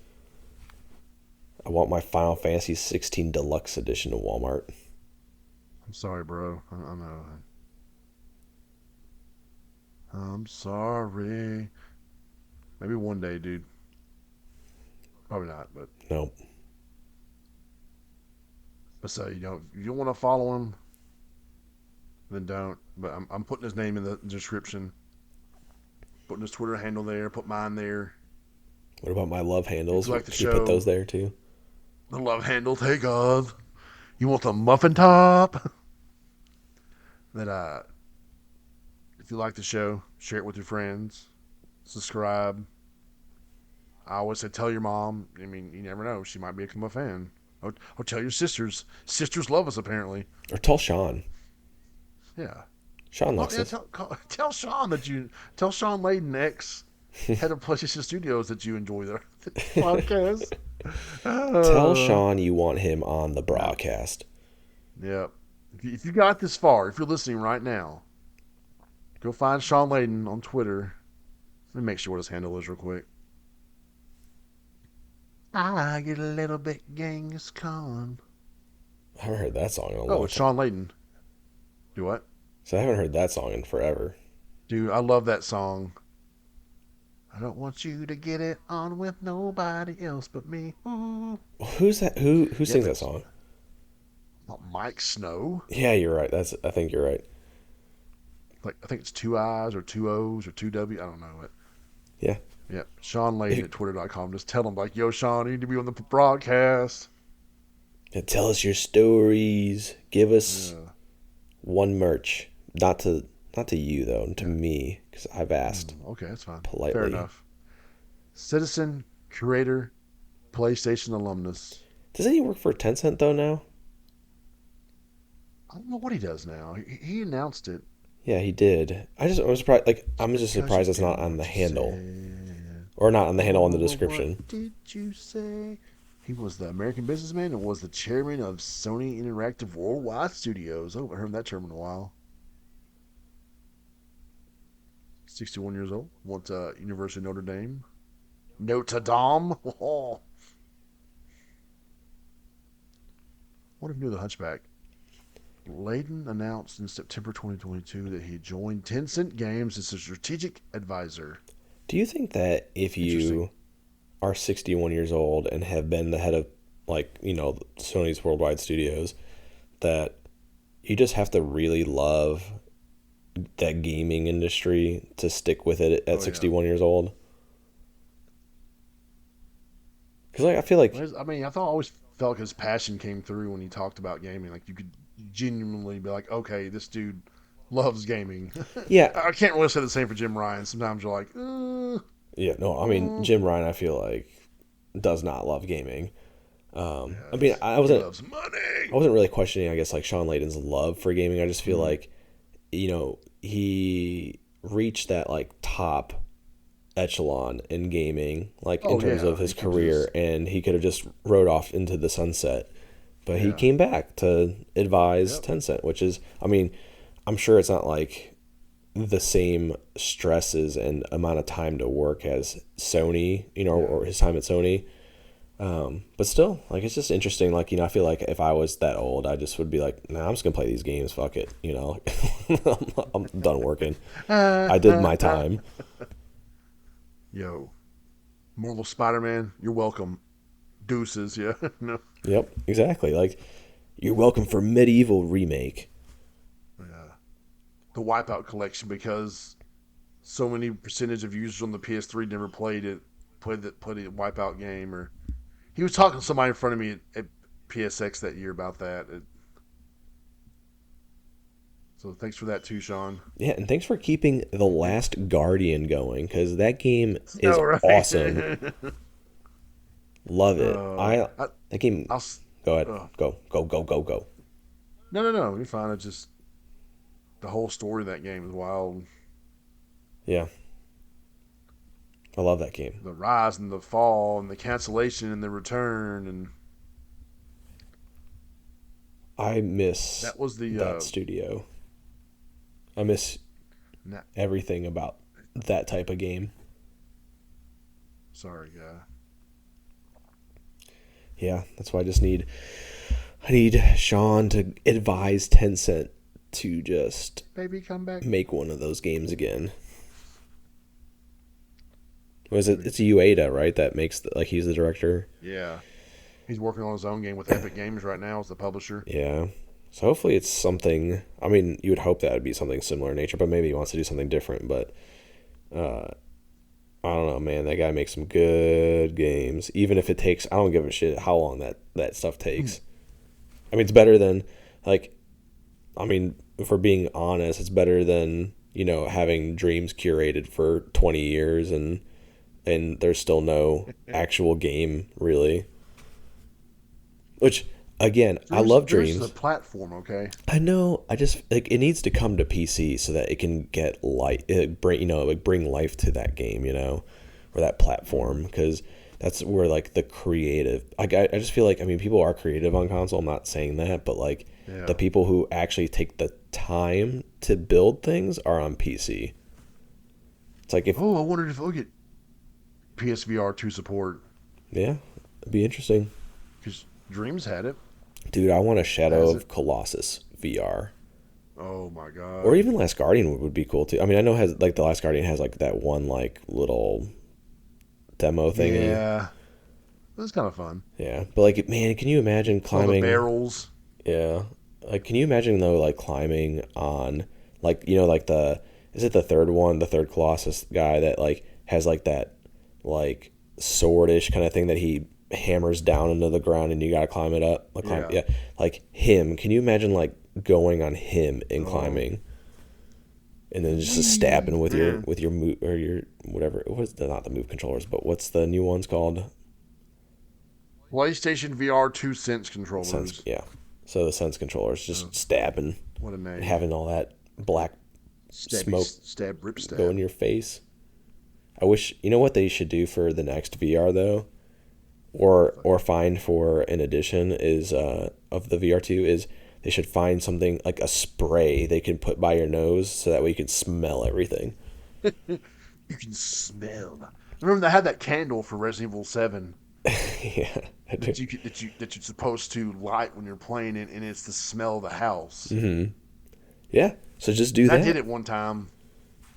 B: I want my Final Fantasy 16 Deluxe Edition to Walmart.
A: I'm sorry, bro. I know. I'm sorry. Maybe one day, dude. Probably not,
B: No.
A: but so if you don't want to follow him, then don't. But I'm putting his name in the description, putting his Twitter handle there, put mine there.
B: What about my love
A: If
B: handles?
A: you like the
B: Can you put those
A: show,
B: there too?
A: the love handle, hey God. You want the muffin top? That if you like the show, share it with your friends, subscribe. I always say tell your mom. I mean, you never know, she might become a fan. Or tell your sisters. Sisters love us apparently.
B: Or tell Sean.
A: Yeah.
B: Sean
A: Oh
B: likes
A: yeah,
B: us.
A: tell Sean tell Sean Layden X, head of PlayStation Studios, that you enjoy their podcast.
B: Tell
A: Uh,
B: Sean you want him on the
A: yeah,
B: broadcast.
A: yeah. If you got this far, if you're listening right now, go find Sean Layden on Twitter. Let me make sure what his handle is real quick. I get a little bit Genghis Khan.
B: I haven't heard that song in a
A: Oh,
B: long
A: it's
B: time.
A: Sean Layden. Do what?
B: So I haven't heard that song in forever.
A: Dude, I love that song. I don't want you to get it on with nobody else but me. Ooh.
B: Who's that? Who
A: Yep,
B: sings that
A: it's
B: song?
A: Mike Snow.
B: Yeah, you're right. I think you're right.
A: Like I think it's two I's or two O's or two W. I don't know it.
B: Yeah.
A: Yep. Sean Layden
B: If,
A: at twitter.com. Just tell him like, yo, Sean, you need to be on the broadcast.
B: tell us your stories. Give us
A: Yeah.
B: one merch. Not to you though, to
A: Yeah.
B: me, because I've asked
A: Okay, that's fine. Fair
B: politely.
A: enough. Citizen, curator, PlayStation alumnus.
B: Doesn't he work for Tencent though now?
A: I don't know what he does now. He announced it.
B: Yeah, he did. I'm surprised. Like,
A: It's
B: I'm just
A: because you
B: surprised it's
A: do
B: not on the
A: what you
B: handle,
A: said.
B: or not on the handle on the
A: Oh, what
B: description.
A: did you say? He was the American businessman and was the chairman of Sony Interactive Worldwide Studios. Oh, I haven't heard that term in a while. 61 years old. Went to University of Notre Dame. Notre Dame. Oh, what if you knew the Hunchback? Layden announced in September 2022 that he joined Tencent Games as a strategic advisor.
B: Do you think that if
A: Interesting.
B: you are 61 years old and have been the head of, like, Sony's worldwide studios, that you just have to really love that gaming industry to stick with it at
A: Oh yeah.
B: 61 years old? Because, like, I feel like,
A: I mean, I thought I always felt like his passion came through when he talked about gaming. Like you could genuinely be like, okay, this dude loves gaming.
B: yeah,
A: I can't really say the same for Jim Ryan. Sometimes you're like,
B: yeah, no, I mean, Jim Ryan, I feel like, does not love gaming. I mean,
A: yes,
B: I
A: he
B: wasn't,
A: loves
B: I
A: money.
B: wasn't really questioning, I guess, like Sean Layden's love for gaming. I just feel
A: Mm,
B: like, he reached that like top echelon in gaming, like in
A: oh
B: terms of
A: yeah,
B: his
A: he could
B: career,
A: just
B: and he could have just rode off into the sunset. But he
A: yeah,
B: came back to advise
A: yep,
B: Tencent, which is, I mean, I'm sure it's not like the same stresses and amount of time to work as Sony,
A: yeah.
B: or his time at Sony. But still, like, it's just interesting. Like, I feel like if I was that old, I just would be like, nah, I'm just gonna play these games. Fuck it. I'm done working. I did my time.
A: Yo, Marvel Spider-Man, you're welcome. Deuces, yeah, no,
B: Yep, exactly. Like, you're welcome for Medieval remake.
A: yeah. The Wipeout collection because so many percentage of users on the PS3 never played the Wipeout game. Or he was talking to somebody in front of me at PSX that year about that. So thanks for that too, Sean.
B: Yeah, and thanks for keeping The
A: You,
B: Last Guardian going, because that game is
A: no, right?
B: awesome. Love it. I
A: I,
B: that game.
A: I'll.
B: Go ahead.
A: Uh,
B: Go go go go go.
A: no, no, no. You're fine. It's just the whole story of that game is wild.
B: Yeah, I love that game.
A: The rise and the fall and the cancellation and the return and
B: I miss
A: That was the
B: that studio. I miss
A: na-
B: everything about that type of game.
A: sorry, guy.
B: Yeah, that's why I need Sean to advise Tencent to just
A: Baby, come back.
B: make one of those games again. Was it? It's Ueda, right? That makes like he's the director.
A: Yeah, he's working on his own game with Epic Games right now as the publisher.
B: Yeah. So hopefully it's something. I mean, you would hope that would be something similar in nature, but maybe he wants to do something different. But uh, I don't know, man. That guy makes some good games. Even if it takes, I don't give a shit how long that stuff takes. I mean, it's better than like. I mean, if we're being honest, it's better than having dreams curated for 20 years and there's still no actual game really. Which again, I love
A: Dreams is a
B: dreams.
A: platform, okay?
B: I know. I just like it needs to come to PC so that it can get light, bring like bring life to that game, or that platform because that's where like the creative. Like I just feel like I mean people are creative on console. I'm not saying that, but like
A: Yeah.
B: the people who actually take the time to build things are on PC. It's like if
A: Oh, I wondered if we'll get PSVR2 support
B: yeah, it'd be interesting,
A: because Dreams had it.
B: dude. I want a Shadow
A: Has
B: of
A: it?
B: Colossus VR.
A: Oh my
B: Or
A: god.
B: even Last Guardian would be cool too. I mean, I know has like the Last Guardian has like that one like little demo thingy.
A: Yeah, it was kind of fun.
B: Yeah, but like man, can you imagine
A: All the
B: climbing?
A: barrels.
B: Yeah, like can you imagine though like climbing on like like the is it the third one, the third Colossus guy that like has like that like swordish kind of thing that he hammers down into the ground and you gotta climb it up. Like climb,
A: Yeah.
B: yeah, like him. Can you imagine like going on him and
A: Oh,
B: climbing? And then just stabbing
A: man.
B: with your move or your whatever. What's the not the move controllers, but what's the new ones called?
A: PlayStation VR2 Sense
B: Sense,
A: controllers.
B: yeah. So the Sense controllers
A: Oh,
B: just stabbing
A: what a
B: and
A: name.
B: having all that black
A: Stabby,
B: smoke
A: stab, rip,
B: go in
A: stab.
B: your face. I wish what they should do for the next VR though, or find for an edition is of the VR2 is they should find something like a spray they can put by your nose so that way you can smell everything.
A: You can smell. Remember they had that candle for Resident Evil 7
B: Yeah, I do.
A: that you're supposed to light when you're playing it, and it's the smell of the house.
B: Yeah, so just do
A: And I did
B: that.
A: it one time.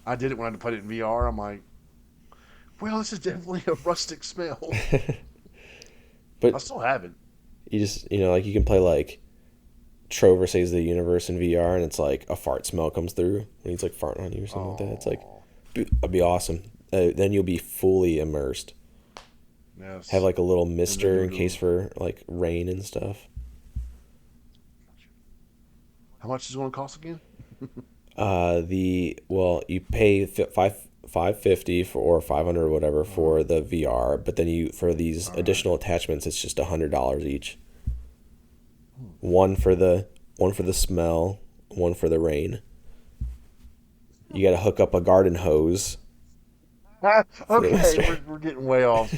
A: I did it when I had to put it in VR. I'm like, well, this is definitely a rustic smell. I
B: But
A: still have it.
B: you just like you can play like Trover Saves the Universe in VR, and it's like a fart smell comes through when he's like farting on you or something like that. It's like
A: Oh,
B: that'd be awesome. Then you'll be fully immersed. Have
A: yes.
B: like a little
A: And then
B: mister
A: you'll
B: in case
A: do.
B: for like rain and stuff.
A: How much is it going to cost again?
B: The well, you pay 550 for or 500 or whatever
A: Uh,
B: for the VR, but then you for these
A: all right.
B: additional attachments, it's just $100 each.
A: Hmm.
B: One for the smell, one for the rain. You got to hook up a garden hose for the
A: Okay,
B: mister.
A: we're getting way off.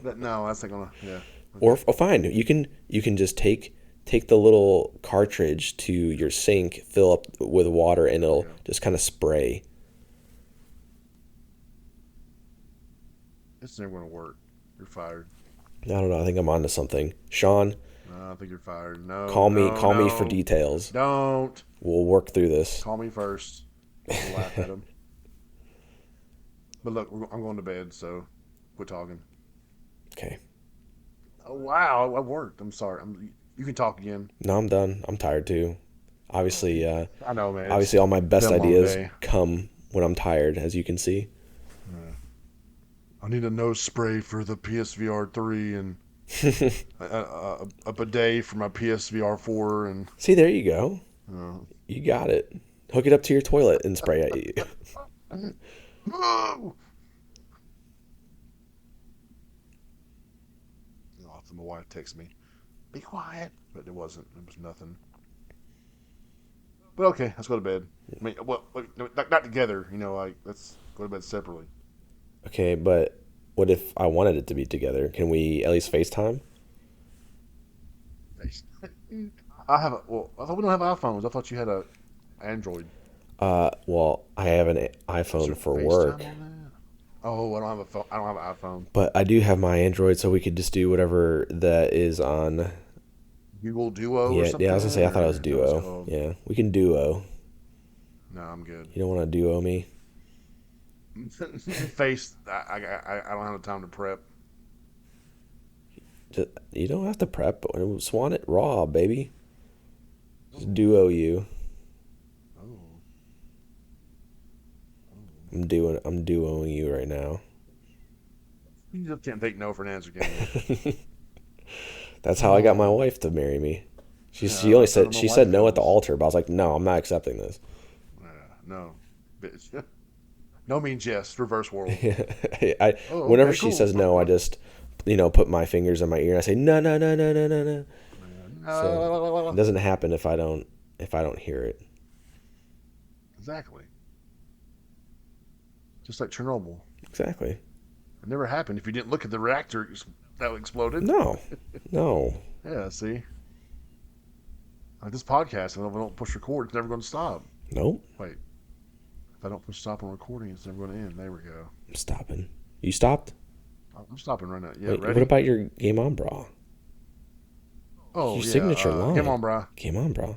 A: But no, that's not gonna. Yeah.
B: Or
A: Okay.
B: oh, fine, you can just take the little cartridge to your sink, fill up with water, and
A: There we
B: it'll
A: go.
B: just kind of spray.
A: It's never gonna work. You're fired.
B: I don't know. I think I'm onto something. Sean,
A: No, I think you're fired. No, no,
B: call me for
A: no.
B: details.
A: Don't
B: We'll work through this.
A: call me first. We'll laugh at him. But look, I'm going to bed, so quit talking.
B: Okay.
A: Oh wow, I worked. I'm sorry. You can talk again.
B: No, I'm done. I'm tired too. Obviously,
A: I know, man. It's
B: obviously, all my best
A: been a long
B: ideas
A: day.
B: come when I'm tired, as you can see.
A: Uh, I need a nose spray for the PSVR 3 and a bidet for my PSVR 4 and
B: See, there you go.
A: uh,
B: You got it. Hook it up to your toilet and spray at you.
A: oh, so my wife texted me, "Be quiet," but it wasn't. It was nothing. But okay, let's go to bed. I mean, well, no, not together. Like let's go to bed separately.
B: Okay, but what if I wanted it to be together? Can we at least FaceTime?
A: Thanks. I have a, well, I thought we don't have iPhones. I thought you had a Android.
B: Well, I have an
A: Is
B: iPhone
A: there
B: for
A: FaceTime
B: work,
A: on that? Oh, I don't have a phone. I don't have an iPhone.
B: but I do have my Android, so we could just do whatever that is on.
A: Google Duo or
B: Yeah, yeah. I
A: something,
B: was gonna say I thought it was
A: or is that what it's
B: Duo.
A: called?
B: Yeah, we can Duo.
A: No, I'm good.
B: You don't want to Duo me?
A: Face. I don't have the time to prep.
B: You don't have to prep. Swan it raw, baby. Just Duo you.
A: Oh, oh.
B: I'm duoing you right now.
A: You just can't take no for an answer, can you?
B: That's how I got my
A: Oh,
B: wife to marry me. She
A: yeah.
B: only
A: That's how
B: said
A: my
B: she said
A: wife
B: no at the
A: feels.
B: altar, but I was like, no, I'm not accepting this.
A: Yeah, no, bitch. No means yes. Reverse world.
B: I
A: Oh,
B: whenever
A: okay,
B: she
A: cool.
B: says no, I just put my fingers in my ear and I say no no no no no no no. So it doesn't happen if I don't hear it.
A: Exactly. Just like Chernobyl.
B: Exactly.
A: It never happened if you didn't look at the reactor that exploded.
B: No, no.
A: Yeah, see? Like this podcast, if I don't push record, it's never going to stop.
B: Nope.
A: Wait, if I don't push stop on recording, it's never going to end. There we go.
B: I'm stopping. You stopped?
A: I'm stopping right now. Yeah,
B: Wait, what
A: ready?
B: about your game on, bra?
A: Oh,
B: Your
A: yeah.
B: signature
A: Come
B: line.
A: on, Brah.
B: Game on, bra.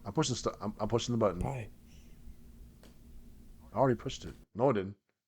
A: I'm pushing the button.
B: Bye.
A: I already pushed it. No, I didn't.